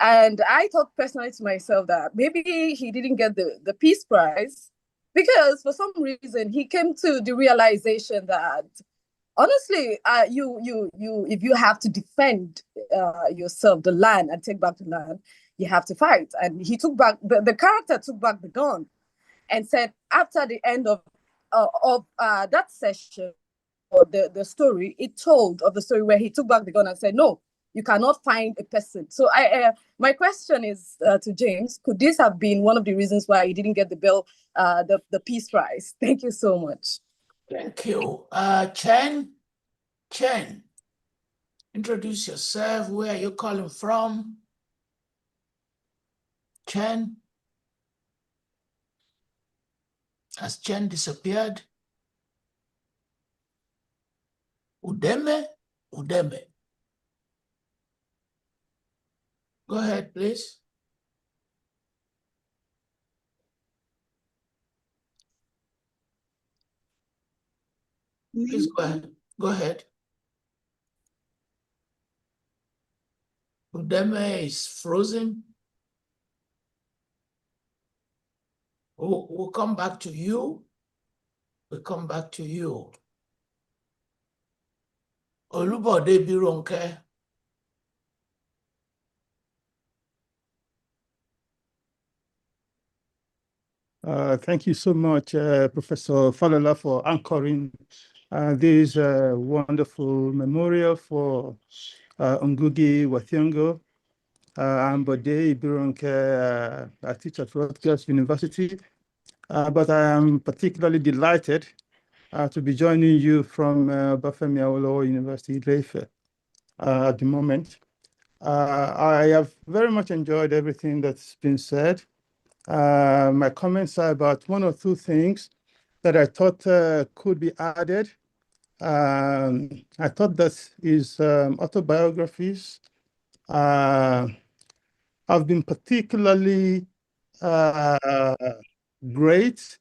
And I thought personally to myself that maybe he didn't get the Peace Prize because for some reason he came to the realization that honestly, if you have to defend yourself, the land, and take back the land, you have to fight. And he took back, the character took back the gun and said after the end of that session, or the story, it told of the story where he took back the gun and said, no, you cannot find a person. So my question is to James, could this have been one of the reasons why he didn't get the Peace Prize? Thank you so much. Thank you. Chen, introduce yourself. Where are you calling from? Chen? Has Chen disappeared? Udeme? Go ahead, please. Please go ahead. Go ahead. Udeme is frozen. We'll come back to you. We'll come back to you. Olubode Bironke. Thank you so much, Professor Falola, for anchoring this wonderful memorial for Ngũgĩ wa Thiong'o. I'm Bode Ibironke. I teach at Rutgers University, but I am particularly delighted to be joining you from Bafemi Awolowo University, Ile-Ife, at the moment. I have very much enjoyed everything that's been said. My comments are about one or two things that I thought could be added. I thought that his autobiographies have been particularly great.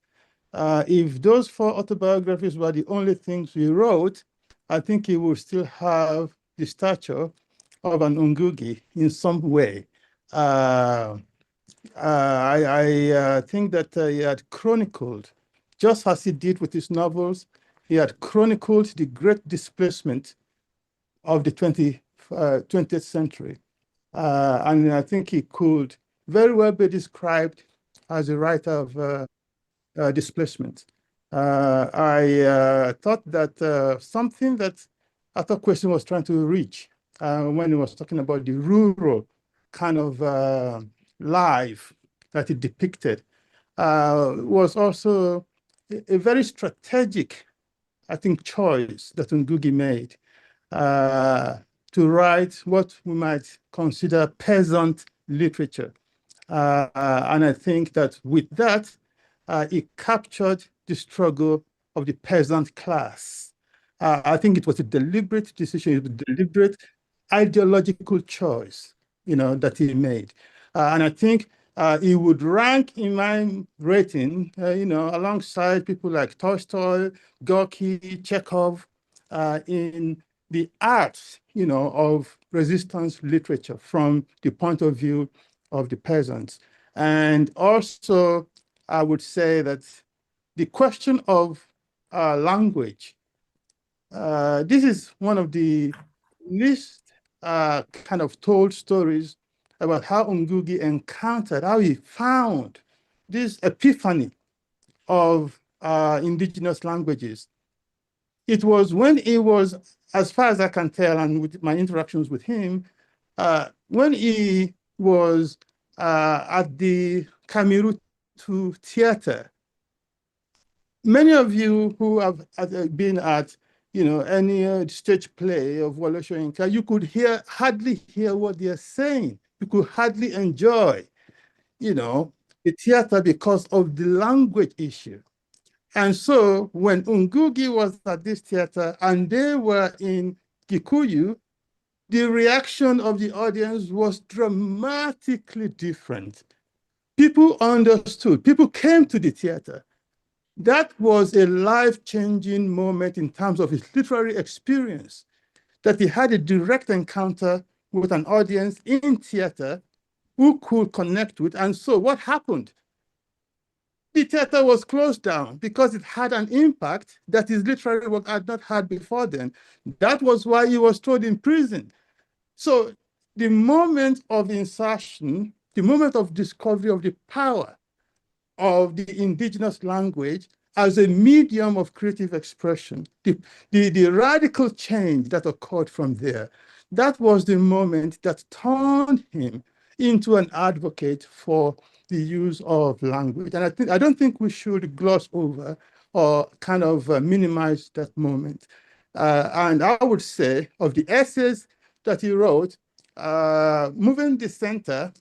If those 4 autobiographies were the only things he wrote, I think he would still have the stature of an Ngũgĩ in some way. I think that he had chronicled, just as he did with his novels, he had chronicled the great displacement of the 20th century. And I think he could very well be described as a writer of displacement. I thought that something that Ato Quayson was trying to reach when he was talking about the rural kind of life that he depicted was also a very strategic, I think, choice that Ngũgĩ made to write what we might consider peasant literature. And I think that with that, it captured the struggle of the peasant class. I think it was a deliberate decision, a deliberate ideological choice, that he made. And I think he would rank in my rating, alongside people like Tolstoy, Gorky, Chekhov, in the arts, of resistance literature from the point of view of the peasants. And also, I would say that the question of language, this is one of the least kind of told stories about how Ngũgĩ encountered, how he found this epiphany of indigenous languages. It was when he was, as far as I can tell, and with my interactions with him, when he was at the Kamirutu Theater. Many of you who have been at, any stage play of Wole Soyinka, you could hardly hear what they're saying. You could hardly enjoy, the theater because of the language issue. And so when Ngũgĩ was at this theater and they were in Gikuyu, the reaction of the audience was dramatically different. People understood, people came to the theater. That was a life-changing moment in terms of his literary experience, that he had a direct encounter with an audience in theater who could connect with. And so what happened? The theater was closed down because it had an impact that his literary work had not had before then. That was why he was thrown in prison. So the moment of insertion, the moment of discovery of the power of the indigenous language as a medium of creative expression, the radical change that occurred from there, that was the moment that turned him into an advocate for the use of language. And I don't think we should gloss over or kind of minimize that moment. And I would say of the essays that he wrote, Moving the Center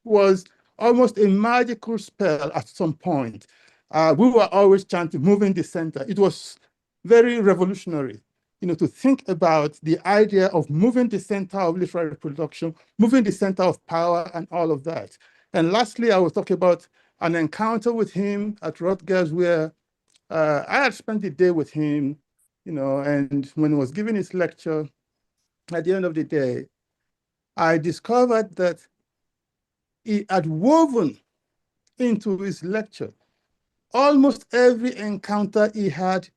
was almost a magical spell at some point. We were always chanting moving the center. It was very revolutionary, to think about the idea of moving the center of literary production, moving the center of power and all of that. And lastly, I will talk about an encounter with him at Rutgers where I had spent the day with him, and when he was giving his lecture, at the end of the day, I discovered that he had woven into his lecture almost every encounter he had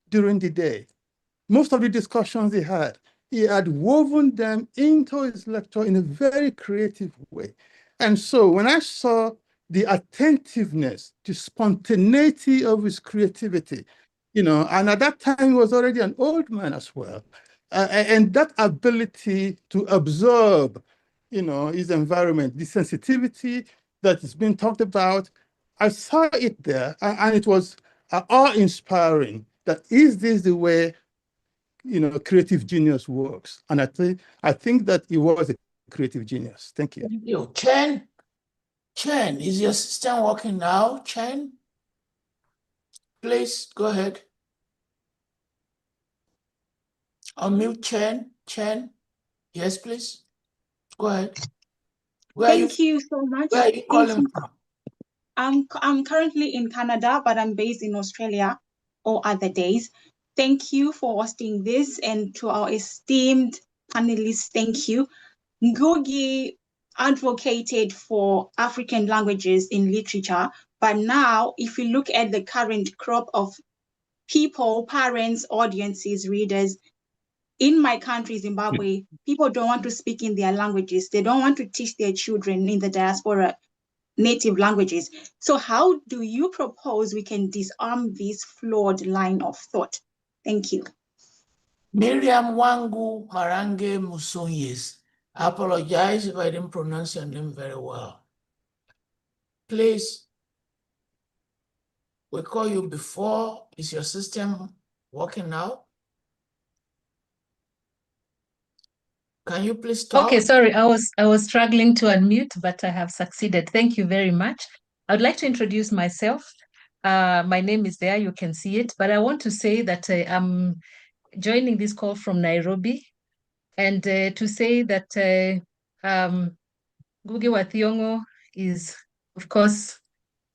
during the day. Most of the discussions he had woven them into his lecture in a very creative way. And so when I saw the attentiveness, the spontaneity of his creativity, and at that time he was already an old man as well, and that ability to absorb his environment, the sensitivity that is being talked about, I saw it there, and it was awe-inspiring. That is this the way, creative genius works? And I think that he was a creative genius. Thank you. Thank you. Ken? Chen, is your system working now, Chen? Please go ahead. Unmute Chen. Chen, yes, please. Go ahead. Thank you so much. Where are you calling from? I'm currently in Canada, but I'm based in Australia all other days. Thank you for hosting this, and to our esteemed panelists, thank you. Ngũgĩ advocated for African languages in literature, but now if you look at the current crop of people, parents, audiences, readers, in my country, Zimbabwe, people don't want to speak in their languages. They don't want to teach their children in the diaspora native languages. So how do you propose we can disarm this flawed line of thought? Thank you. Miriam Wangu Marange Musonyes. I apologize if I didn't pronounce your name very well. Please, we call you before. Is your system working now? Can you please talk? Okay, sorry, I was struggling to unmute, but I have succeeded. Thank you very much. I would like to introduce myself. My name is there, you can see it, but I want to say that I'm joining this call from Nairobi, and to say that Ngũgĩ wa Thiong'o is, of course,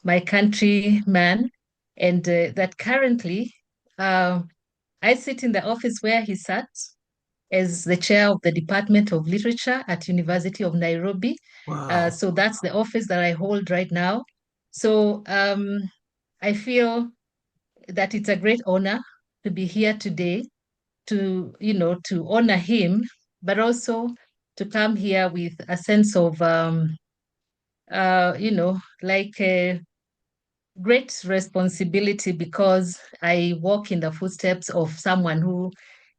my countryman, and that currently I sit in the office where he sat, as the chair of the Department of Literature at University of Nairobi. Wow. So that's the office that I hold right now. So I feel that it's a great honor to be here today to, to honor him, but also to come here with a sense of, great responsibility, because I walk in the footsteps of someone who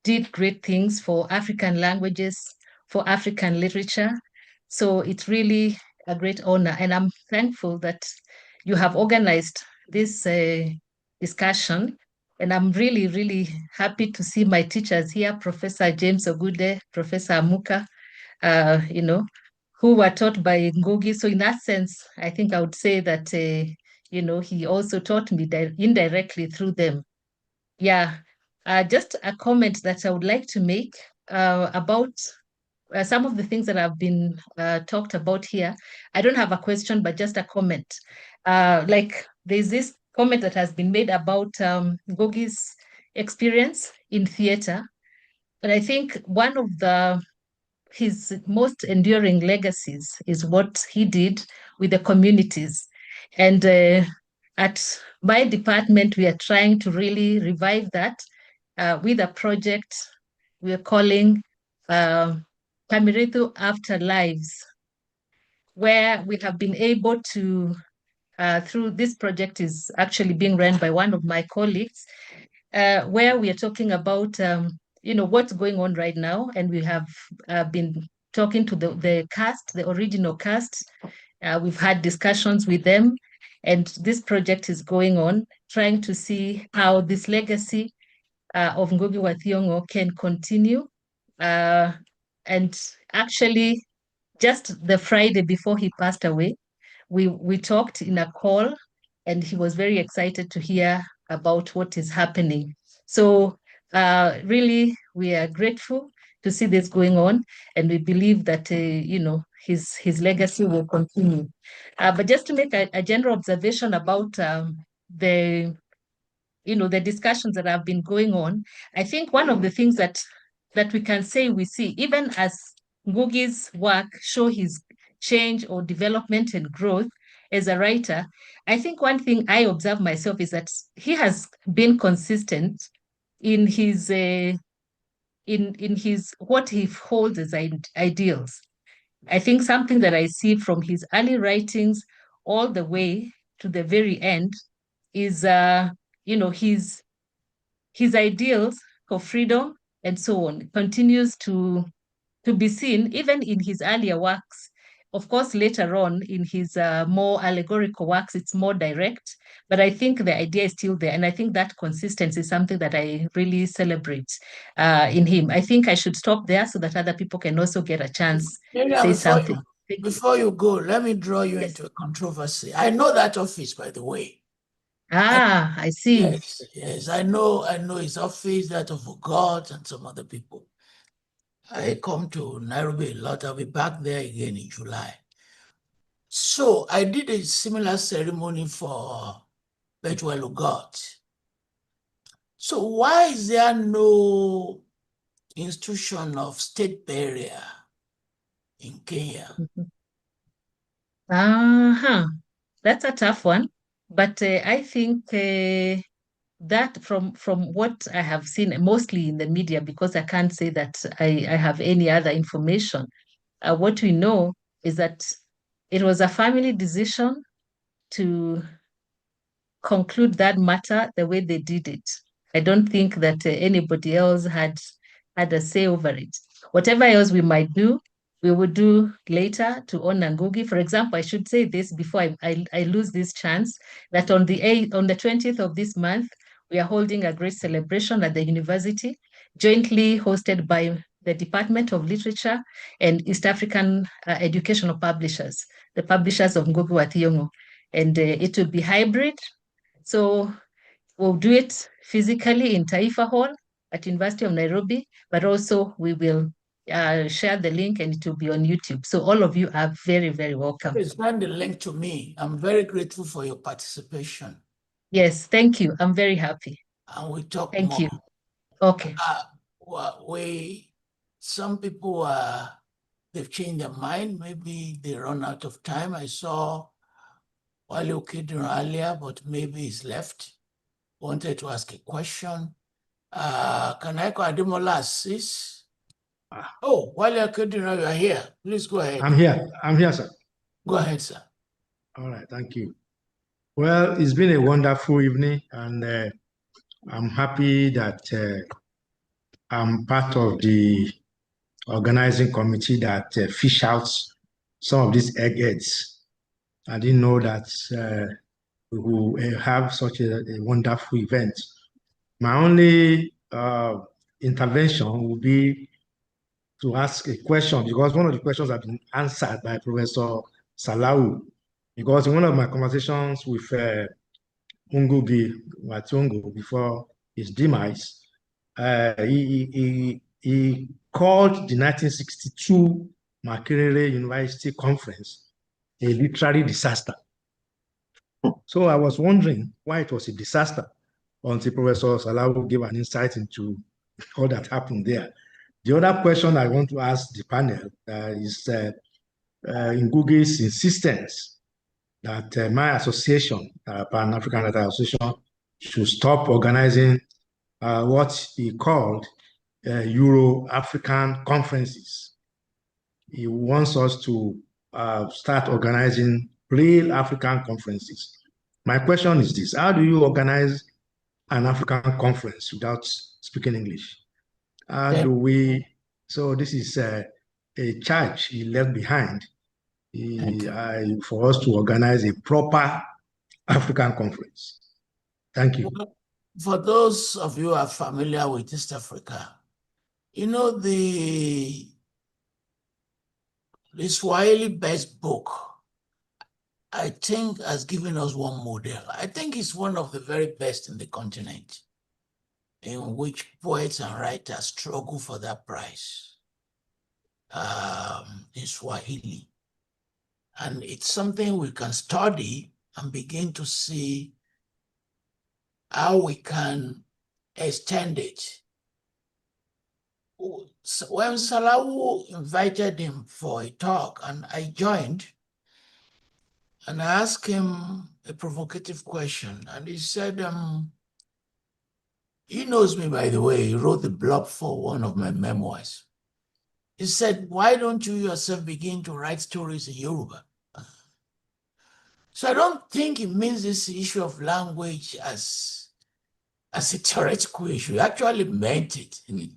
did great things for African languages, for African literature. So it's really a great honor. And I'm thankful that you have organized this discussion. And I'm really, really happy to see my teachers here, Professor James Ogude, Professor Amuka, who were taught by Ngũgĩ. So in that sense, I think I would say that, he also taught me indirectly through them. Yeah, just a comment that I would like to make about some of the things that have been talked about here. I don't have a question, but just a comment. Like there's this comment that has been made about Ngũgĩ's experience in theater. But I think one of his most enduring legacies is what he did with the communities. And at my department, we are trying to really revive that with a project we're calling Kamirethu After Lives, where we have been able to, through this project is actually being run by one of my colleagues, where we are talking about what's going on right now. And we have been talking to the cast, the original cast. We've had discussions with them, and this project is going on, trying to see how this legacy of Ngũgĩ wa Thiong'o can continue. And actually, just the Friday before he passed away, we talked in a call, and he was very excited to hear about what is happening. So really, we are grateful to see this going on, and we believe that his legacy will continue. But just to make a general observation about the discussions that have been going on, I think one of the things that we can say we see, even as Ngũgĩ's work show his change or development and growth as a writer, I think one thing I observe myself is that he has been consistent in his what he holds as ideals. I think something that I see from his early writings all the way to the very end is his ideals for freedom and so on continues to be seen even in his earlier works. Of course, later on in his more allegorical works, it's more direct, but I think the idea is still there. And I think that consistency is something that I really celebrate in him. I think I should stop there so that other people can also get a chance to say something. before you go, let me draw you into a controversy. I know that office, by the way. I see. Yes, I know his office, that of God and some other people. I come to Nairobi a lot. I'll be back there again in July. So I did a similar ceremony for Betuelu God. So why is there no institution of state burial in Kenya? That's a tough one. But I think that from what I have seen, mostly in the media, because I can't say that I have any other information, what we know is that it was a family decision to conclude that matter the way they did it. I don't think that anybody else had a say over it. Whatever else we might do, we will do later to honor Ngũgĩ. For example, I should say this before I lose this chance, that on the 20th of this month, we are holding a great celebration at the university, jointly hosted by the Department of Literature and East African Educational Publishers, the publishers of Ngũgĩ wa Thiong'o. And it will be hybrid. So we'll do it physically in Taifa Hall at University of Nairobi, but also we will share the link and it will be on YouTube. So all of you are very, very welcome. Please send the link to me. I'm very grateful for your participation. Yes, thank you. I'm very happy. And we talk Thank more. you. Okay. Some people they've changed their mind. Maybe they run out of time. I saw Wale Okidino earlier, but maybe he's left. Wanted to ask a question. Can I call Ademola Assis? Oh, Wale Okidino, you are here. Please go ahead. I'm here, sir. Go ahead, sir. All right, thank you. Well, it's been a wonderful evening, and I'm happy that I'm part of the organizing committee that fish out some of these eggheads. I didn't know that we will have such a wonderful event. My only intervention will be to ask a question, because one of the questions have been answered by Professor Salawu. Because in one of my conversations with Ngũgĩ wa Thiong'o before his demise, he called the 1962 Makerere University Conference a literary disaster. So I was wondering why it was a disaster until Professor Salawu gave an insight into all that happened there. The other question I want to ask the panel is Ngũgĩ's insistence that my association, Pan-African Writers Association, should stop organizing what he called Euro-African conferences. He wants us to start organizing real African conferences. My question is this: how do you organize an African conference without speaking English? So this is a charge he left behind for us to organize a proper African conference. Thank you. For those of you who are familiar with East Africa, you know, the Swahili-based book, I think, has given us one model. I think it's one of the very best in the continent, in which poets and writers struggle for that prize in Swahili. And it's something we can study and begin to see how we can extend it. So when Salawu invited him for a talk and I joined, and I asked him a provocative question, and he said, he knows me, by the way. He wrote the blog for one of my memoirs. He said, why don't you yourself begin to write stories in Yoruba? So I don't think he means this issue of language as a theoretical issue. He actually meant it in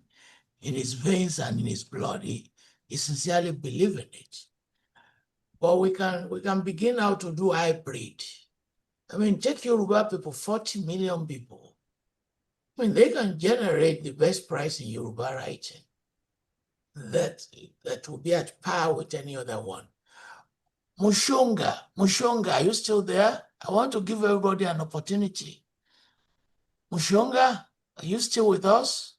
his veins and in his blood. He sincerely believes in it. But we can begin now to do hybrid. I mean, take Yoruba people, 40 million people. I mean, they can generate the best price in Yoruba writing that will be at par with any other one. Mushonga, are you still there? I want to give everybody an opportunity. Mushonga, are you still with us?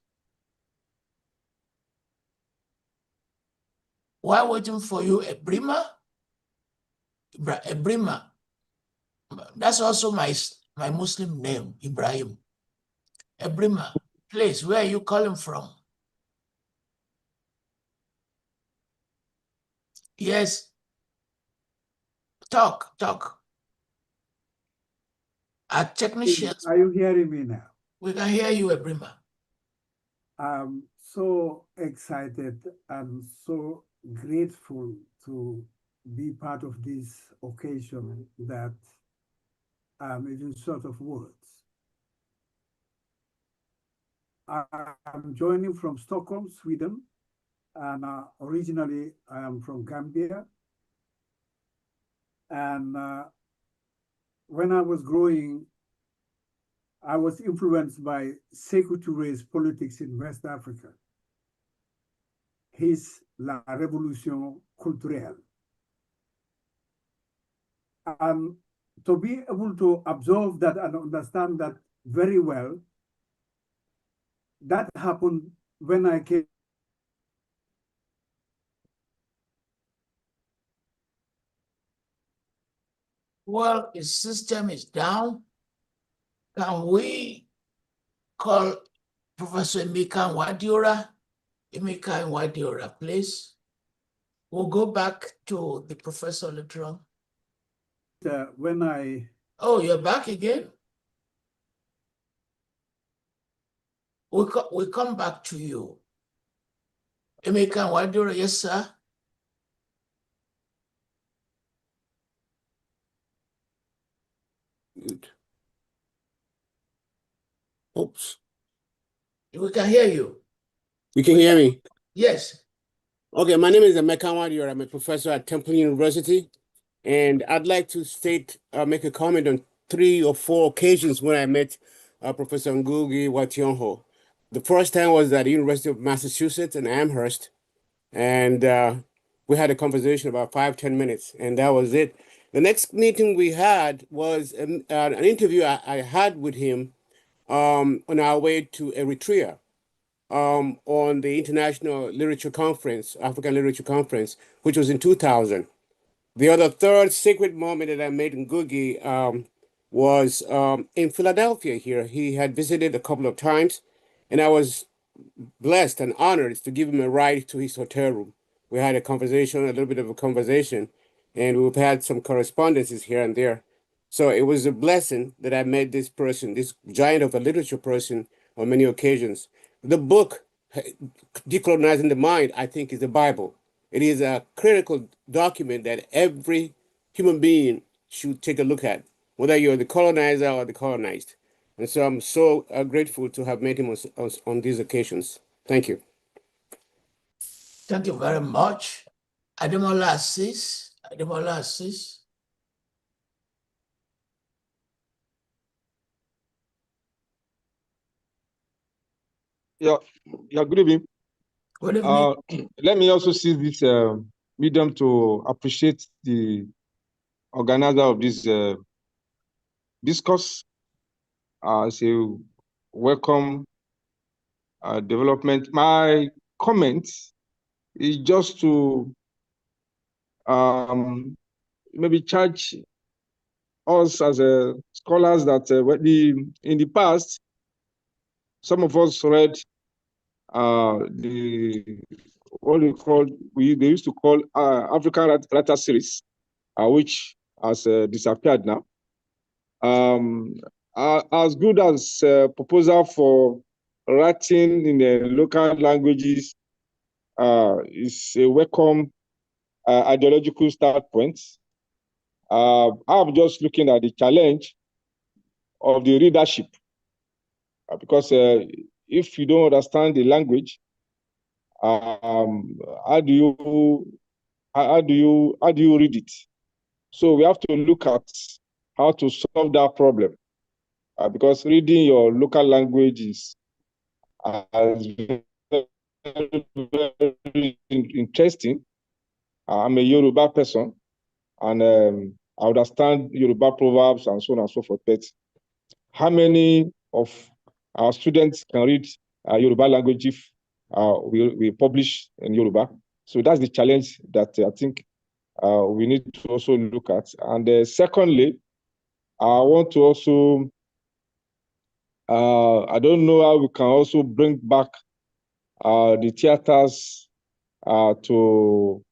While waiting for you, Ebrima? Ebrima. That's also my Muslim name, Ibrahim. Ebrima, please, where are you calling from? Yes. Talk. Our technicians. Are you hearing me now? We can hear you, Ebrima. I'm so excited and so grateful to be part of this occasion that I'm even short of words. I'm joining from Stockholm, Sweden, and originally I am from Gambia. And when I was growing, I was influenced by Sékou Touré's politics in West Africa, his La Révolution culturelle. And to be able to absorb that and understand that very well, that happened when I came. Well, his system is down. Can we call Professor Emeka Nwadiora, please? We'll go back to the professor later on. When I... Oh, you're back again? We'll come back to you. Emeka Nwadiora, yes, sir? Good. Oops. We can hear you. You can hear me? Yes. Okay, my name is Emeka Nwadiora. I'm a professor at Temple University, and I'd like to make a comment on 3 or 4 occasions when I met Professor Ngũgĩ. The first time was at the University of Massachusetts in Amherst, and we had a conversation about 5-10 minutes, and that was it. The next meeting we had was an interview I had with him on our way to Eritrea on the International Literature Conference, African Literature Conference, which was in 2000. The other third sacred moment that I made in Ngũgĩ was in Philadelphia here. He had visited a couple of times, and I was blessed and honored to give him a ride to his hotel room. We had a conversation, a little bit of a conversation, and we've had some correspondences here and there. So it was a blessing that I met this person, this giant of a literature person, on many occasions. The book, Decolonizing the Mind, I think is the Bible. It is a critical document that every human being should take a look at, whether you're the colonizer or the colonized. And so I'm so grateful to have met him on these occasions. Thank you. Thank you very much. Ademola Assis. Yeah, good evening. Good evening. Let me also see this medium to appreciate the organizer of this discourse as a welcome development. My comment is just to maybe charge us as scholars that in the past, some of us read they used to call African Writer Series, which has disappeared now. As good as proposal for writing in the local languages is a welcome ideological start point. I'm just looking at the challenge of the readership, because if you don't understand the language, how do you read it? So we have to look at how to solve that problem, because reading your local language is very, very interesting. I'm a Yoruba person, and I understand Yoruba proverbs and so on and so forth. But how many of our students can read Yoruba language if we publish in Yoruba? So that's the challenge that I think we need to also look at. And secondly, I want to also, I don't know how we can also bring back the theaters to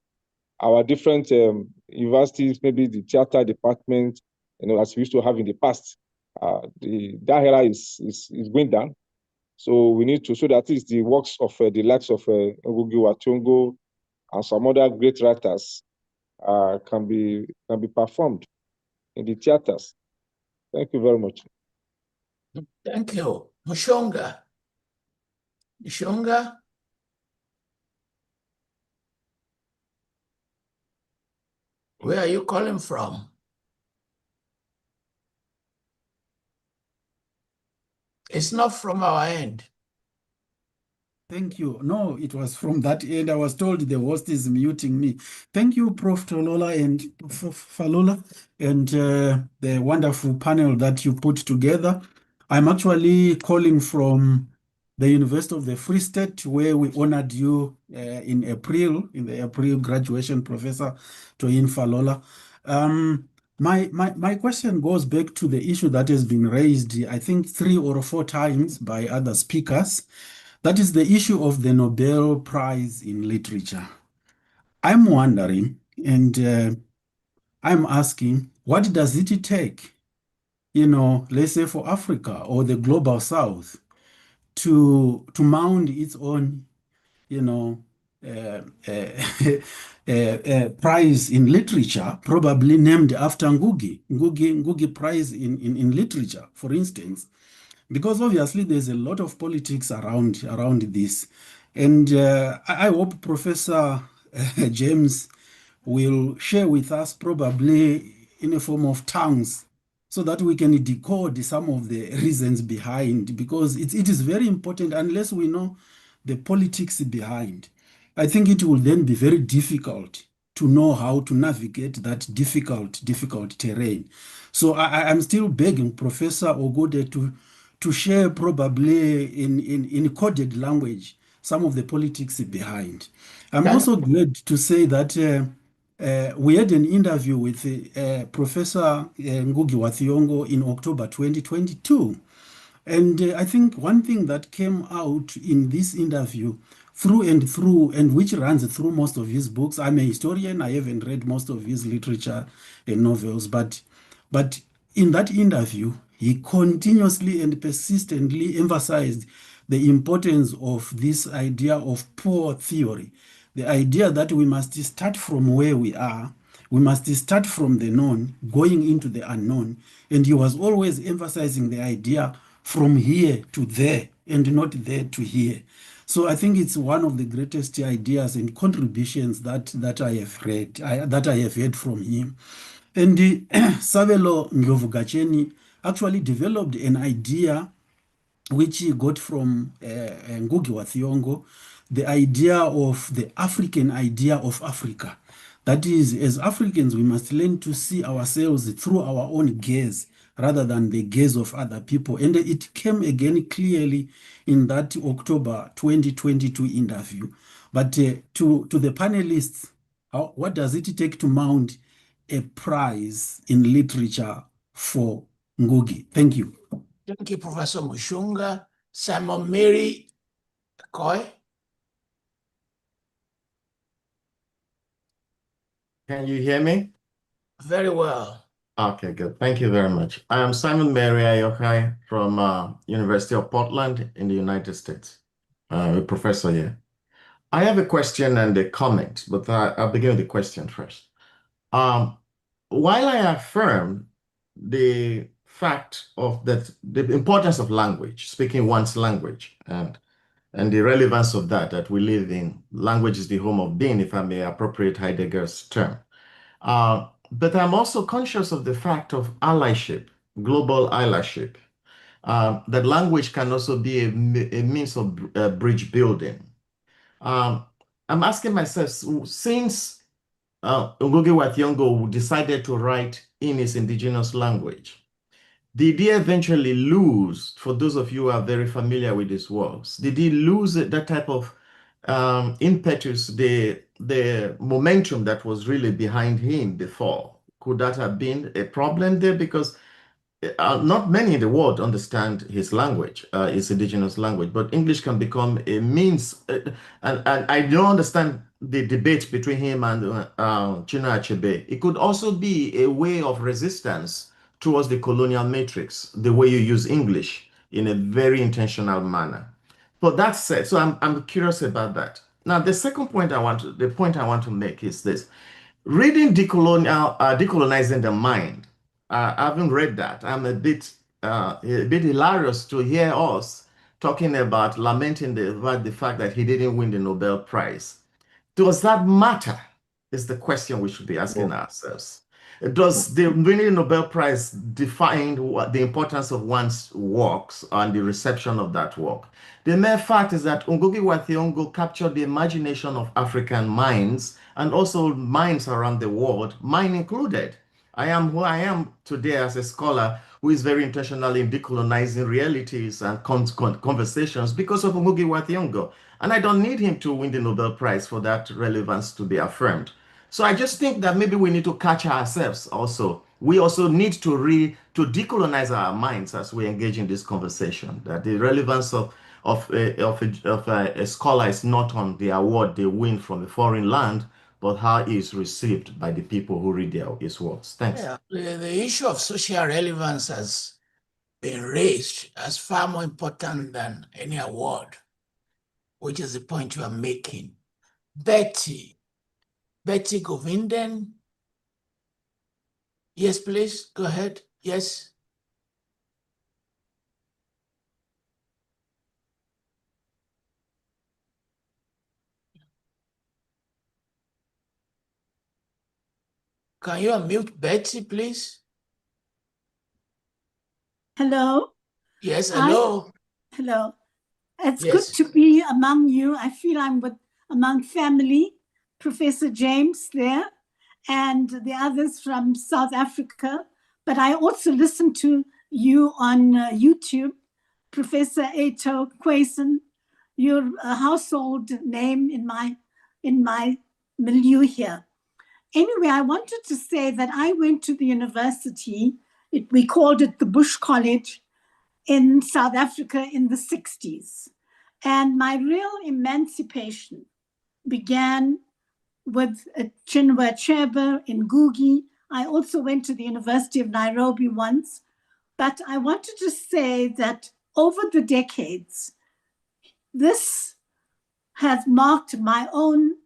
our different universities, maybe the theater department, as we used to have in the past. That era is going down. So we need to, so that at least the works of the likes of Ngũgĩ, Thiong'o, and some other great writers can be performed in the theaters. Thank you very much. Thank you. Mushonga. Mushonga? Where are you calling from? It's not from our end. Thank you. No, it was from that end. I was told the host is muting me. Thank you, Prof. Tolola and Falola, and the wonderful panel that you put together. I'm actually calling from the University of the Free State, where we honored you in the April graduation, Professor Toyin Falola. My question goes back to the issue that has been raised, I think 3 or 4 times by other speakers. That is the issue of the Nobel Prize in Literature. I'm wondering, and I'm asking, what does it take, let's say for Africa or the Global South, to mount its own, prize in literature, probably named after Ngũgĩ Prize in Literature, for instance? Because obviously there's a lot of politics around this. And I hope Professor James will share with us, probably in a form of tongues, so that we can decode some of the reasons behind, because it is very important. Unless we know the politics behind, I think it will then be very difficult to know how to navigate that difficult terrain. So I'm still begging Professor Ogude to share, probably in coded language, some of the politics behind. I'm also glad to say that we had an interview with Professor Ngũgĩ Thiong'o in October 2022. And I think one thing that came out in this interview through, and which runs through most of his books — I'm a historian, I haven't read most of his literature and novels, but in that interview, he continuously and persistently emphasized the importance of this idea of poor theory, the idea that we must start from where we are, we must start from the known, going into the unknown. And he was always emphasizing the idea from here to there and not there to here. So I think it's one of the greatest ideas and contributions that I have read, that I have heard from him. And Savelo Ndlovugacheni actually developed an idea which he got from Ngũgĩ Thiong'o, the idea of the African idea of Africa. That is, as Africans, we must learn to see ourselves through our own gaze rather than the gaze of other people. And it came again clearly in that October 2022 interview. But to the panelists, what does it take to mount a prize in literature for Ngũgĩ? Thank you. Thank you, Professor Mushonga. Simon Mary Coy. Can you hear me? Very well. Okay, good. Thank you very much. I am Simon Mary Ayokai from University of Portland in the United States, a professor here. I have a question and a comment, but I'll begin with the question first. While I affirm the fact of the importance of language, speaking one's language, and the relevance of that we live in, language is the home of being, if I may appropriate Heidegger's term. But I'm also conscious of the fact of allyship, global allyship, that language can also be a means of bridge building. I'm asking myself, since Ngũgĩ wa Thiong'o decided to write in his indigenous language. Did he eventually lose, for those of you who are very familiar with his works, did he lose that type of impetus, the momentum that was really behind him before? Could that have been a problem there? Because not many in the world understand his language, his indigenous language, but English can become a means. And I don't understand the debate between him and Chinua Achebe. It could also be a way of resistance towards the colonial matrix, the way you use English in a very intentional manner. But that said, so I'm curious about that. Now, the point I want to make is this. Reading Decolonizing the Mind, I haven't read that. I'm a bit hilarious to hear us talking about lamenting the fact that he didn't win the Nobel Prize. Does that matter? Is the question we should be asking ourselves. Does the winning Nobel Prize define the importance of one's works and the reception of that work? The mere fact is that Ngũgĩ wa Thiong'o captured the imagination of African minds and also minds around the world, mine included. I am who I am today as a scholar who is very intentional in decolonizing realities and conversations because of Ngũgĩ wa Thiong'o. And I don't need him to win the Nobel Prize for that relevance to be affirmed. So I just think that maybe we need to catch ourselves also. We also need to decolonize our minds as we engage in this conversation, that the relevance of a scholar is not on the award they win from a foreign land, but how he is received by the people who read his works. Thanks. Yeah, the issue of social relevance has been raised as far more important than any award, which is the point you are making. Betty Govinden. Yes, please, go ahead. Yes. Can you unmute Betty, please? Hello. Yes, hello. Hello. It's Yes. good to be among you. I feel I'm among family, Professor James there, and the others from South Africa. But I also listen to you on YouTube, Professor Ato Quayson. You're a household name in my milieu here. Anyway, I wanted to say that I went to the university, we called it the Bush College in South Africa in the 60s. And my real emancipation began with Chinua Achebe in Ngũgĩ. I also went to the University of Nairobi once. But I wanted to say that over the decades, this has marked my own,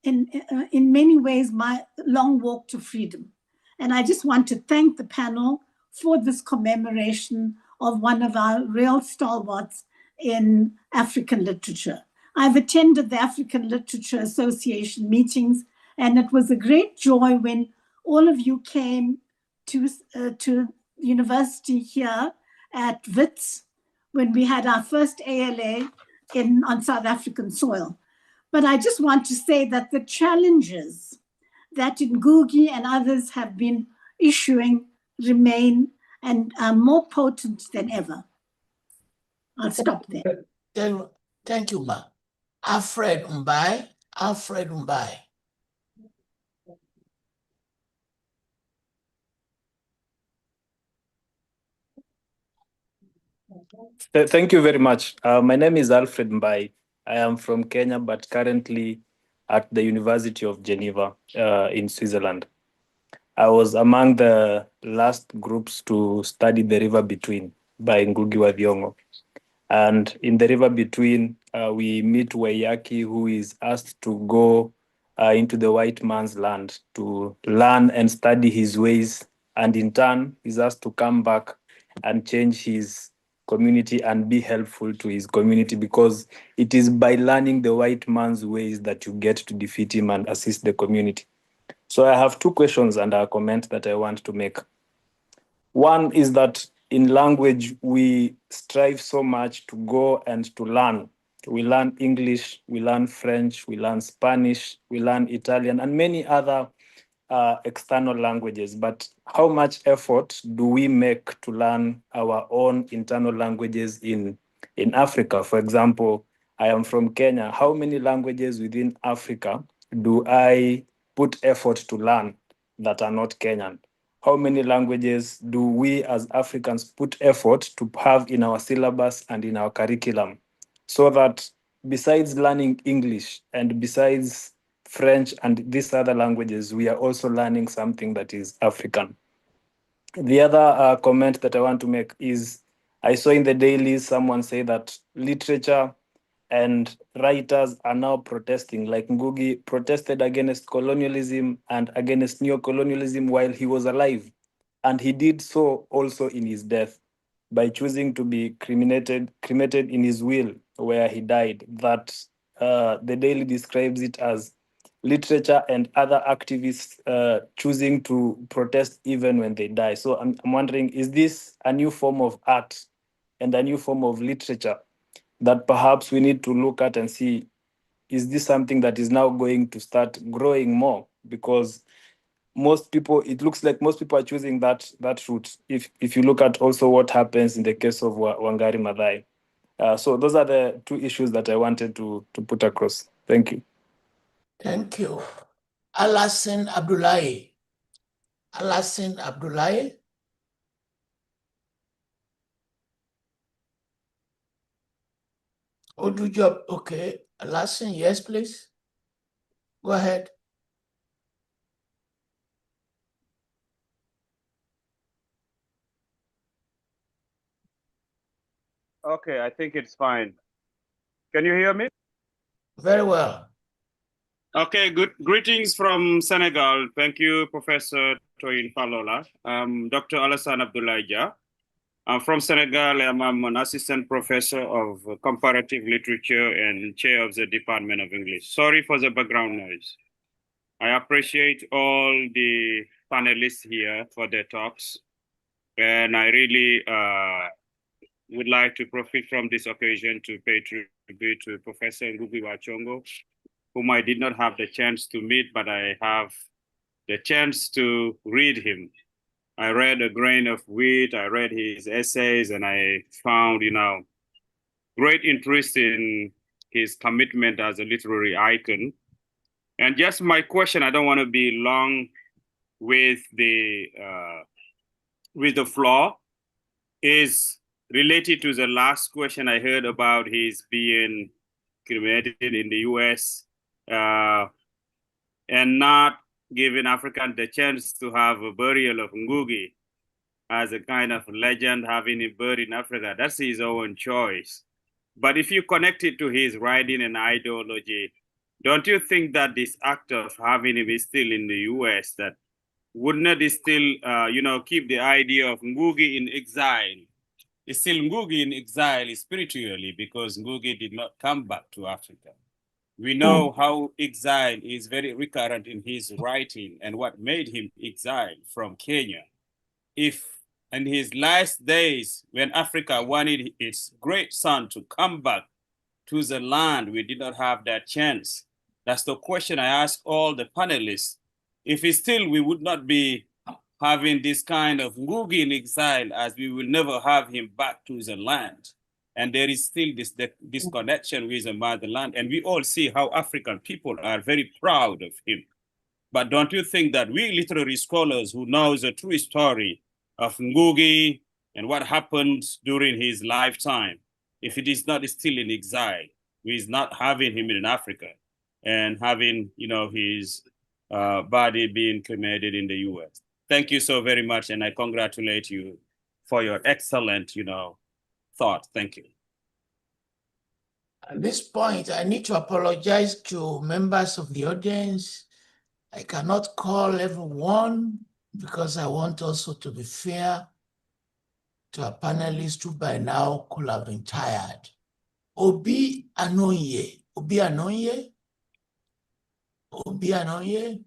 in many ways, my long walk to freedom. And I just want to thank the panel for this commemoration of one of our real stalwarts in African literature. I've attended the African Literature Association meetings, and it was a great joy when all of you came to the university here at WITS when we had our first ALA on South African soil. But I just want to say that the challenges that Ngũgĩ and others have been issuing remain and are more potent than ever. I'll stop there. Thank you, Ma. Alfred Mbai. Thank you very much. My name is Alfred Mbai. I am from Kenya, but currently at the University of Geneva in Switzerland. I was among the last groups to study The River Between by Ngũgĩ wa Thiong'o. And in The River Between, we meet Waiyaki, who is asked to go into the white man's land to learn and study his ways. And in turn, he's asked to come back and change his community and be helpful to his community, because it is by learning the white man's ways that you get to defeat him and assist the community. So I have two questions and a comment that I want to make. One is that in language, we strive so much to go and to learn We learn English, we learn French, we learn Spanish, we learn Italian, and many other external languages. But how much effort do we make to learn our own internal languages in Africa? For example, I am from Kenya. How many languages within Africa do I put effort to learn that are not Kenyan? How many languages do we as Africans put effort to have in our syllabus and in our curriculum? So that besides learning English and besides French and these other languages, we are also learning something that is African. The other comment that I want to make is, I saw in the dailies someone say that literature and writers are now protesting, like Ngũgĩ protested against colonialism and against neo-colonialism while he was alive. And he did so also in his death by choosing to be cremated in his will where he died. That the daily describes it as literature and other activists choosing to protest even when they die. So I'm wondering, is this a new form of art and a new form of literature that perhaps we need to look at and see, is this something that is now going to start growing more? Because most people, it looks like most people are choosing that route. If you look at also what happens in the case of Wangari Maathai. So those are the two issues that I wanted to put across. Thank you. Thank you. Alassane Abdoulaye. Alassane Abdoulaye. Odujob, okay. Alassane, yes, please. Go ahead. Okay, I think it's fine. Can you hear me? Very well. Okay, good. Greetings from Senegal. Thank you, Professor Toyin Falola. Dr. Alassane Abdoulaye. I'm from Senegal. I'm an assistant professor of comparative literature and chair of the Department of English. Sorry for the background noise. I appreciate all the panelists here for their talks. And I really would like to profit from this occasion to pay tribute to Professor Ngũgĩ wa Thiong'o, whom I did not have the chance to meet, but I have the chance to read him. I read A Grain of Wheat, I read his essays, and I found, great interest in his commitment as a literary icon. And just my question, I don't want to be long with the floor, is related to the last question I heard about his being cremated in the US and not giving Africans the chance to have a burial of Ngũgĩ as a kind of legend, having him buried in Africa. That's his own choice. But if you connect it to his writing and ideology, don't you think that this act of having him still in the US, that would not still, keep the idea of Ngũgĩ in exile? It's still Ngũgĩ in exile spiritually, because Ngũgĩ did not come back to Africa. We know how exile is very recurrent in his writing and what made him exile from Kenya. If in his last days, when Africa wanted its great son to come back to the land, we did not have that chance. That's the question I ask all the panelists. If it's still, we would not be having this kind of Ngũgĩ in exile, as we will never have him back to the land. And there is still this connection with the motherland. And we all see how African people are very proud of him. But don't you think that we literary scholars who know the true story of Ngũgĩ and what happened during his lifetime, if it is not still in exile, we is not having him in Africa and having, his body being cremated in the US? Thank you so very much, and I congratulate you for your excellent, thought. Thank you. At this point, I need to apologize to members of the audience. I cannot call everyone because I want also to be fair to our panelists who by now could have been tired. Obi Anoye. Obi Anoye. Obi Anoye.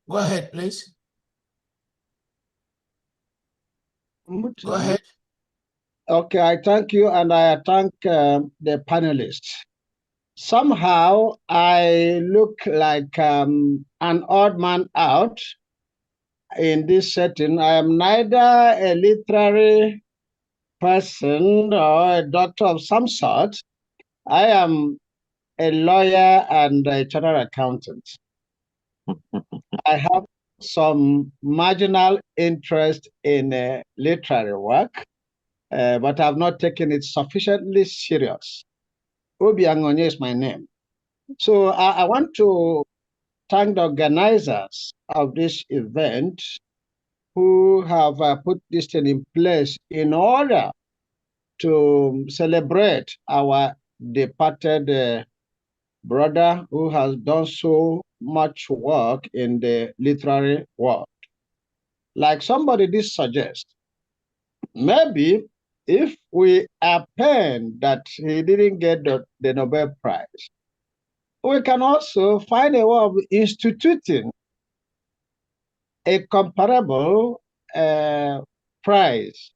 Go ahead, please. Go ahead. Okay, I thank you, and I thank the panelists. Somehow I look like an odd man out in this setting. I am neither a literary person or a doctor of some sort. I am a lawyer and a chartered accountant. I have some marginal interest in literary work, but I've not taken it sufficiently serious. Obi Angonye is my name. So I want to thank the organizers of this event who have put this thing in place in order to celebrate our departed brother who has done so much work in the literary world. Like somebody did suggest, maybe if we append that he didn't get the Nobel Prize, we can also find a way of instituting a comparable prize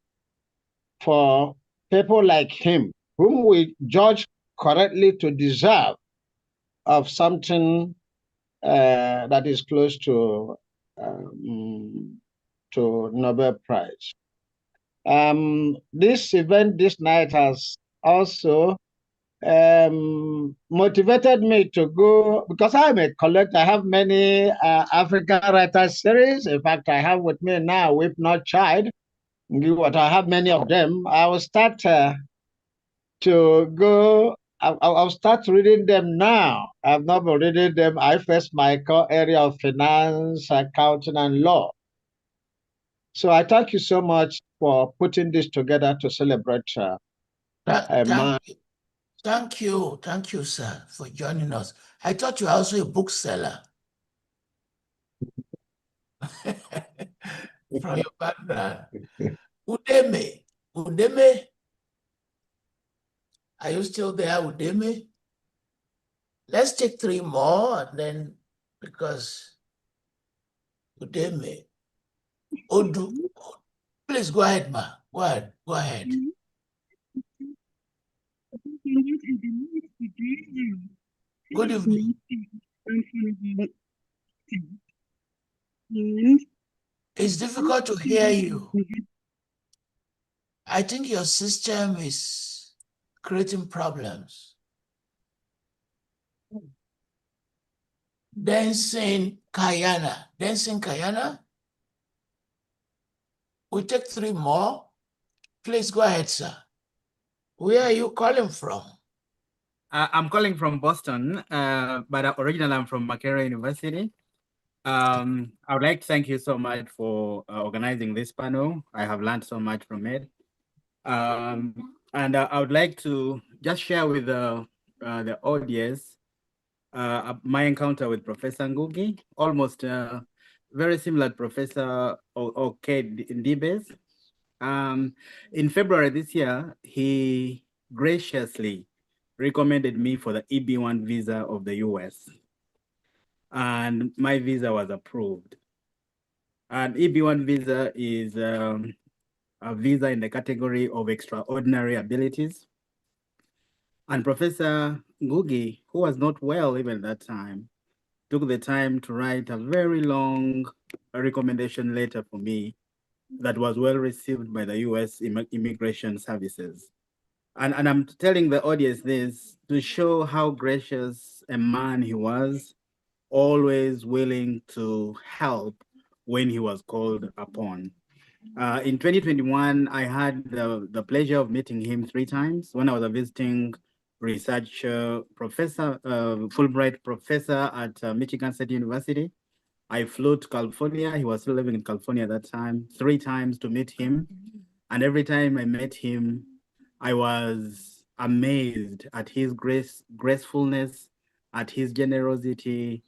for people like him, whom we judge correctly to deserve of something that is close to Nobel Prize. This event this night has also motivated me to go, because I'm a collector. I have many African writers series. In fact, I have with me now Weep Not Child. What I have many of them. I will start to go. I'll start reading them now. I've not been reading them. I face my core area of finance, accounting, and law. So I thank you so much for putting this together to celebrate Thank you, sir, for joining us. I thought you were also a bookseller. From your background. Udeme, are you still there, Udeme? Let's take 3 more, and then, because Udeme, Odu, please go ahead, ma. Go ahead. Good evening. It's difficult to hear you. I think your system is creating problems. Dancing Kayana. We take 3 more. Please go ahead, sir. Where are you calling from? I'm calling from Boston, but originally I'm from Makerere University. I would like to thank you so much for organizing this panel. I have learned so much from it. And I would like to just share with the audience my encounter with Professor Ngũgĩ, almost very similar to Professor Okey Ndibe. In February this year, he graciously recommended me for the EB1 visa of the US. And my visa was approved. And EB1 visa is a visa in the category of extraordinary abilities. And Professor Ngũgĩ, who was not well even at that time, took the time to write a very long recommendation letter for me that was well received by the US Immigration Services. And I'm telling the audience this to show how gracious a man he was, always willing to help when he was called upon. In 2021, I had the pleasure of meeting him 3 times when I was a visiting research professor, Fulbright professor at Michigan State University. I flew to California. He was still living in California at that time, 3 times to meet him. And every time I met him, I was amazed at his gracefulness, at his generosity,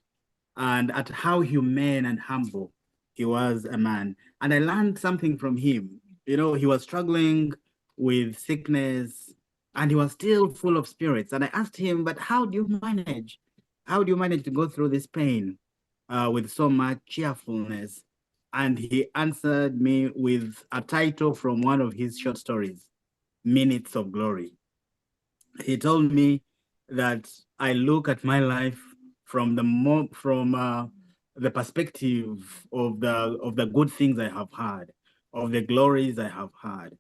and at how humane and humble he was a man. And I learned something from him. You know, he was struggling with sickness and he was still full of spirits. And I asked him, but how do you manage? How do you manage to go through this pain with so much cheerfulness? and he answered me with a title from one of his short stories, Minutes of Glory. He told me that I look at my life from the perspective of the good things I have had, of the glories I have had.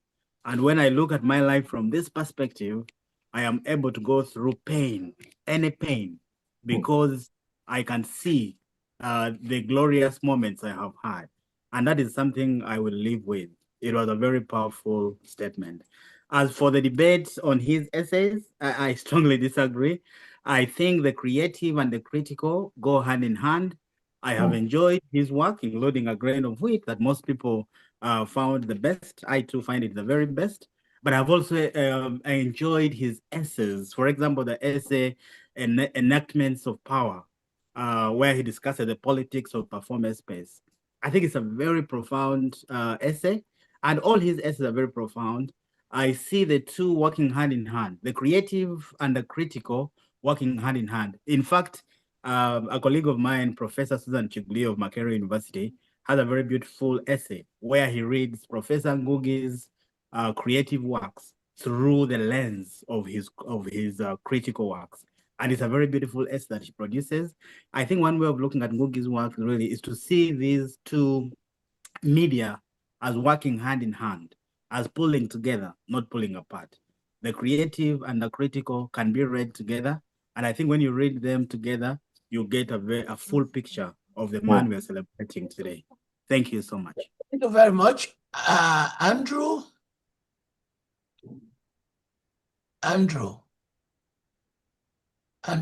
And when I look at my life from this perspective, I am able to go through pain, any pain, because I can see the glorious moments I have had. And that is something I will live with. It was a very powerful statement. As for the debate on his essays, I strongly disagree. I think the creative and the critical go hand in hand. I have enjoyed his work, including A Grain of Wheat, that most people found the best. I too find it the very best. But I've also enjoyed his essays. For example, the essay Enactments of Power, where he discussed the politics of performance space. I think it's a very profound essay, and all his essays are very profound. I see the two working hand in hand, the creative and the critical working hand in hand. In fact, a colleague of mine, Professor Susan Chigli of Makerere University, has a very beautiful essay where he reads Professor Ngũgĩ's creative works through the lens of his critical works. And it's a very beautiful essay that he produces. I think one way of looking at Ngũgĩ's work really is to see these two media as working hand in hand, as pulling together, not pulling apart. The creative and the critical can be read together. And I think when you read them together, you get a full picture of the man we are celebrating today. Thank you so much. Thank you very much. Andrew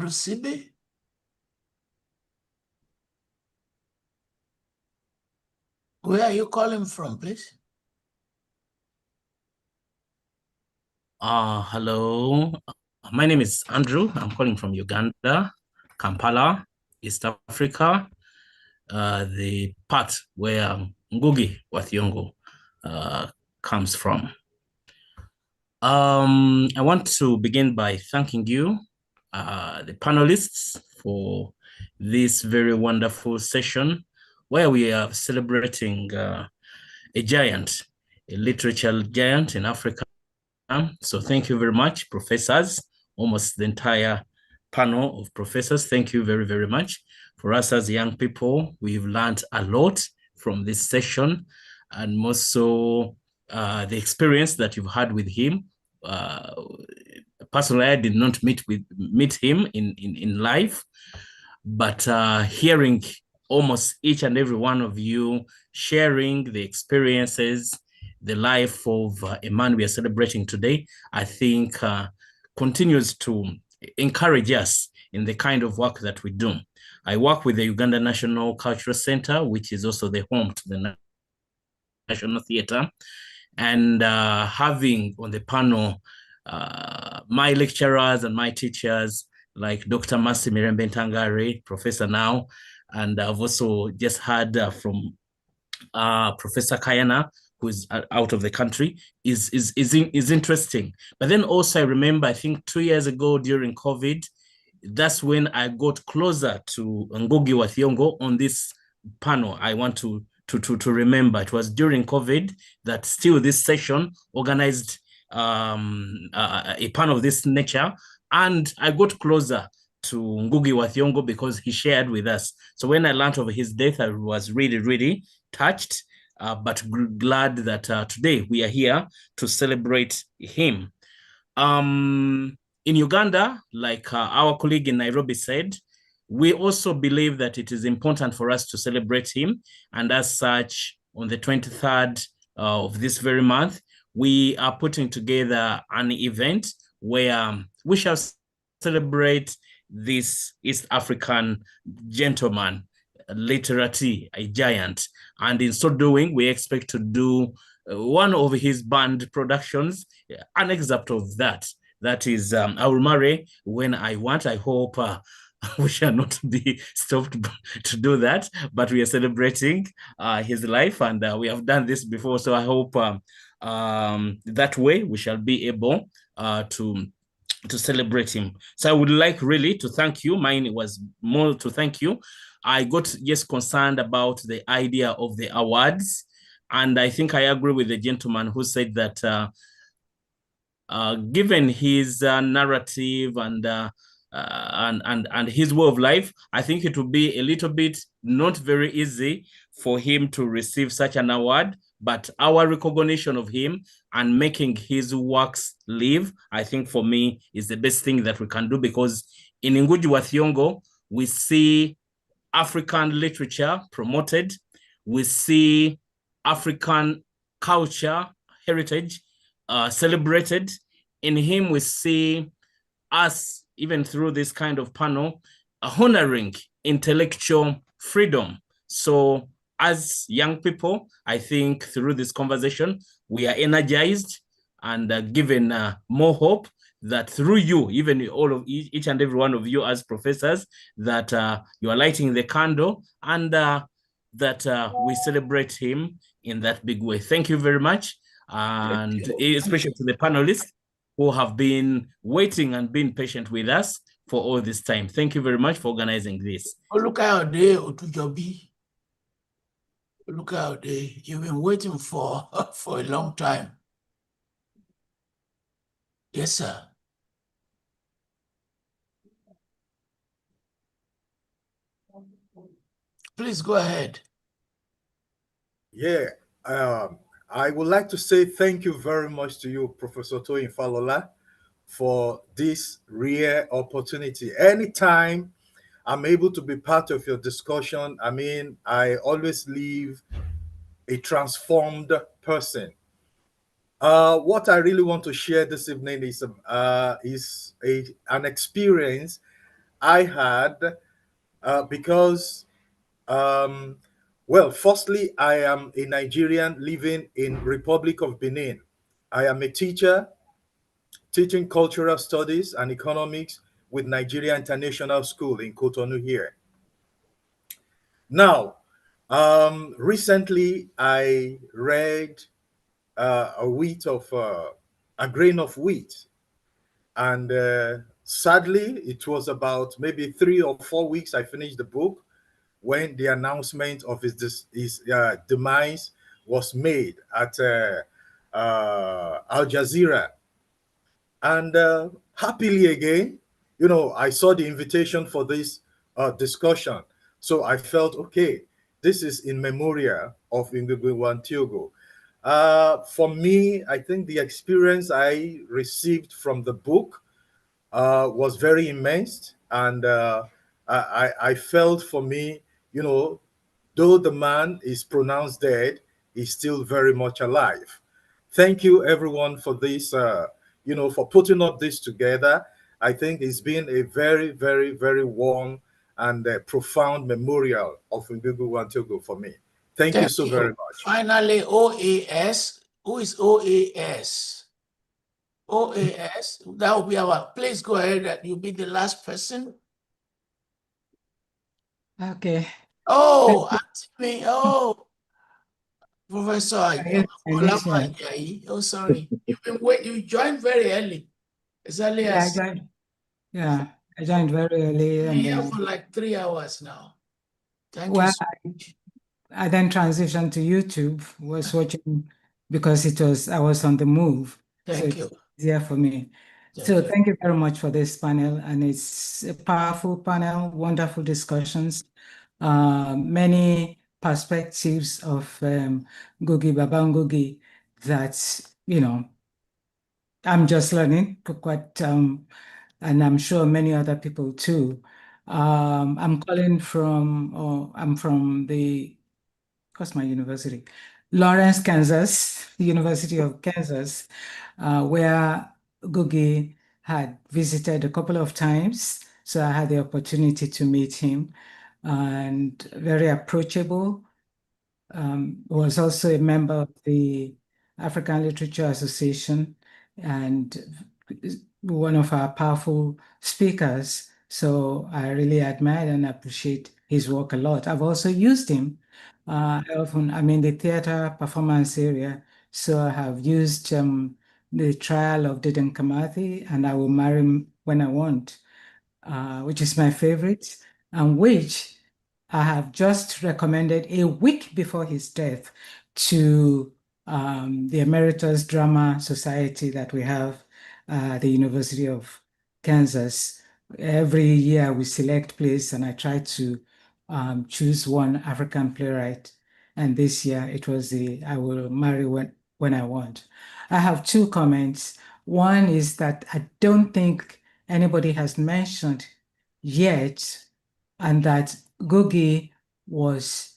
Sibe. Where are you calling from, please? Hello, my name is Andrew. I'm calling from Uganda, Kampala, East Africa, the part where Ngũgĩ wa Thiong'o comes from. I want to begin by thanking you, the panelists, for this very wonderful session where we are celebrating a giant, a literature giant in Africa. So thank you very much, professors, almost the entire panel of professors. Thank you very, very much. For us as young people, we've learned a lot from this session, and more so the experience that you've had with him. Personally, I did not meet him in life, but hearing almost each and every one of you sharing the experiences, the life of a man we are celebrating today, I think continues to encourage us in the kind of work that we do. I work with the Uganda National Cultural Center, which is also the home to the National Theatre. And having on the panel my lecturers and my teachers like Dr. Mirembe Ntangaare, professor now, and I've also just heard from Professor Kayana, who is out of the country, is interesting. But then also I remember, I think 2 years ago during COVID, that's when I got closer to Ngũgĩ wa Thiong'o on this panel. I want to remember it was during COVID that still this session organized a panel of this nature, and I got closer to Ngũgĩ wa Thiong'o because he shared with us. So when I learned of his death, I was really, really touched, but glad that today we are here to celebrate him. In Uganda, like our colleague in Nairobi said, we also believe that it is important for us to celebrate him. And as such, on the 23rd of this very month, we are putting together an event where we shall celebrate this East African gentleman, literati, a giant. And in so doing, we expect to do one of his band productions, an excerpt of that. That is, I will marry when I want. I hope we shall not be stopped to do that, but we are celebrating his life, and we have done this before. So I hope that way we shall be able to celebrate him. So I would like really to thank you. Mine was more to thank you I got just concerned about the idea of the awards. And I think I agree with the gentleman who said that given his narrative and his way of life, I think it would be a little bit not very easy for him to receive such an award. But our recognition of him and making his works live, I think for me is the best thing that we can do, because in Ngũgĩ wa Thiong'o, we see African literature promoted. We see African culture, heritage celebrated. In him, we see us, even through this kind of panel, honoring intellectual freedom. So as young people, I think through this conversation, we are energized and given more hope that through you, even all of each and every one of you as professors, that you are lighting the candle and that we celebrate him in that big way. Thank you very much. And especially to the panelists who have been waiting and been patient with us for all this time. Thank you very much for organizing this. Oh, look out there, Otujobi. Look out there. You've been waiting for a long time. Yes, sir. Please go ahead. Yeah, I would like to say thank you very much to you, Professor Toyin Falola, for this rare opportunity. Anytime I'm able to be part of your discussion, I mean, I always leave a transformed person. What I really want to share this evening is an experience I had because well, firstly, I am a Nigerian living in Republic of Benin. I am a teacher teaching cultural studies and economics with Nigeria International School in Cotonou here. Now, recently I read a grain of wheat, and sadly, it was about maybe 3 or 4 weeks I finished the book when the announcement of his demise was made at Al Jazeera. And happily again, you know, I saw the invitation for this discussion. So I felt, okay, this is in memoriam of Ngũgĩ wa Thiong'o. For me, I think the experience I received from the book was very immense. And I felt, for me, you know, though the man is pronounced dead, he's still very much alive. Thank you, everyone, for this, you know, for putting up this together. I think it's been a very, very, very warm and profound memorial of Ngũgĩ wa Thiong'o for me. Thank you so very much. Finally, OAS. Who is OAS? OAS, that will be our, please go ahead. You'll be the last person. Okay. Oh, oh, Professor. Oh, sorry. You joined very early. As early as I joined very early. And here for like 3 hours now. Thank well, you so much. I then transitioned to YouTube, was watching because I was on the move. Thank you. It's easier for me. Thank you very much for this panel. And it's a powerful panel, wonderful discussions, many perspectives of Ngũgĩ, Baba Ngũgĩ that, you know, I'm just learning quite, and I'm sure many other people too. I'm calling from, I'm from what's my university? Lawrence, Kansas, the University of Kansas, where Ngũgĩ had visited a couple of times. So I had the opportunity to meet him, and very approachable. Was also a member of the African Literature Association and one of our powerful speakers. So I really admire and appreciate his work a lot. I've also used him I'm in the theater performance area. So I have used the trial of Dedan Kamathi and I Will Marry When I Want, which is my favorite, and which I have just recommended a week before his death to the Emeritus Drama Society that we have at the University of Kansas. Every year we select plays, and I try to choose one African playwright. And this year it was the I Will Marry When I Want. I have two comments. One is that I don't think anybody has mentioned yet, and that Ngũgĩ was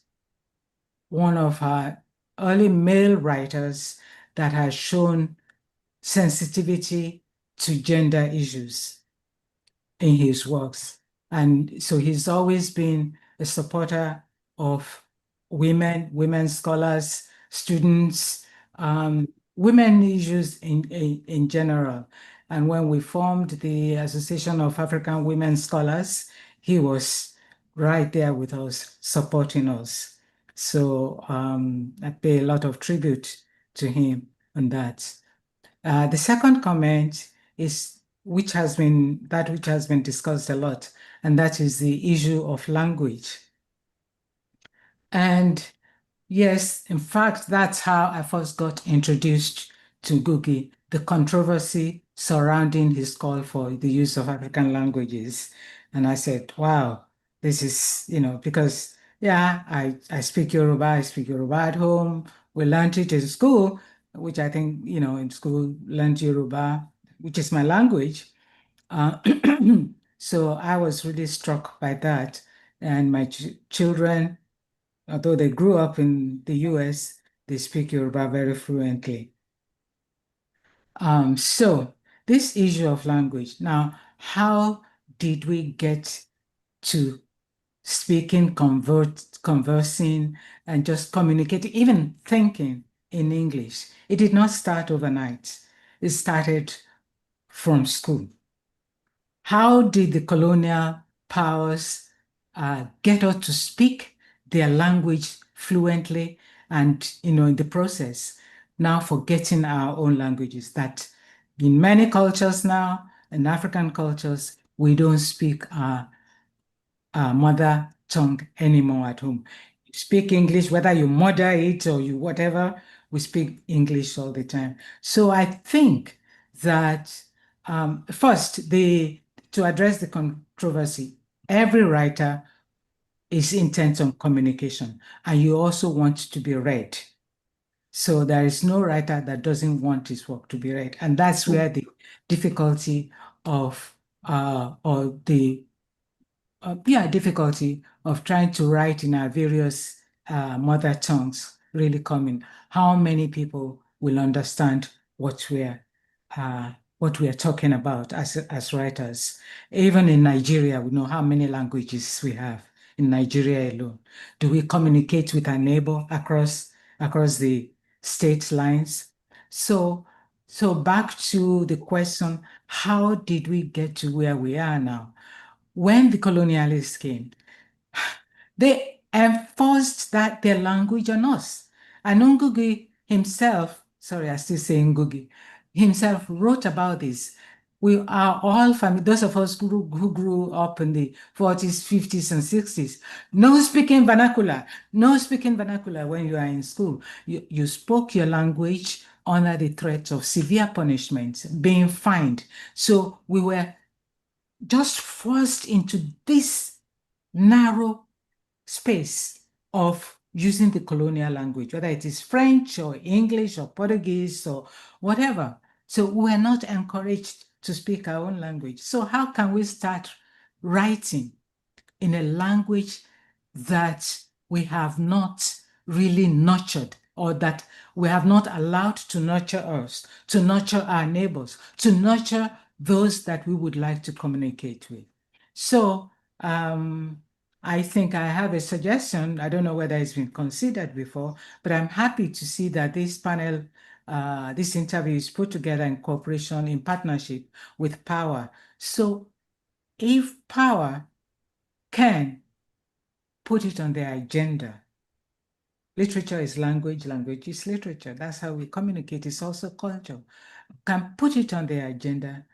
one of our early male writers that has shown sensitivity to gender issues in his works. And so he's always been a supporter of women scholars, students, women issues in general. And when we formed the Association of African Women Scholars, he was right there with us, supporting us. So I pay a lot of tribute to him on that. The second comment is which has been discussed a lot, and that is the issue of language. And yes, in fact, that's how I first got introduced to Ngũgĩ, the controversy surrounding his call for the use of African languages. And I said, wow, this is, because, yeah, I speak Yoruba at home. We learned it in school, which I think, in school, learned Yoruba, which is my language. So I was really struck by that. And my children, although they grew up in the US, they speak Yoruba very fluently. So this issue of language, now, how did we get to speaking, conversing, and just communicating, even thinking in English? It did not start overnight. It started from school. How did the colonial powers get us to speak their language fluently, and in the process now forgetting our own languages? That in many cultures now, in African cultures, we don't speak our mother tongue anymore at home. You speak English, whether you mother it or you whatever, we speak English all the time. So I think that first, to address the controversy, every writer is intent on communication, and you also want to be read. So there is no writer that doesn't want his work to be read. And that's where the difficulty of, difficulty of trying to write in our various mother tongues really come in. How many people will understand what we're talking about as writers? Even in Nigeria, we know how many languages we have in Nigeria alone. Do we communicate with our neighbor across the state lines? So back to the question, how did we get to where we are now? When the colonialists came, they enforced their language on us. And Ngũgĩ himself, sorry, I still say Ngũgĩ, himself wrote about this. We are all familiar, those of us who grew up in the 40s, 50s, and 60s. No speaking vernacular when you are in school. You spoke your language under the threat of severe punishment, being fined. So we were just forced into this narrow space of using the colonial language, whether it is French or English or Portuguese or whatever. So we're not encouraged to speak our own language. So how can we start writing in a language that we have not really nurtured, or that we have not allowed to nurture us, to nurture our neighbors, to nurture those that we would like to communicate with? So I think I have a suggestion. I don't know whether it's been considered before, but I'm happy to see that this panel, this interview is put together in cooperation, in partnership with PAWA. So if PAWA can put it on their agenda, literature is language, language is literature. That's how we communicate. It's also culture. Can put it on their agenda.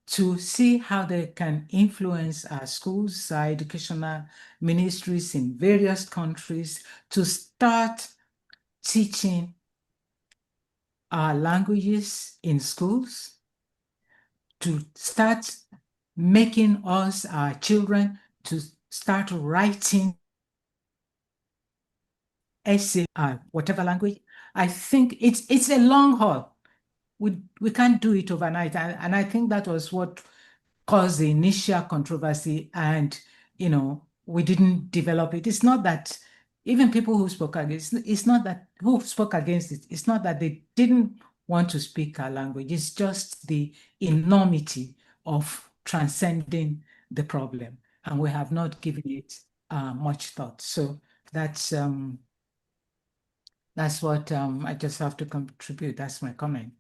to see how they can influence our schools, our educational ministries in various countries to start teaching our languages in schools, to start making us, our children, to start writing essay, whatever language. I think it's a long haul. We can't do it overnight. And I think that was what caused the initial controversy, and we didn't develop it. It's not that even people who spoke against it's not that they didn't want to speak our language. It's just the enormity of transcending the problem, and we have not given it much thought. So that's what I just have to contribute. That's my comment.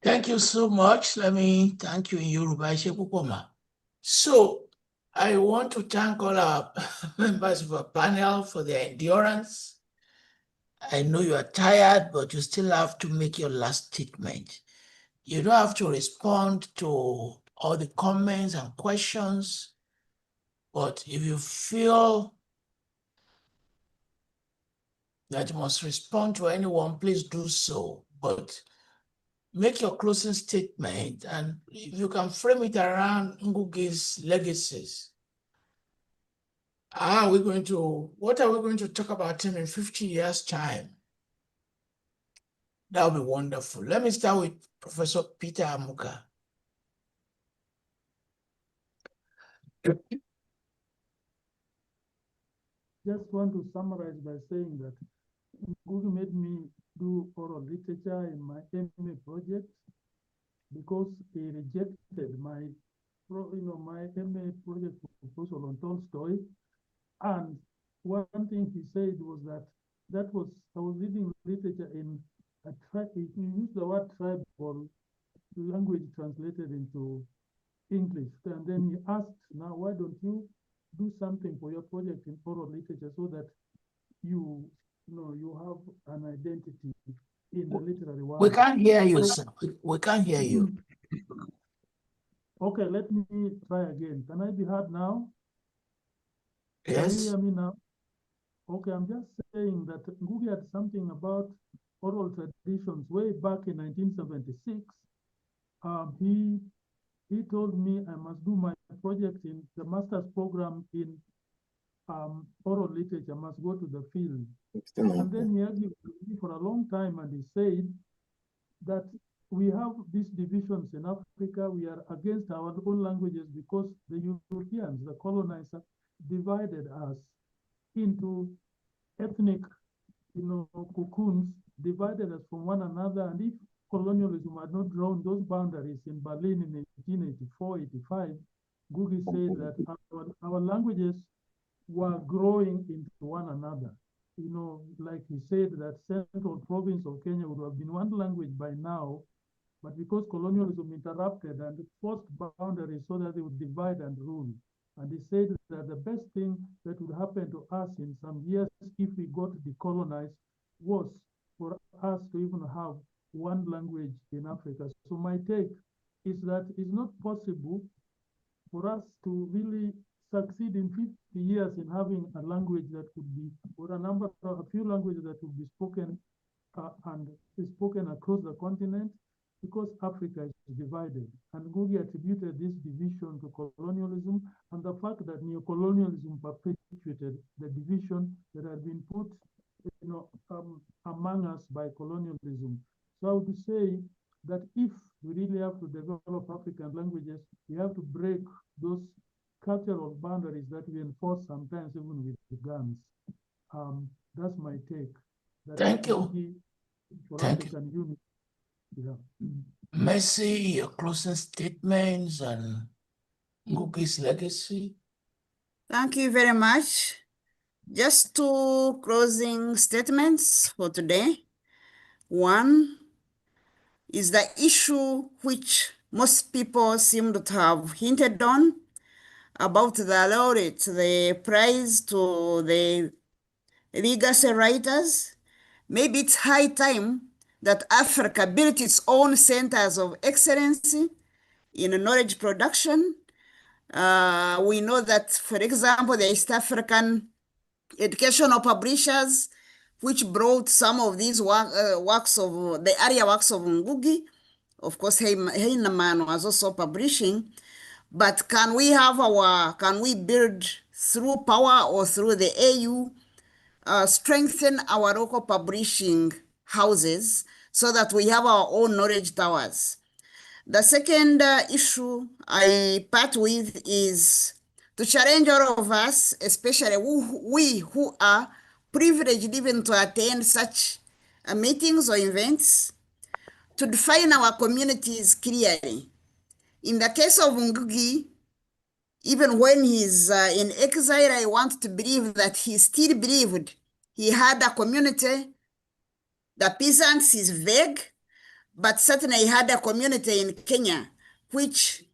Thank you so much. Let me thank you in Yoruba. So I want to thank all our members of our panel for their endurance. I know you are tired, but you still have to make your last statement. You don't have to respond to all the comments and questions, but if you feel that you must respond to anyone, please do so. But make your closing statement, and if you can frame it around Ngũgĩ's legacies. What are we going to talk about him in 50 years' time? That would be wonderful. Let me start with Professor Peter Amuka. Just want to summarize by saying that Ngũgĩ made me do oral literature in my MA project because he rejected my MA project proposal on Tolstoy. And one thing he said was I was reading literature in he used the word tribal language translated into English. And then he asked, now why don't you do something for your project in oral literature so that you have an identity in the literary world. We can't hear you, sir. We can't hear you. Okay, let me try again. Can I be heard now? Yes. Can you hear me now? Okay, I'm just saying that Ngũgĩ had something about oral traditions way back in 1976. He told me I must do my project in the master's program in oral literature, I must go to the field. And then he argued with me for a long time, and he said that we have these divisions in Africa. We are against our own languages because the Europeans, the colonizer, divided us into ethnic, cocoons, divided us from one another. And if colonialism had not drawn those boundaries in Berlin in 1884, 85, Ngũgĩ said that our languages were growing into one another. Like he said that central province of Kenya would have been one language by now, but because colonialism interrupted and forced boundaries so that they would divide and rule. And he said that the best thing that would happen to us in some years if we got decolonized was for us to even have one language in Africa. So my take is that it's not possible for us to really succeed in 50 years in having a language that could be, or a few languages that would be spoken and is spoken across the continent, because Africa is divided. And Ngũgĩ attributed this division to colonialism and the fact that neocolonialism perpetuated the division that had been put among us by colonialism. So I would say that if we really have to develop African languages, we have to break those cultural boundaries that we enforce sometimes even with the guns. That's my take. Thank you. Thank you. Yeah. Mercy, your closing statements and Ngũgĩ's legacy. Thank you very much. Just two closing statements for today. One is the issue which most people seem to have hinted on about the laureate, the prize to the legacy writers. Maybe it's high time that Africa built its own centers of excellency in knowledge production. We know that, for example, the East African educational publishers, which brought some of these works of the area works of Ngũgĩ. Of course, Heinemann was also publishing. But can we build through PAWA or through the AU, strengthen our local publishing houses so that we have our own knowledge towers? The second issue I part with is to challenge all of us, especially we who are privileged even to attend such meetings or events, to define our communities clearly. In the case of Ngũgĩ, even when he's in exile, I want to believe that he still believed he had a community. The peasants is vague, but certainly he had a community in Kenya, which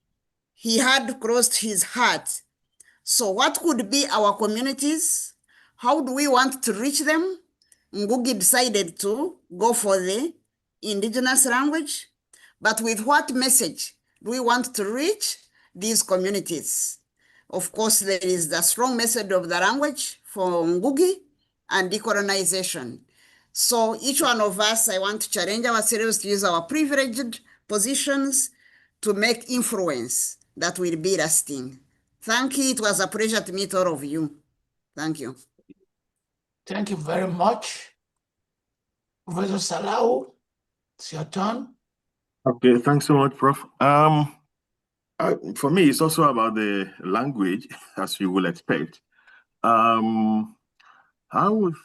he had crossed his heart. So what could be our communities? How do we want to reach them? Ngũgĩ decided to go for the indigenous language, but with what message do we want to reach these communities? Of course, there is the strong message of the language for Ngũgĩ and decolonization. So each one of us, I want to challenge ourselves to use our privileged positions to make influence that will be lasting. Thank you. It was a pleasure to meet all of you. Thank you. Thank you very much. Professor Salawu, it's your turn. Okay, thanks so much, Prof. For me, it's also about the language, as you will expect. I would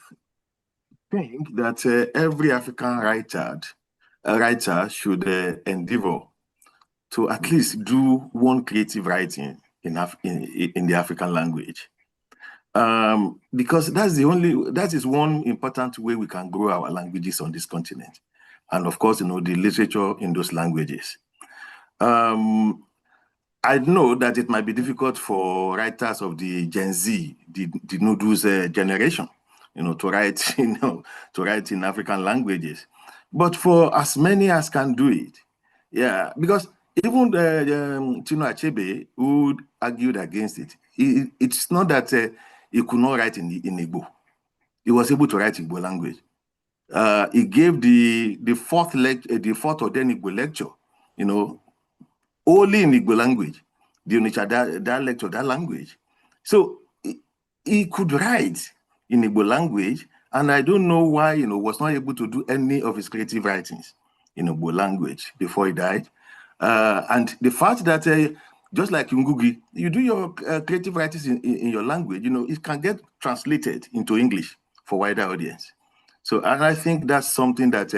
think that every African writer should endeavor to at least do one creative writing in the African language. Because that is one important way we can grow our languages on this continent. And of course, the literature in those languages. I know that it might be difficult for writers of the Gen Z, the noodles generation, to write in African languages. But for as many as can do it, yeah, because even Chinua Achebe, who argued against it, it's not that he could not write in Igbo. He was able to write Igbo language. He gave the fourth or then Igbo lecture, only in Igbo language, the Onitsha dialect of that language. So he could write in Igbo language, and I don't know why, was not able to do any of his creative writings in Igbo language before he died. And the fact that, just like Ngũgĩ, you do your creative writings in your language, it can get translated into English for wider audience. So, and I think that's something that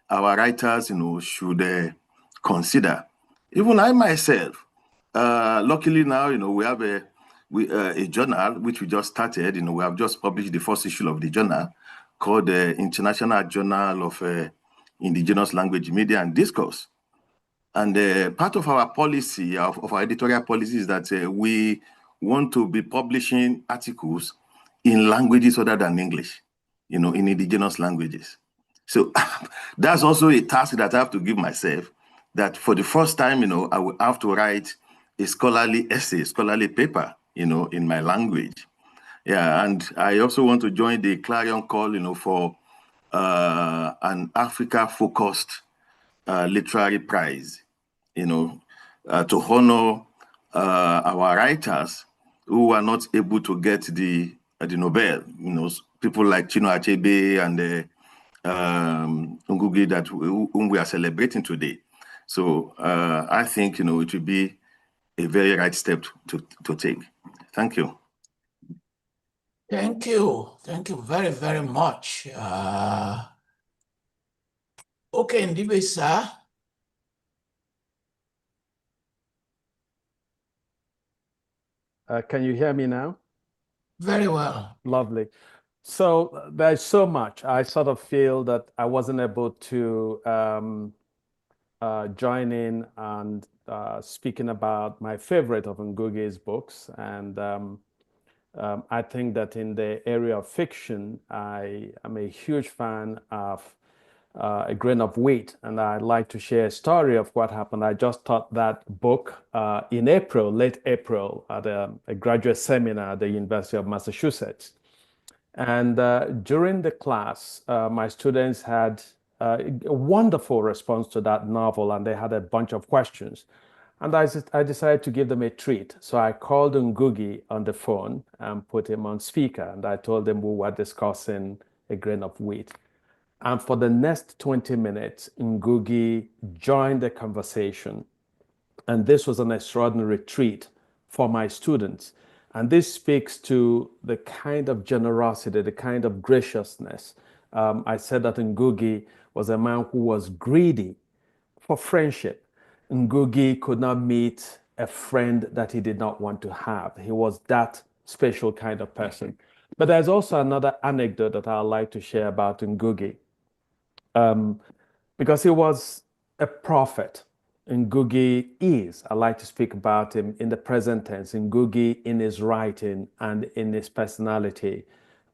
our writers, should consider. Even I myself, luckily now, we have a journal which we just started. We have just published the first issue of the journal called the International Journal of Indigenous Language, Media and Discourse. And part of our policy, of our editorial policy, is that we want to be publishing articles in languages other than English, in indigenous languages. So that's also a task that I have to give myself, that for the first time, I will have to write a scholarly essay, scholarly paper, in my language. Yeah, and I also want to join the clarion call, for an Africa-focused literary prize, to honor our writers who are not able to get the Nobel, people like Chinua Achebe and Ngũgĩ whom we are celebrating today. So I think, it would be a very right step to take. Thank you. Thank you. Thank you very, very much. Okey Ndibe, sir. Can you hear me now? Very well. Lovely. So there's so much. I sort of feel that I wasn't able to join in and speaking about my favorite of Ngũgĩ's books. And I think that in the area of fiction, I am a huge fan of a grain of wheat. And I'd like to share a story of what happened. I just taught that book in April, late April, at a graduate seminar at the University of Massachusetts. And during the class, my students had a wonderful response to that novel, and they had a bunch of questions. And I decided to give them a treat. So I called Ngũgĩ on the phone and put him on speaker. And I told them we were discussing A Grain of Wheat. And for the next 20 minutes, Ngũgĩ joined the conversation. And this was an extraordinary treat for my students. And this speaks to the kind of generosity, the kind of graciousness. I said that Ngũgĩ was a man who was greedy for friendship. Ngũgĩ could not meet a friend that he did not want to have. He was that special kind of person. But there's also another anecdote that I'd like to share about Ngũgĩ. Because he was a prophet. Ngũgĩ is, I like to speak about him in the present tense. Ngũgĩ, in his writing and in his personality,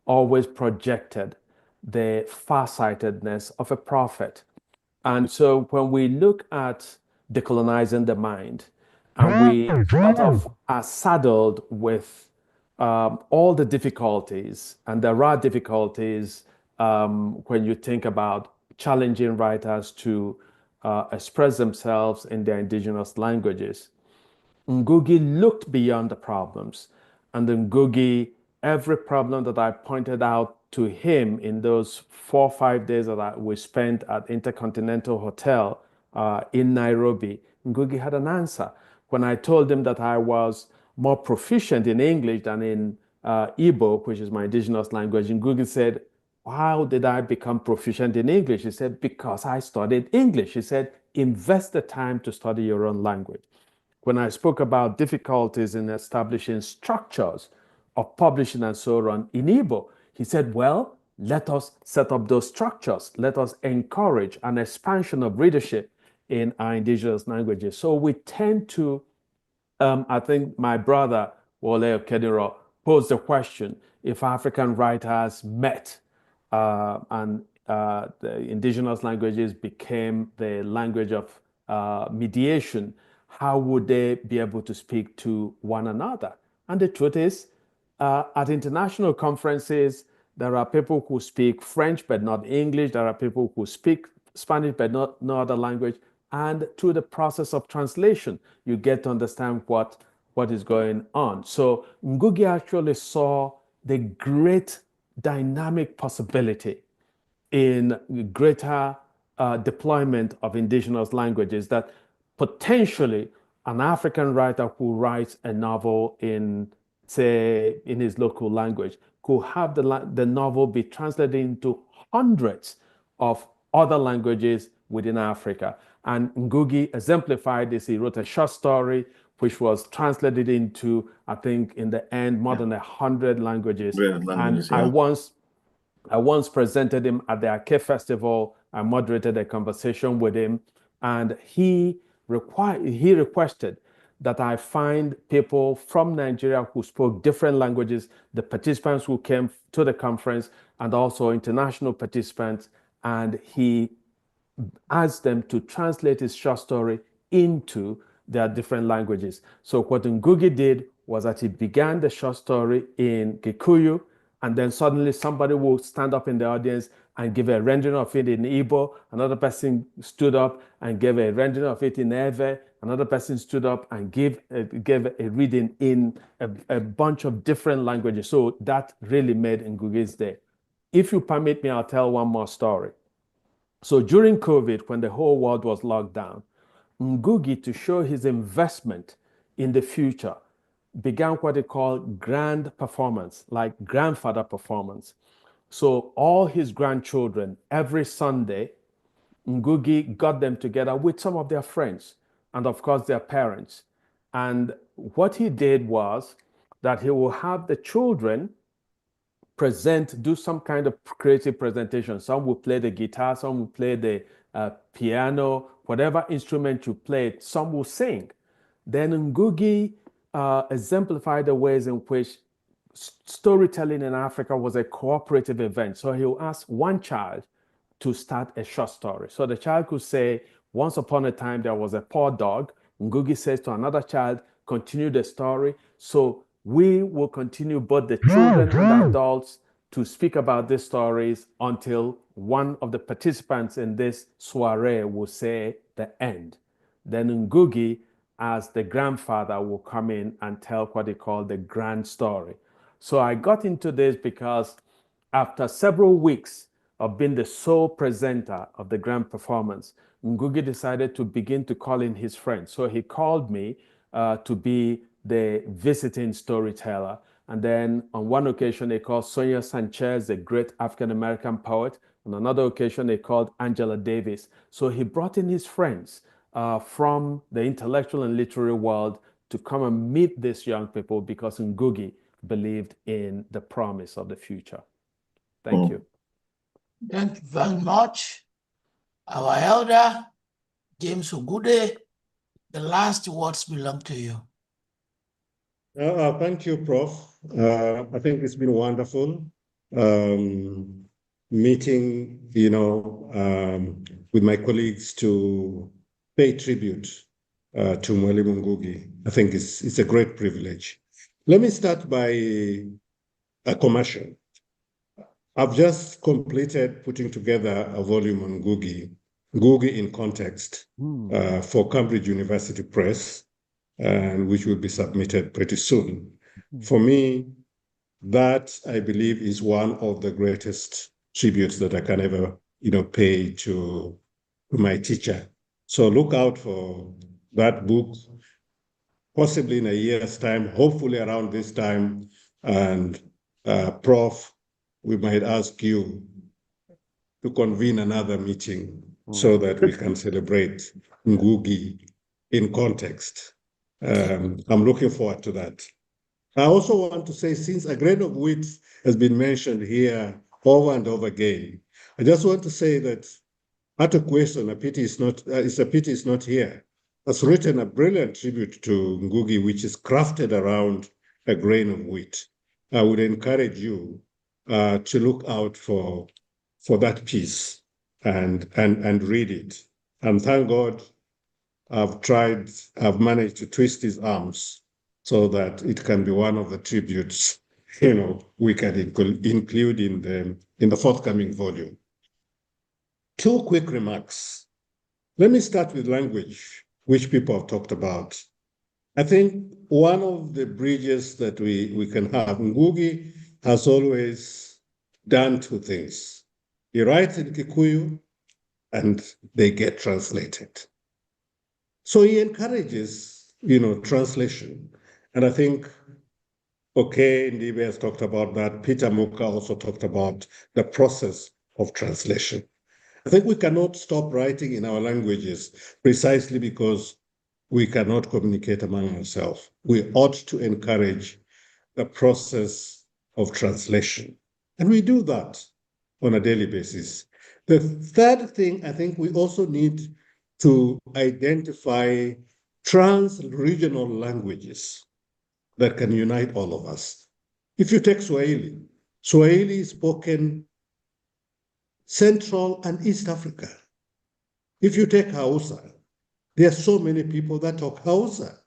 always projected the farsightedness of a prophet. And so when we look at decolonizing the mind, and we sort of are saddled with all the difficulties, and there are difficulties when you think about challenging writers to express themselves in their indigenous languages. Ngũgĩ looked beyond the problems, and Ngũgĩ, every problem that I pointed out to him in those 4 or 5 days that we spent at Intercontinental Hotel in Nairobi, Ngũgĩ had an answer. When I told him that I was more proficient in English than in Igbo, which is my indigenous language, Ngũgĩ said, how did I become proficient in English? He said, because I studied English. He said, invest the time to study your own language. When I spoke about difficulties in establishing structures of publishing and so on in Igbo, he said, well, let us set up those structures. Let us encourage an expansion of readership in our indigenous languages. So we tend to, I think my brother, Wole Okediro, posed the question, if African writers met and the indigenous languages became the language of mediation, how would they be able to speak to one another? And the truth is, at international conferences, there are people who speak French but not English. There are people who speak Spanish but not no other language. And through the process of translation, you get to understand what is going on. So Ngũgĩ actually saw the great dynamic possibility in greater deployment of indigenous languages, that potentially an African writer who writes a novel in, say, in his local language could have the novel be translated into hundreds of other languages within Africa. And Ngũgĩ exemplified this. He wrote a short story which was translated into, I think, in the end, more than 100 languages. And I once presented him at the Ake Festival. I moderated a conversation with him, and he requested that I find people from Nigeria who spoke different languages, the participants who came to the conference, and also international participants, and he asked them to translate his short story into their different languages. So what Ngũgĩ did was that he began the short story in Gikuyu, and then suddenly somebody will stand up in the audience and give a rendering of it in Igbo. Another person stood up and gave a rendering of it in Ewe. Another person stood up and gave a reading in a bunch of different languages. So that really made Ngũgĩ's day. If you permit me, I'll tell one more story. So during COVID, when the whole world was locked down, Ngũgĩ, to show his investment in the future, began what they call grand performance, like grandfather performance. So all his grandchildren, every Sunday, Ngũgĩ got them together with some of their friends and of course their parents. And what he did was that he will have the children do some kind of creative presentation. Some will play the guitar, some will play the piano, whatever instrument you played, some will sing. Then Ngũgĩ exemplified the ways in which storytelling in Africa was a cooperative event. So he'll ask one child to start a short story. So the child could say, once upon a time, there was a poor dog. Ngũgĩ says to another child, continue the story. So we will continue, both the children and adults, to speak about these stories until one of the participants in this soiree will say the end. Then Ngũgĩ, as the grandfather, will come in and tell what they call the grand story. So I got into this because after several weeks of being the sole presenter of the grand performance, Ngũgĩ decided to begin to call in his friends. So he called me to be the visiting storyteller. And then on one occasion, they called Sonia Sanchez, a great African-American poet. On another occasion, they called Angela Davis. So he brought in his friends from the intellectual and literary world to come and meet these young people, because Ngũgĩ believed in the promise of the future. Thank you. Thank you very much. Our elder, James Ogude, the last words belong to you. Thank you, Prof. I think it's been wonderful meeting, with my colleagues to pay tribute to Mwalimu Ngũgĩ. I think it's a great privilege. Let me start by a commercial. I've just completed putting together a volume on Ngũgĩ in Context, for Cambridge University Press, and which will be submitted pretty soon. For me, that, I believe, is one of the greatest tributes that I can ever, pay to my teacher. So look out for that book, possibly in a year's time, hopefully around this time. And Prof, we might ask you to convene another meeting so that we can celebrate Ngũgĩ in Context. I'm looking forward to that. I also want to say, since a grain of wheat has been mentioned here over and over again, I just want to say that Ato Quayson, it's a pity it's not here, has written a brilliant tribute to Ngũgĩ, which is crafted around a grain of wheat. I would encourage you to look out for that piece and read it. And thank God I've managed to twist his arms so that it can be one of the tributes, we can include in the forthcoming volume. Two quick remarks. Let me start with language, which people have talked about. I think one of the bridges that we can have, Ngũgĩ has always done two things. He writes in Kikuyu and they get translated. So he encourages, translation. And I think Okey Ndibe has talked about that. Peter Amuka also talked about the process of translation. I think we cannot stop writing in our languages precisely because we cannot communicate among ourselves. We ought to encourage the process of translation. And we do that on a daily basis. The third thing, I think we also need to identify trans-regional languages that can unite all of us. If you take Swahili, Swahili is spoken Central and East Africa. If you take Hausa, there are so many people that talk Hausa,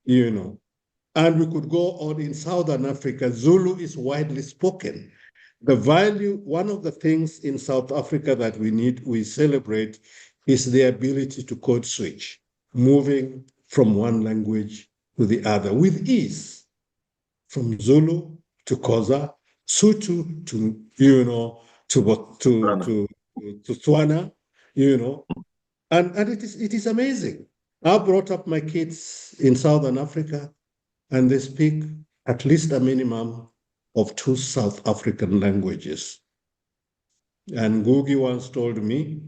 and we could go on in Southern Africa. Zulu is widely spoken. One of the things in South Africa that we celebrate is the ability to code switch, moving from one language to the other with ease, from Zulu to Xhosa, Sotho to Tswana, and it is amazing. I brought up my kids in Southern Africa, and they speak at least a minimum of 2 South African languages. And Ngũgĩ once told me,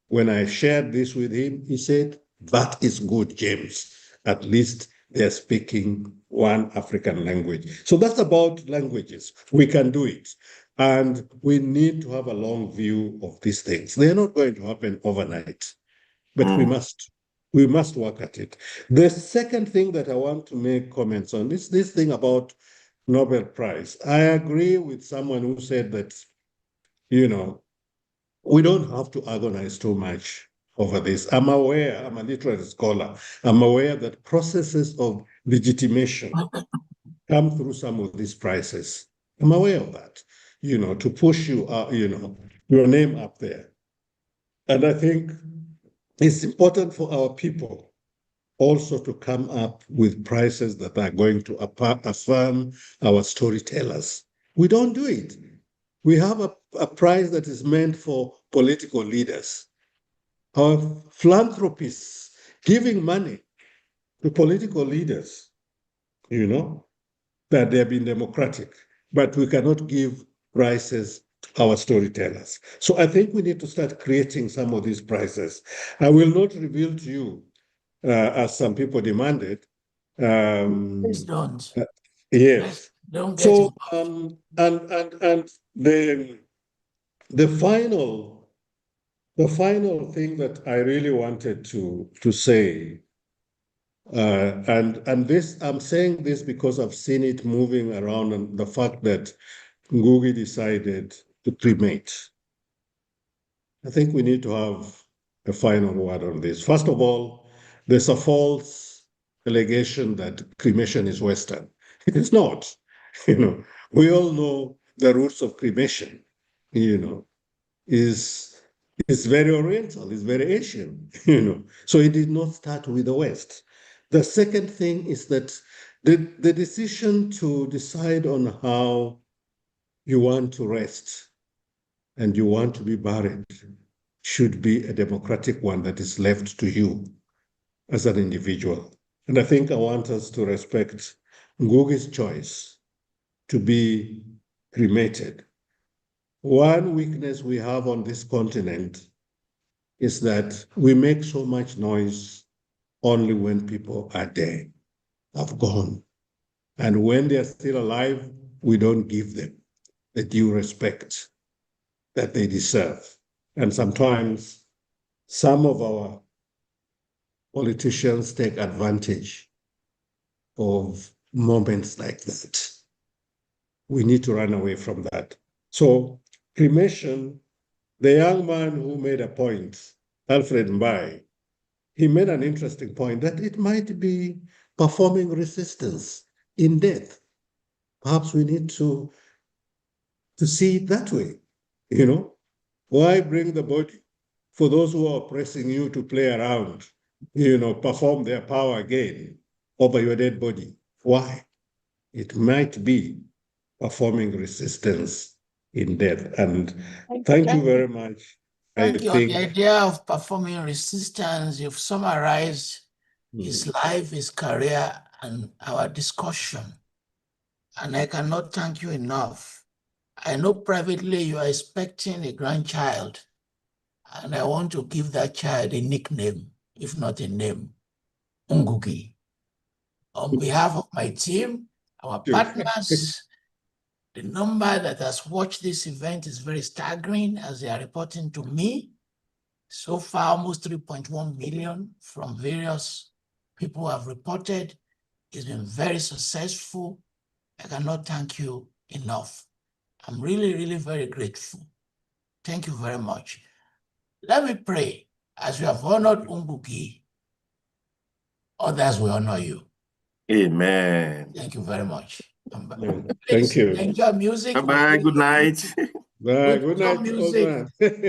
when I shared this with him, he said, "That is good, James. At least they're speaking one African language." So that's about languages. We can do it. And we need to have a long view of these things. They're not going to happen overnight, but we must work at it. The second thing that I want to make comments on is this thing about Nobel Prize. I agree with someone who said that, we don't have to agonize too much over this. I'm aware, I'm a literary scholar, I'm aware that processes of legitimation come through some of these prizes. I'm aware of that, to push you, your name up there. And I think it's important for our people also to come up with prizes that are going to affirm our storytellers. We don't do it. We have a prize that is meant for political leaders. Our philanthropists giving money to political leaders, that they have been democratic, but we cannot give prizes to our storytellers. So I think we need to start creating some of these prizes. I will not reveal to you, as some people demanded. Please don't. Yes. Don't get so and the final thing that I really wanted to say, and this, I'm saying this because I've seen it moving around, and the fact that Ngũgĩ decided to cremate. I think we need to have a final word on this. First of all, there's a false allegation that cremation is Western. It is not. We all know the roots of cremation, is very Oriental, is very Asian, So it did not start with the West. The second thing is that the decision to decide on how you want to rest and you want to be buried should be a democratic one that is left to you as an individual. And I think I want us to respect Ngũgĩ's choice to be cremated. One weakness we have on this continent is that we make so much noise only when people are dead, have gone. And when they're still alive, we don't give them the due respect that they deserve. And sometimes some of our politicians take advantage of moments like that. We need to run away from that. So cremation, the young man who made a point, Alfred Mbai, he made an interesting point that it might be performing resistance in death. Perhaps we need to see it that way. Why bring the body for those who are oppressing you to play around, perform their power again over your dead body? Why? It might be performing resistance in death. And thank you very much. Thank you. The idea of performing resistance, you've summarized his life, his career, and our discussion. And I cannot thank you enough. I know privately you are expecting a grandchild, and I want to give that child a nickname, if not a name, Ngũgĩ. On behalf of my team, our partners, the number that has watched this event is very staggering, as they are reporting to me. So far, almost 3.1 million from various people who have reported. It's been very successful. I cannot thank you enough. I'm really, really very grateful. Thank you very much. Let me pray. As we have honored Ngũgĩ, others will honor you. Amen. Thank you very much. Thank you. Enjoy music. Bye-bye. Good night. Bye. Good night, music. old man.